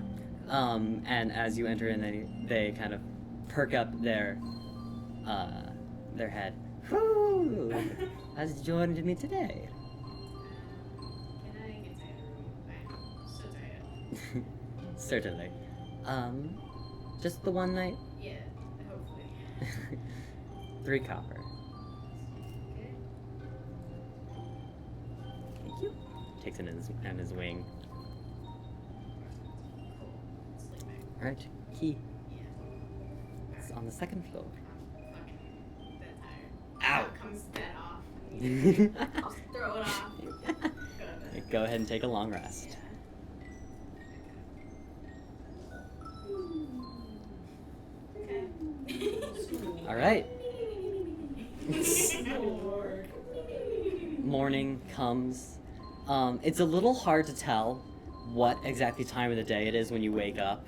And as you enter in, they kind of perk up their head. Whoo! Has joined me today. Can I get to your room? I'm so tired. Certainly. Just the one night? Yeah, hopefully. 3 copper. Okay. Thank you. Takes it in his wing. Cool. Sleeping. Alright, key. Yeah. It's on the 2nd floor. Fucking bedtime. one's dead off. I'll throw it off. Good. Go ahead and take a long rest. Okay. All right. Lord. Morning comes. It's a little hard to tell what exactly time of the day it is when you wake up,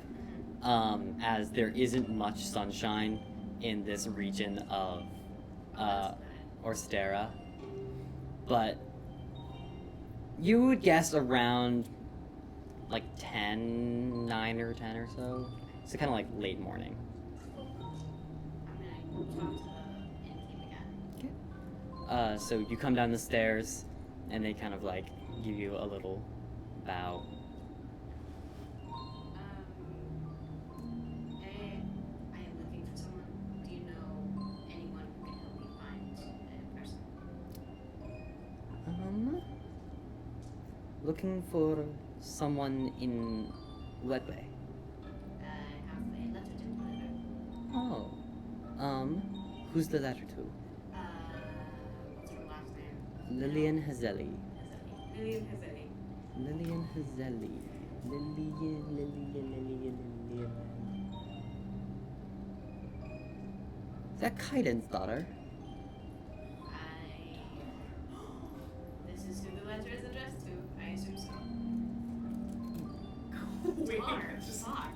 as there isn't much sunshine in this region of Orsterra. But you would guess around like 9 or 10 or so. So kind of like late morning. I'm gonna talk to the innkeep again. So you come down the stairs, and they kind of like give you a little bow. I am looking for someone. Do you know anyone who can help me find a person? Looking for someone in what way? I have a letter to deliver. Oh, who's the letter to? What's her last name? Lillian Hazeli. Lillian Ezek. Lillian Hazeli. Lillian. Is that Kaiden's daughter? This is who the letter is addressed to. I assume so. Wait, Just fuck.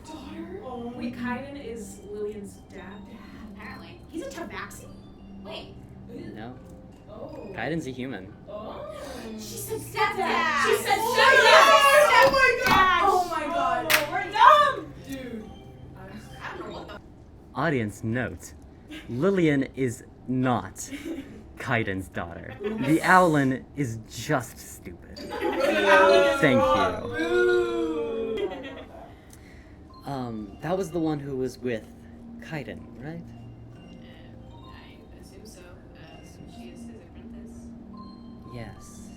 daughter? Wait, Kaiden is Lillian's dad? Apparently. He's a tabaxi? Wait. No. Oh. Kaiden's a human. Oh. She said stepdad! She said stepdad! Oh my god! Oh my god! We're dumb! Dude. I don't know what the Audience note: Lillian is not Kaiden's daughter. The Owlin is just stupid. Thank you. That was the one who was with Kaiden, right? I assume so. She is his apprentice. Yes.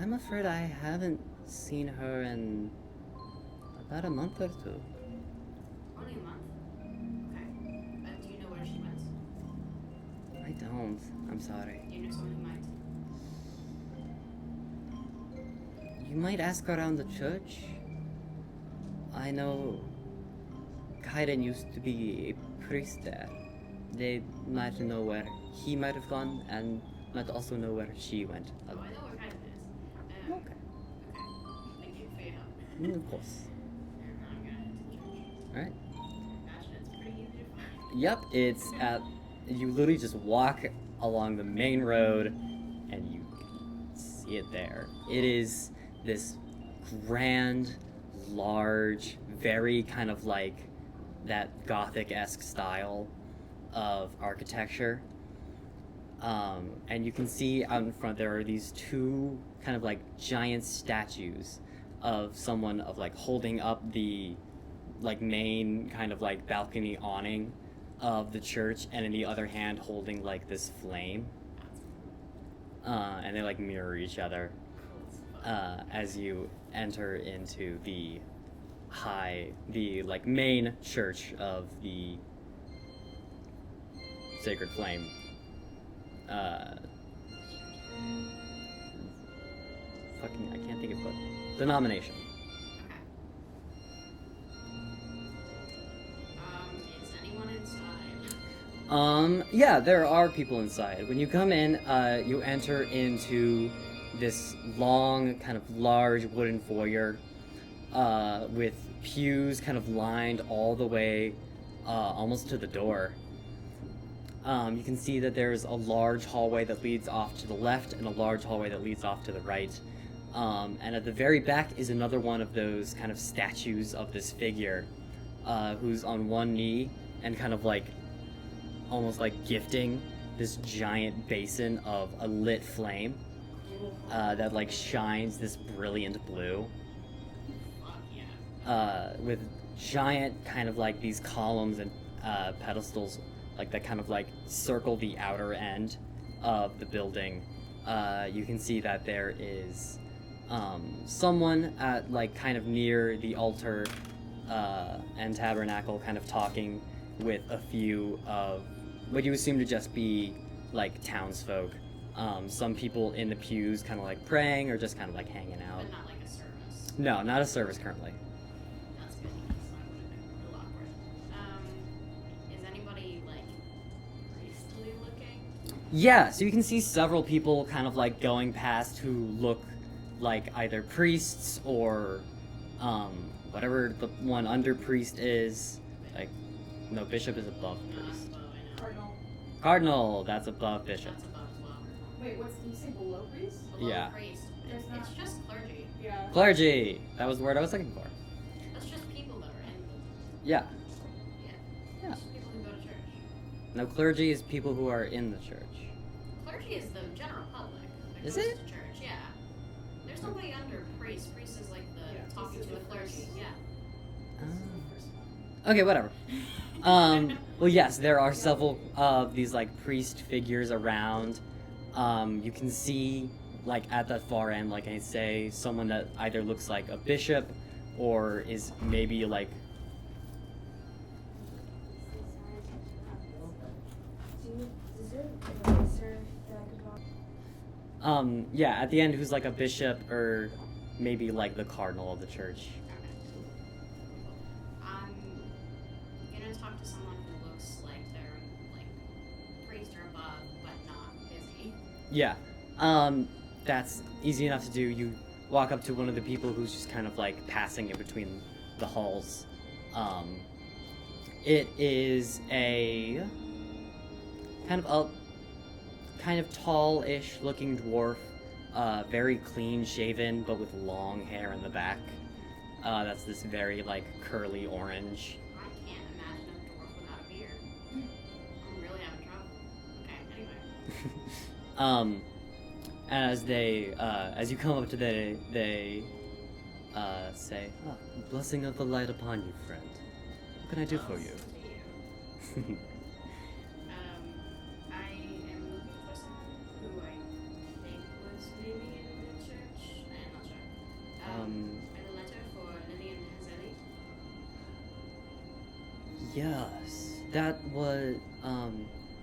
I'm afraid I haven't seen her in about a month or two. Only a month? Okay. Do you know where she went? I don't. I'm sorry. Do you know someone who might? You might ask around the church. I know Kaiden used to be a priest there. They might know where he might have gone, and might also know where she went. Oh, I know where Kaiden is. Okay. Okay. Thank you for your help. Of course. And I'm gonna head to church. Alright. Imagine it's pretty easy to find. Yep, it's at. You literally just walk along the main road, and you can see it there. It is this grand, large, very kind of like that Gothic-esque style of architecture. And you can see out in front there are these two kind of like giant statues of someone of like holding up the like main kind of like balcony awning of the church, and in the other hand holding like this flame. And they like mirror each other as you enter into the like main church of the Sacred Flame. I can't think of what denomination. Okay. Is anyone inside? Yeah, there are people inside. When you come in, you enter into this long, kind of large wooden foyer, with pews kind of lined all the way, almost to the door. You can see that there's a large hallway that leads off to the left and a large hallway that leads off to the right. And at the very back is another one of those kind of statues of this figure, who's on one knee and kind of like, almost like gifting this giant basin of a lit flame, that like shines this brilliant blue. Fuck yeah. With giant kind of like these columns and pedestals like that kind of like circle the outer end of the building. You can see that there is someone at like kind of near the altar and tabernacle kind of talking with a few of what you assume to just be like townsfolk. Some people in the pews kind of like praying or just kind of like hanging out. But not like a service. No, not a service currently. That's good, because that would have been real awkward. Is anybody, like, priestly looking? Yeah, so you can see several people kind of like going past who look like either priests or whatever the one under priest is. Like, no, bishop is above No, that's priest. low, I know. Cardinal. Cardinal, that's above bishop. That's above as well. Wait, what's did you say below priest? Below Yeah. priest. There's It's not- just clergy. Yeah. Clergy! That was the word I was looking for. That's just people that are in Yeah. Yeah. Yeah. Just people who go to church. No, clergy is people who are in the church. Clergy is the general public. That Is goes it? To church, yeah. There's nobody under priest. Priest is like the Yeah, talking priest to is the the clergy. first. Yeah. Okay, whatever. Well, yes, there are several of these like priest figures around. You can see like at the far end, like I say, someone that either looks like a bishop or is maybe like yeah, at the end who's like a bishop or maybe like the cardinal of the church. I'm gonna talk to someone who looks like they're like priest or above, but not busy. Yeah. That's easy enough to do. You walk up to one of the people who's just kind of like passing in between the halls. It is a kind of tall-ish looking dwarf, very clean shaven, but with long hair in the back. That's this very like curly orange. I can't imagine a dwarf without a beard. I'm really having trouble. Okay, anyway. As you come up to they say, blessing of the light upon you, friend. What can I do for you? To you. I am looking for someone who I think was maybe in the church. I am not sure. I had a letter for Lillian and Yes, that was,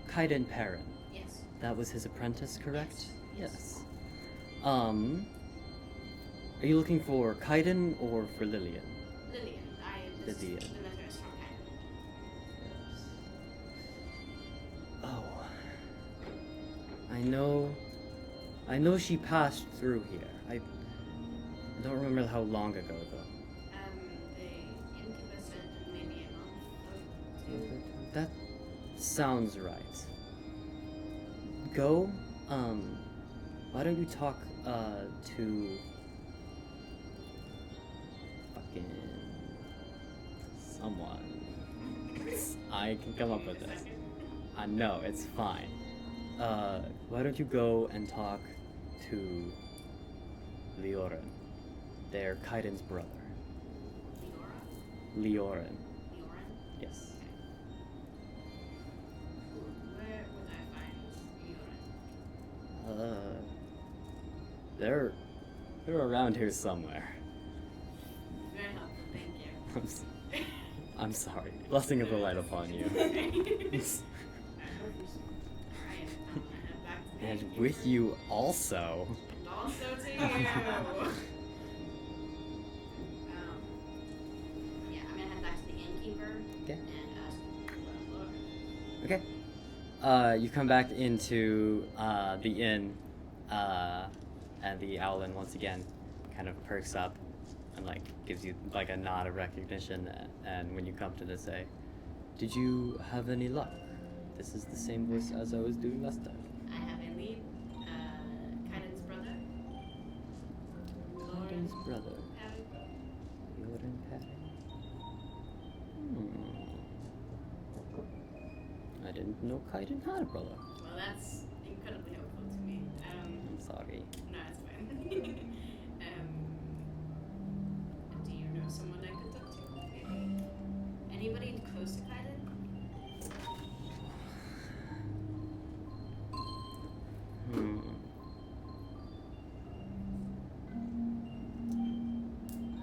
Kaiden Perren. Yes. That was his apprentice, correct? Yes. Are you looking for Kaiden or for Lillian? Lillian. Lillian. The letter is from Kaiden. Yes. Oh. I know she passed through here. I don't remember how long ago, though. The innkeeper said maybe a month or two. That sounds right. Go, why don't you talk, to fucking someone. I can come up with this. No, it's fine. Why don't you go and talk to Leoren? They're Kaiden's brother. Leora? Leoren. Leoran? Yes. Where would I find Leoran? They're around here somewhere. Very helpful, thank you. I'm sorry. Blessing of the light upon you. And with you also. And also to you. Yeah, I'm gonna head back to the innkeeper Okay. and ask him for Laura. Okay. You come back into the inn, and the owlin once again kind of perks up and like gives you like a nod of recognition. And when you come to this, say, "Did you have any luck? This is the same voice as I was doing last time." I have a lead, Kaiden's brother. Kaiden's brother. Perren. Orsteran Perren. I didn't know Kaiden had a brother. Well, that's incredibly helpful to me. I'm sorry. No, it's fine. Do you know someone I could talk to? Maybe? Anybody close to Kaiden?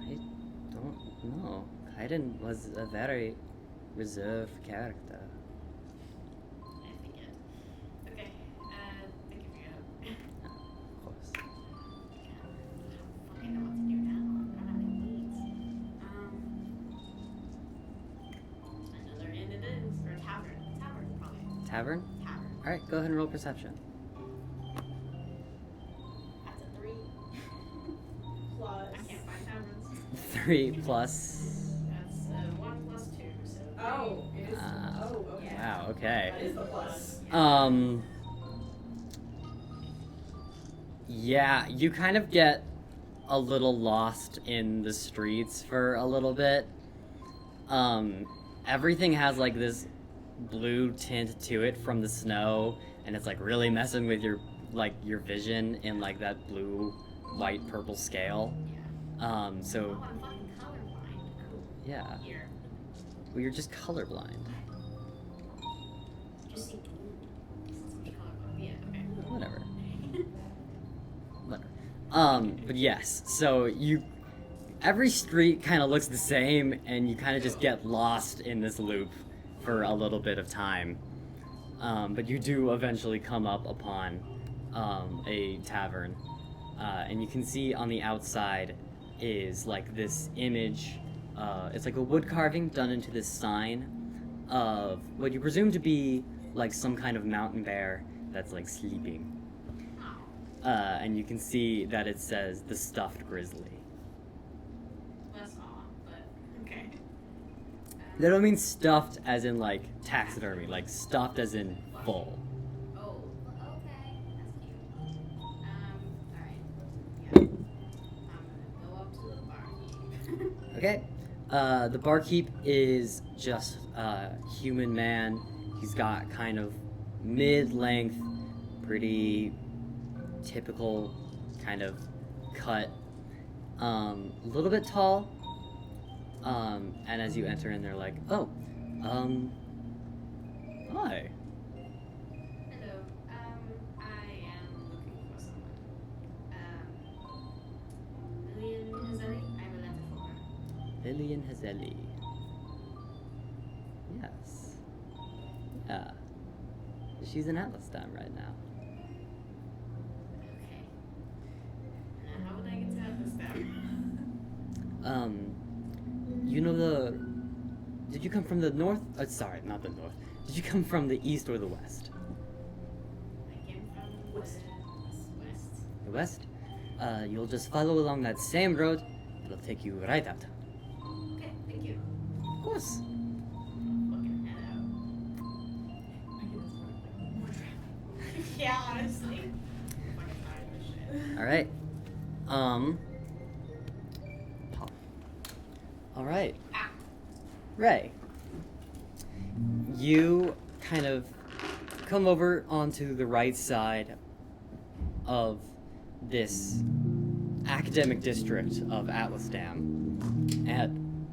I don't know. Kaiden was a very reserve for character. I figured. Okay. Thank you for your help. Of course. I don't fucking know what to do now. I don't have any leads. Another inn it is. Or a tavern. Tavern, probably. Tavern? Tavern. Alright, go ahead and roll perception. That's a 3. Plus. I can't find taverns. 3 plus. That's 1 plus 2, so 3. Oh, it is. Ah. Oh, okay. Wow, okay. That is the plus. Yeah, you kind of get a little lost in the streets for a little bit. Everything has like this blue tint to it from the snow, and it's like really messing with your vision in like that blue, white, purple scale. So Oh, I'm fucking colorblind. Cool. yeah, Here. well, you're just colorblind. Just see blue. It's not so much colorblind. Yeah, okay. Whatever. Whatever. But yes, so every street kind of looks the same, and you kind of just get lost in this loop for a little bit of time. But you do eventually come up upon a tavern, and you can see on the outside is like this image. It's like a wood carving done into this sign of what you presume to be like some kind of mountain bear that's like sleeping. And you can see that it says the stuffed grizzly. That's odd, but okay. They don't mean stuffed as in like taxidermy, like stuffed as in full. Oh, okay. That's cute. Alright. Yeah. I'm gonna go up to the barkeep. Okay. The barkeep is just a human man. He's got kind of mid-length, pretty typical kind of cut. A little bit tall. And as you enter in, they're like, oh, hi. Hello. I am looking for someone. Lillian Ezek. I have a letter for her. Lillian Hazeli. Yes. Yeah. She's in Atlasdam right now. Okay. Now, how would I get to Atlasdam? You know did you come from the north? Sorry, not the north. Did you come from the east or the west? I came from the west. The west? You'll just follow along that same road. It'll take you right out. Okay, thank you. Of course. Fucking head out. Yeah, honestly. I'm fucking tired of this shit. Alright. Alright. Ray. You kind of come over onto the right side of this academic district of Atlasdam. And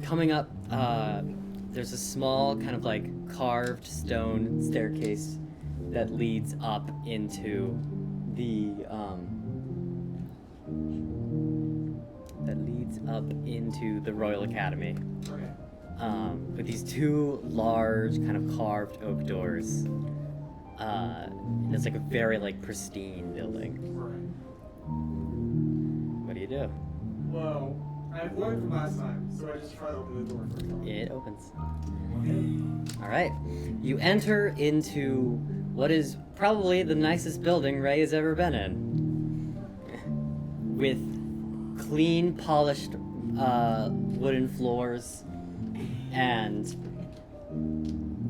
coming up, there's a small kind of like carved stone staircase that leads up into the Royal Academy. Okay. With these two large kind of carved oak doors. And it's like a very like pristine building. Right. What do you do? Well, I've learned from last time, so I just try to open the door first. It opens. Okay. Alright. You enter into what is probably the nicest building Ray has ever been in. With clean, polished wooden floors and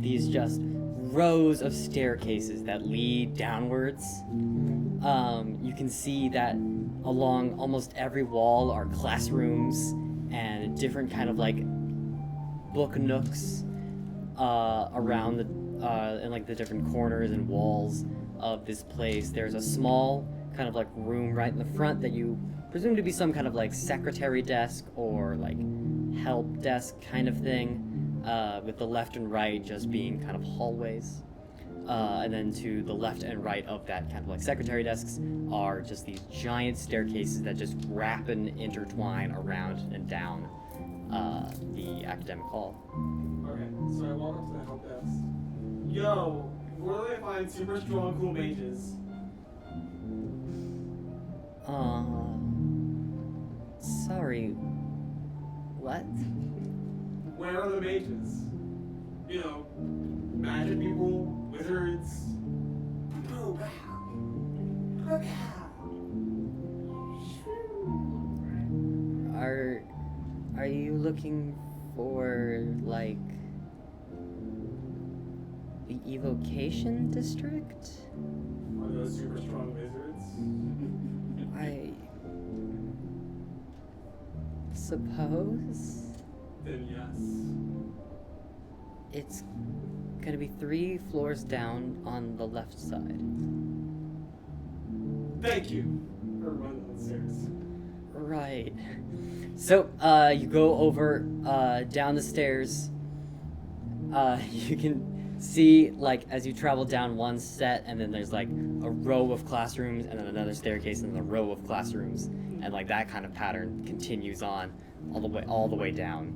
these just rows of staircases that lead downwards. You can see that along almost every wall are classrooms and different kind of like book nooks around the in like the different corners and walls of this place. There's a small kind of like room right in the front that you presume to be some kind of like secretary desk or like help desk kind of thing, with the left and right just being kind of hallways. And then to the left and right of that kind of like secretary desks are just these giant staircases that just wrap and intertwine around and down the academic hall. Okay, so I walk up to the help desk. Yo, where do I find super strong, cool mages? Sorry. What? Where are the mages? You know, magic people, wizards. Oh, wow. Are you looking for, like, the evocation district? Are those super strong wizards? I suppose Then yes. it's gonna be 3 floors down on the left side. Thank you. Or run downstairs. Right. So, you go over, down the stairs. You can see, like, as you travel down one set, and then there's, like, a row of classrooms, and then another staircase, and then a row of classrooms. And, like, that kind of pattern continues on all the way down.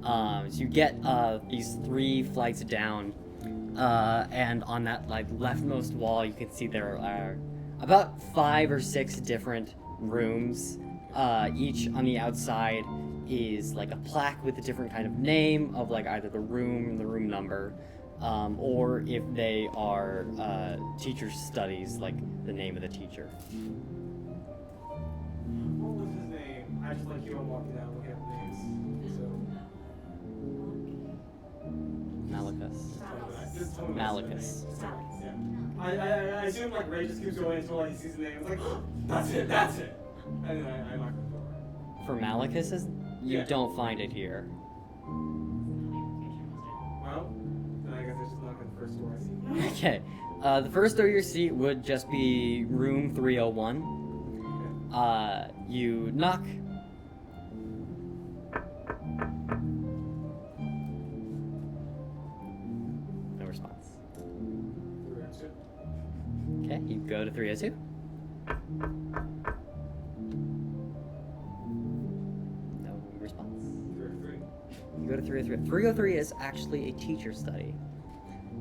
So you get, these 3 flights down, and on that, like, leftmost wall, you can see there are about 5 or 6 different rooms. Each on the outside is like a plaque with a different kind of name of like either the room number, or if they are teacher studies, like the name of the teacher. What was his name? I just like you on walking down looking at names. So just tell me Malachus. Yeah. I assume like Ray just keeps going until like he sees the name. It's like, that's it. And then I lock the door. For Malachus, you Yeah. don't find it here. Well, then I guess I just knock on the first door I see. Okay. The first door you see would just be room 301. You knock. No response. Okay, you go to 302. No response. You go to 303. 303 is actually a teacher study.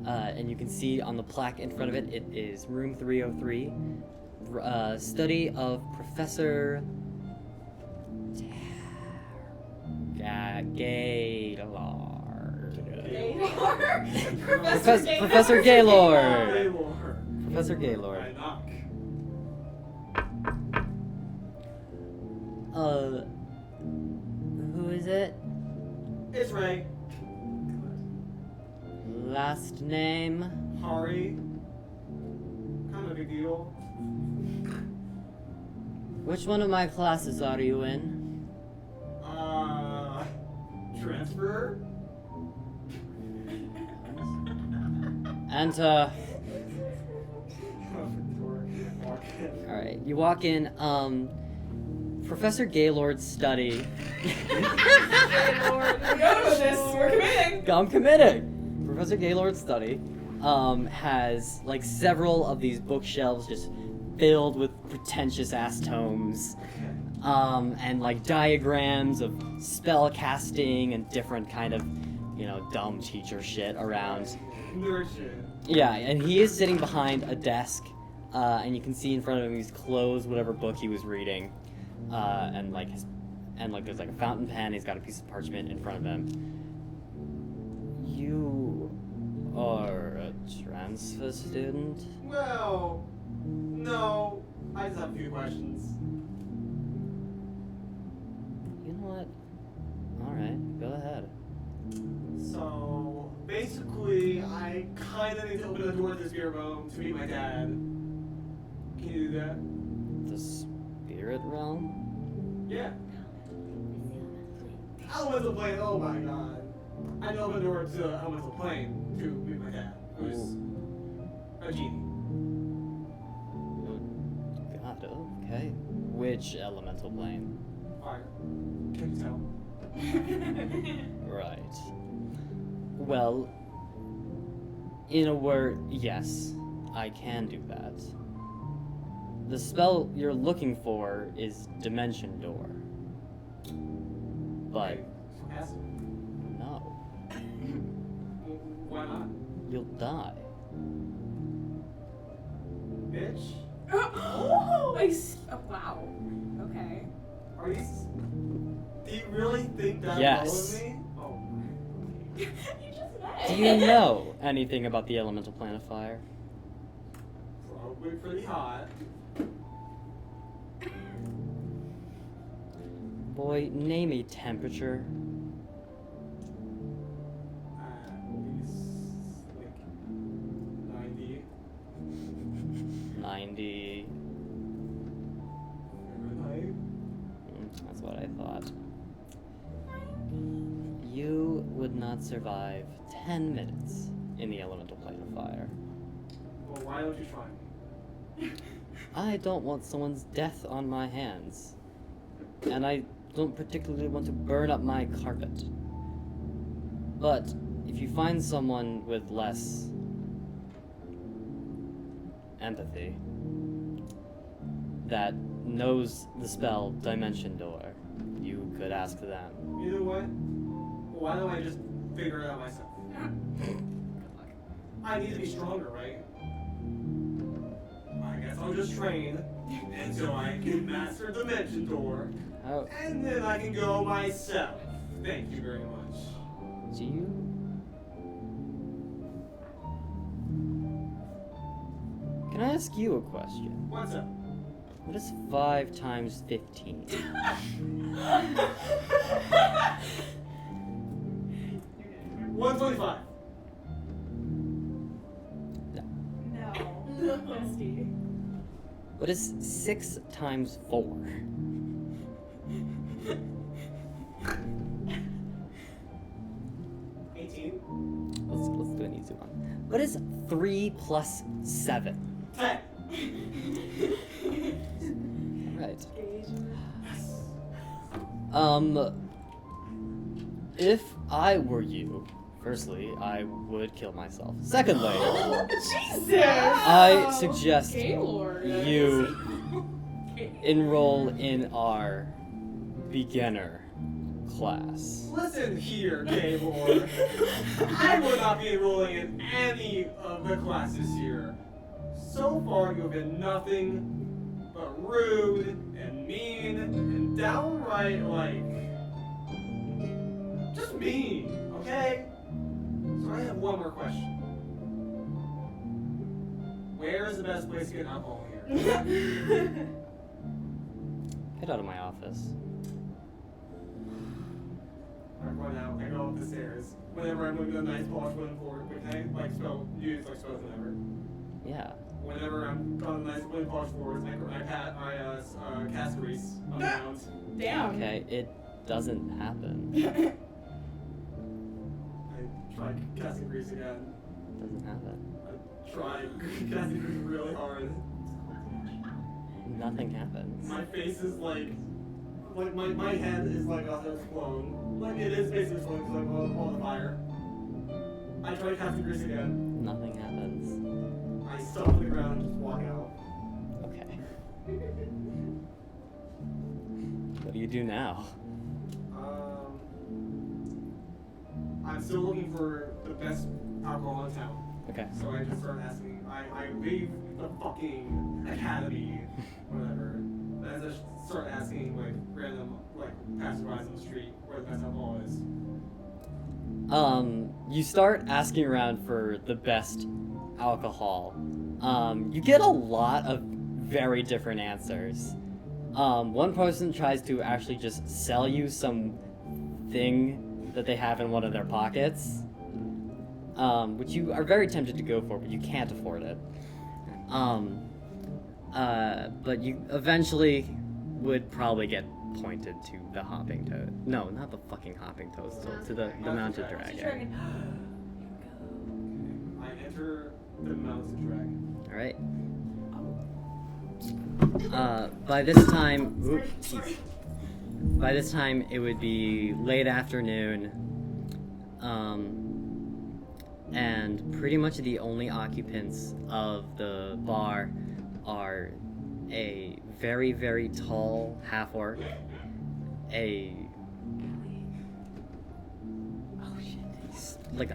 And you can see on the plaque in front of it, it is room 303. Study of Professor Gaylord. Professor Gaylord. Professor Gaylord. I knock. Who is it? It's Ray. Last name? Hari. Kind of a big deal. Which one of my classes are you in? Transfer? Enter. Alright, you walk in, Professor Gaylord's study. Gaylord, we go with this. We're committing. I'm committing! Professor Gaylord's study has like several of these bookshelves just filled with pretentious ass tomes. And like diagrams of spell casting and different kind of, dumb teacher shit around. Nerd shit. Yeah, and he is sitting behind a desk, and you can see in front of him he's closed whatever book he was reading, and there's like a fountain pen. He's got a piece of parchment in front of him. You are a transfer student? Well, no. I just have a few questions. You know what? All right, go ahead. So, basically, I kind of need to open the door to the spirit realm to meet my dad. Can you do that? The spirit realm? Yeah. Elemental plane, oh my god. I know open the door to the elemental plane to meet my dad, who's a genie. God, okay. Which elemental plane? Fire. Can you tell? Right. Well, in a word, yes, I can do that. The spell you're looking for is Dimension Door. But acid? No. Why not? You'll die. Bitch? Oh, I see. Oh, wow. Okay. Are you... Do you really think that Yes. low of me? Oh. You just met. Do you know anything about the elemental plant of fire? Probably pretty hot. Boy, name a temperature. At least, like, 90. 90. Fahrenheit. That's what I thought. You would not survive 10 minutes in the elemental plane of fire. Well, why don't you try me? I don't want someone's death on my hands. And I don't particularly want to burn up my carpet. But if you find someone with less empathy that knows the spell Dimension Door, you could ask them. You know what? Why don't I just figure it out myself? I need to be stronger, right? I guess I'll just train until I can master Dimension Door, How and then I can go myself. Thank you very much. do you? Can I ask you a question? What's up? What is 5 times 15? 125. No. Bestie. What is 6 times 4? 18. Let's do an easy one. What is 3 plus 7? 10. Right. Yes. If I were you, firstly, I would kill myself. Secondly, Jesus! I suggest Gaylord. you enroll in our beginner class. Listen here, Gaylord. I will not be enrolling in any of the classes here. So far, you have been nothing but rude and mean and downright, like, just mean, okay? So I have one more question. Where is the best place to get alcohol here? Get out of my office. I run out, I go up the stairs. Whenever I'm moving a nice polished wooden floor, can I, like, use spells whenever? Yeah. Whenever I'm on a nice wooden polished floors, I cast grease on the ground. Damn. Okay, it doesn't happen. I try casting grease again. Doesn't happen. I try casting grease really hard. Nothing happens. My face is like my head is like it's blown. Like it is basically blown because I'm on the fire. I try casting grease again. Nothing happens. I stop on the ground and just walk out. Okay. What do you do now? I'm still looking for the best alcohol in town. Okay. So I just start asking. I leave the fucking academy, whatever. And I just start asking like random like passerbys on the street where the best alcohol is. You start asking around for the best alcohol. You get a lot of very different answers. One person tries to actually just sell you some thing that they have in one of their pockets, which you are very tempted to go for, but you can't afford it. But you eventually would probably get pointed to the hopping toad. No, not the fucking hopping toadstool, to the mounted dragon. I enter the mountain dragon. Alright. By this time, it would be late afternoon, and pretty much the only occupants of the bar are a very, very tall half-orc, a like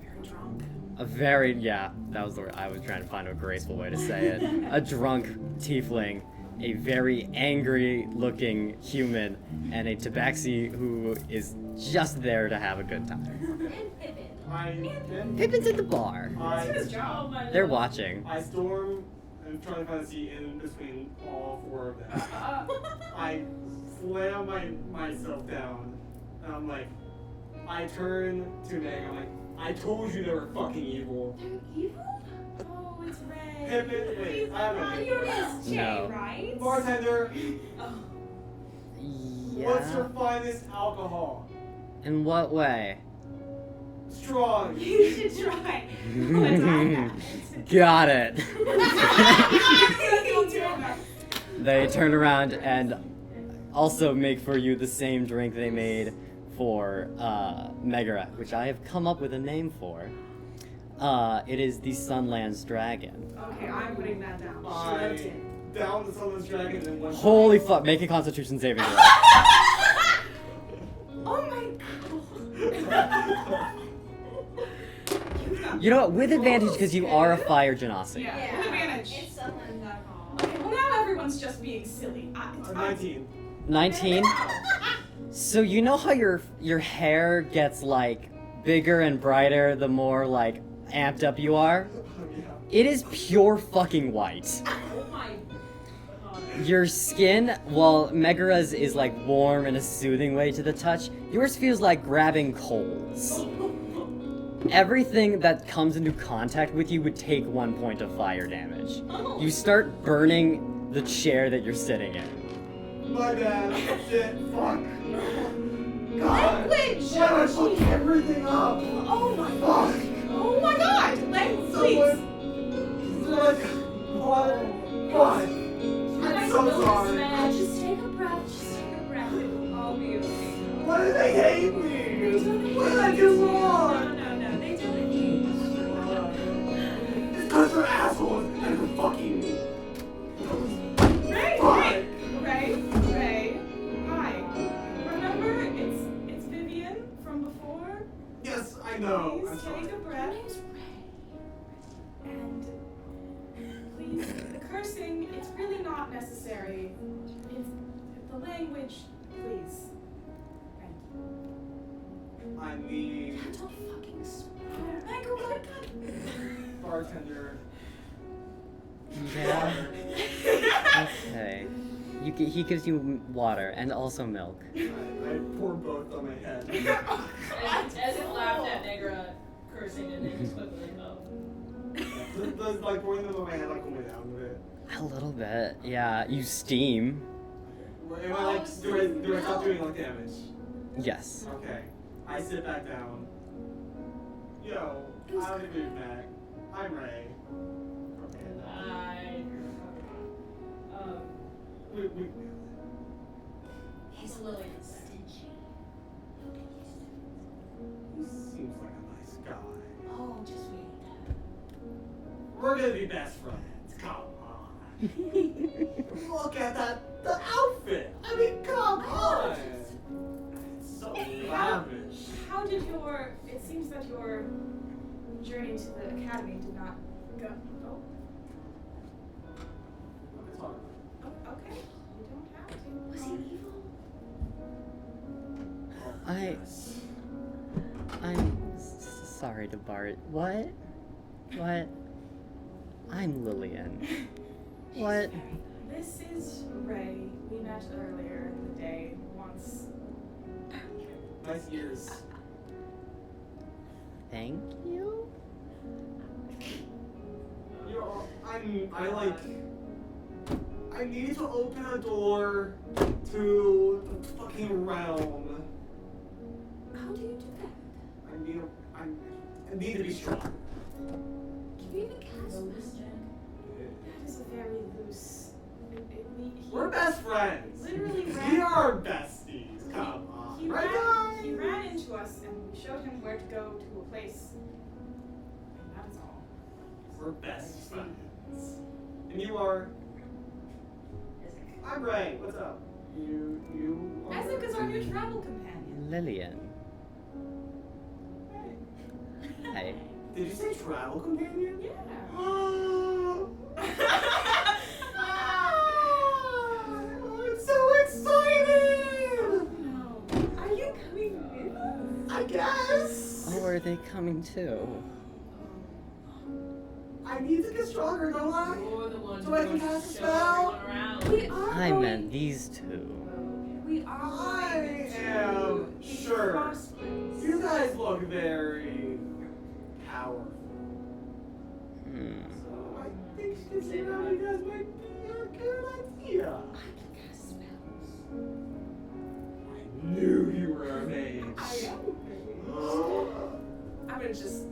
Very drunk. a very, yeah, that was the word. I was trying to find a graceful way to say it. A drunk tiefling, a very angry-looking human, and a tabaxi who is just there to have a good time. And Pippin. Pippin's at the bar. That's his job. Oh my They're lord. watching. I storm and trying to find a seat in between all four of them. I slam myself down, and I'm like, I turn to Meg. I'm like, I told you they were fucking evil. They're evil? Oh, it's Ray. Pippin, wait, I don't know. You're Miss J, No. right? Bartender, Oh. what's your Yeah. finest alcohol? In what way? Strong. You should try. Let's have that. Got it. Don't do it. They turn around and also make for you the same drink they made for Megaera, which I have come up with a name for. It is the Sunlands Dragon. Okay, I'm putting that down. I Shoved in. down the Sunless Dragon in one Holy fuck! Make a Constitution saving throw. Oh my god. You know what? With advantage because you are a fire genasi. Yeah, with advantage. It's someone.com. Okay, well now everyone's just being silly. 19. 19. So you know how your hair gets like bigger and brighter the more like amped up you are? Yeah. It is pure fucking white. Oh my god. Your skin, while Megaera's is like warm in a soothing way to the touch, yours feels like grabbing coals. Everything that comes into contact with you would take 1 point of fire damage. You start burning the chair that you're sitting in. My bad. Shit. Fuck. God. Language! Why did I fuck everything up? Oh my Fuck. Oh my god! Language, please! Someone. What? I'm so sorry. Just take a breath. Just take a breath. I'll be okay. Why do they hate me? What did I do wrong? No. They don't hate It's because they're assholes and they're fucking. Ray. Hi. Remember, it's Vivian from before? Yes, I know. I'm Please sorry. take a breath. And please, the cursing, it's really not necessary. It's the language, please. Thank you. I need Don't fucking swear. Michael, what? bartender. Yeah. Okay. He gives you water and also milk. I pour both on my head. Ezek laughed at Megaera cursing and then just quickly, oh. Does like pouring them on my head like cool me down a bit? A little bit. Yeah, you steam. Am I like do I stop doing like damage? Yes. Okay. I sit back down. Yo, I'll be back. I'm Ray. Okay. We He's Lillian. he seems like a nice guy. Oh, just wait. We're gonna be best friends. Come on. Look at the outfit. I mean, come on. It's so lavish. How did it seems that your journey to the academy did not go. Okay. You don't have to. Was he evil? I'm sorry to Bart. What? I'm Lillian. What? This is Ray. We met earlier in the day once. Nice ears. Thank you? I need to open a door to the fucking realm. How do you do that? I need to be strong. Can you even cast magic? That is a very loose. We're best friends. Literally We ran. are besties. Come on. He Right, ran. He ran into us, and we showed him where to go to a place. And that is all. We're best friends. And you are. I'm Ray. What's up? You. Ezek is our new travel companion. Lillian. Hey. Did you say travel companion? Yeah. Oh, I'm so excited! No. Are you coming with us? I guess. Oh, are they coming too? I need to get stronger, don't I? You're the one So I can who's cast a showing everyone spell? around. We are I going, meant these two. we are I going am to sure. crossroads. You guys look very powerful. Hmm. So I think considering how you guys might be a good idea. I can cast spells. I knew you were a mage. I am. I'm gonna just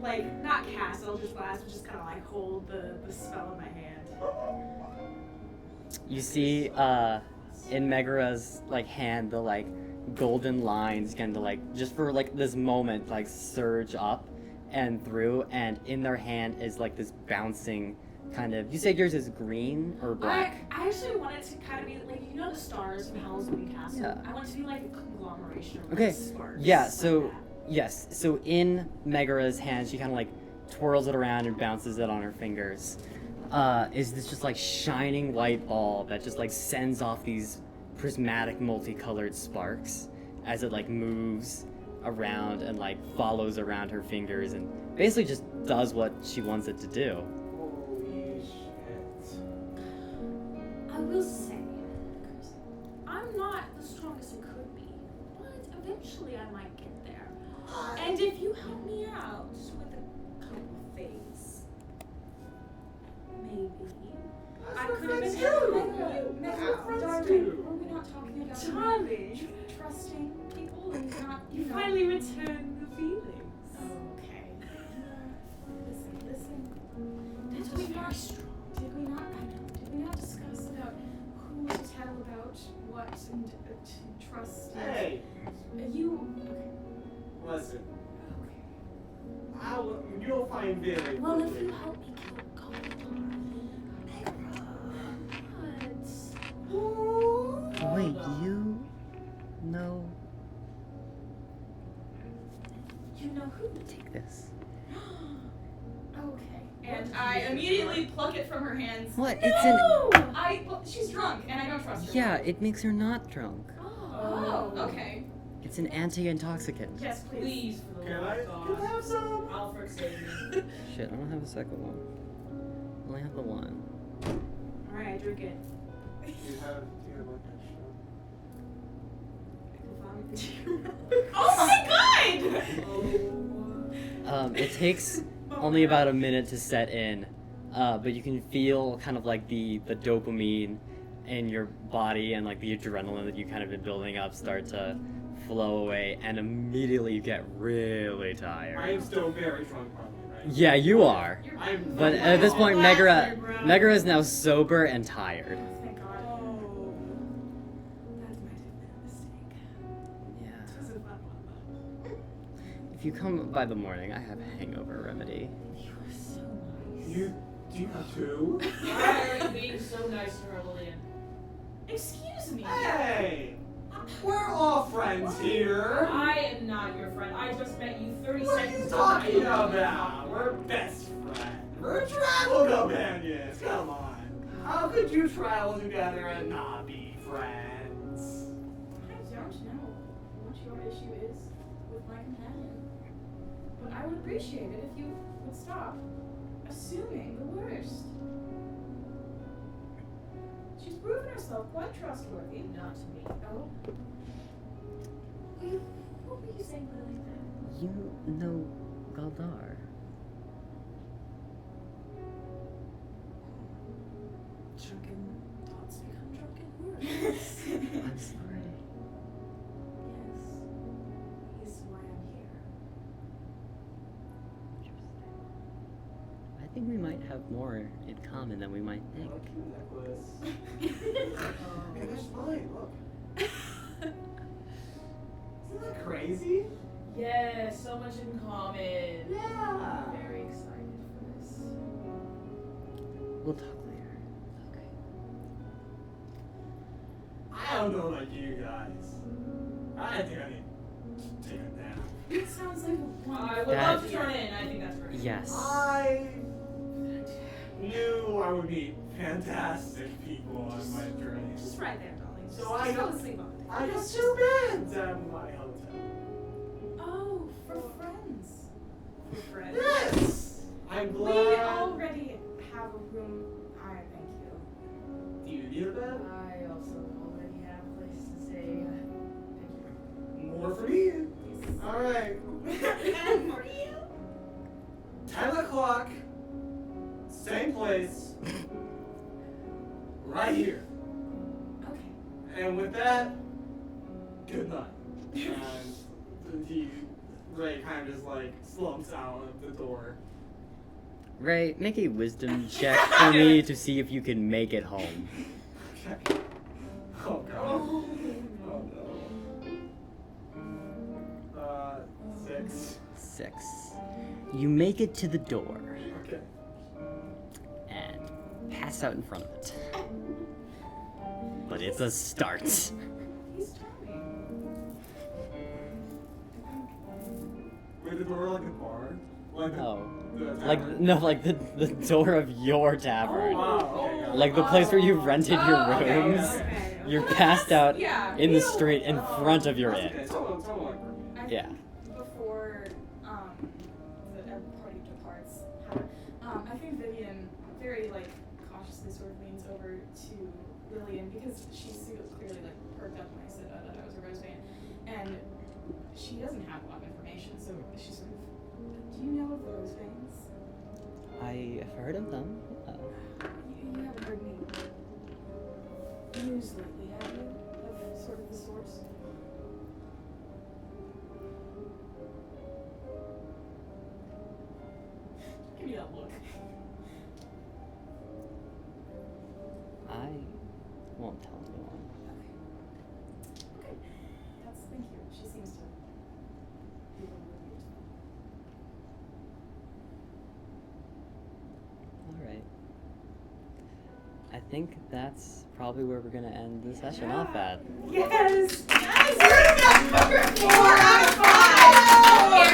like not cast. I'll just last, but just kind of like hold the spell in my hand. You see, in Megaera's like hand, the like golden lines begin to like just for like this moment like surge up and through, and in their hand is like this bouncing kind of. You said yours is green or black? I actually want it to kind of be like, you know, the stars in Howl's Moving Castle. Yeah. I want it to be like a conglomeration of Okay, like, sparks. yeah, like so that. yes, so in Megaera's hand, she kind of like twirls it around and bounces it on her fingers. Is this just like shining white ball that just like sends off these prismatic multicolored sparks as it like moves around and like follows around her fingers and basically just does what she wants it to do. Holy shit. I will say, I'm not the strongest I could be, but eventually I might get there. And if you help me out with a couple things, maybe I could have been Darling, were we not talking about Charlie, trusting people and not, you finally returned the feelings. Okay. Listen. That was very strong. Did we not discuss about who to tell about what and to trust? Hey, You. Okay. listen. Okay. You'll find very Well, if quickly. you help me kill Goldar, Wait, you know? you know who? Take this. Okay. And I immediately pluck it from her hands. What? No! Well, she's drunk and I don't trust her. Yeah, it makes her not drunk. Oh, okay. It's an anti-intoxicant. Yes, please. Please, for the Can love I of God. have some? Alfred save me. Shit, I don't have a second one. I only have the one. Alright, I drink it. Do you have like that Oh my god! It takes only about a minute to set in, but you can feel kind of like the dopamine in your body and like the adrenaline that you kind of been building up start to flow away, and immediately you get really I tired. am still very drunk, probably, right? Yeah, you are. I'm But at this point, Megaera is now sober and tired. Thank God. Oh. That might have been a mistake. Yeah. This was a fun one, If you come by the morning, I have a hangover remedy. though. You were so nice. You do too? Why are you being so nice to her, Lillian? Excuse me. Hey! We're all friends here! I am not your friend. I just met you 30 What are seconds you ago. talking about? We're best friends. We're travel companions. Come on. How could you travel together and not be friends? I don't know what your issue is with my companion, but I would appreciate it if you would stop assuming the worst. She's proven herself quite trustworthy. Not to me. Oh, What were you saying, Lily? You know Galdar. Drunken thoughts become drunken words. I'm sorry. Yes. He's why I'm here. I think we might have more in common than we might think. Look at the necklace. Hey, that's mine. Look. Isn't that crazy? Yeah, so much in common. Yeah. I'm very excited for this. We'll talk later. Okay. I don't know about you guys. I think I need to take a nap. It sounds like a I wonderful would love to idea. join in. I think that's great. Yes. I knew I would meet fantastic people on my journey. Just right there, darling. So Just I fall got- asleep on it. I got 2 beds at my hotel. Oh, for friends. Friend. Yes! I'm We glad. already have a room. I thank you. Do you need a bed? I also already have a place to stay. Thank you. More for me. Alright. And for you. 10 o'clock. Same place. Right here. Okay. And with that, good night. And Ray kind of just like slumps out of the door. Ray, make a wisdom check for me to see if you can make it home. Okay. Oh god. Oh no. 6. 6. You make it to the door Okay. and pass out in front of it. But it's a start. He's charming. Wait, the door like a bar? Like the, Oh. the Like the door of your tavern. Wow, okay, got it. Like the place where you rented your okay, rooms. okay. You're passed out Yeah. in the street in front of your That's okay. inn. Total like for me. I Yeah. think before the party departs, I think Vivian very like cautiously sort of leans over to Lillian because she clearly like perked up when I said that I was a rose vein, and she doesn't have a lot of information, so she's sort of. Do you know of the rose veins? I have heard of them. You haven't heard me news lately, have you? Of sort of the source. Give me that look. I won't tell anyone. Okay. Thank you. She seems to be relieved. Alright. I think that's probably where we're gonna end the session off at. Yes! Yes! We're number 4 out of 5!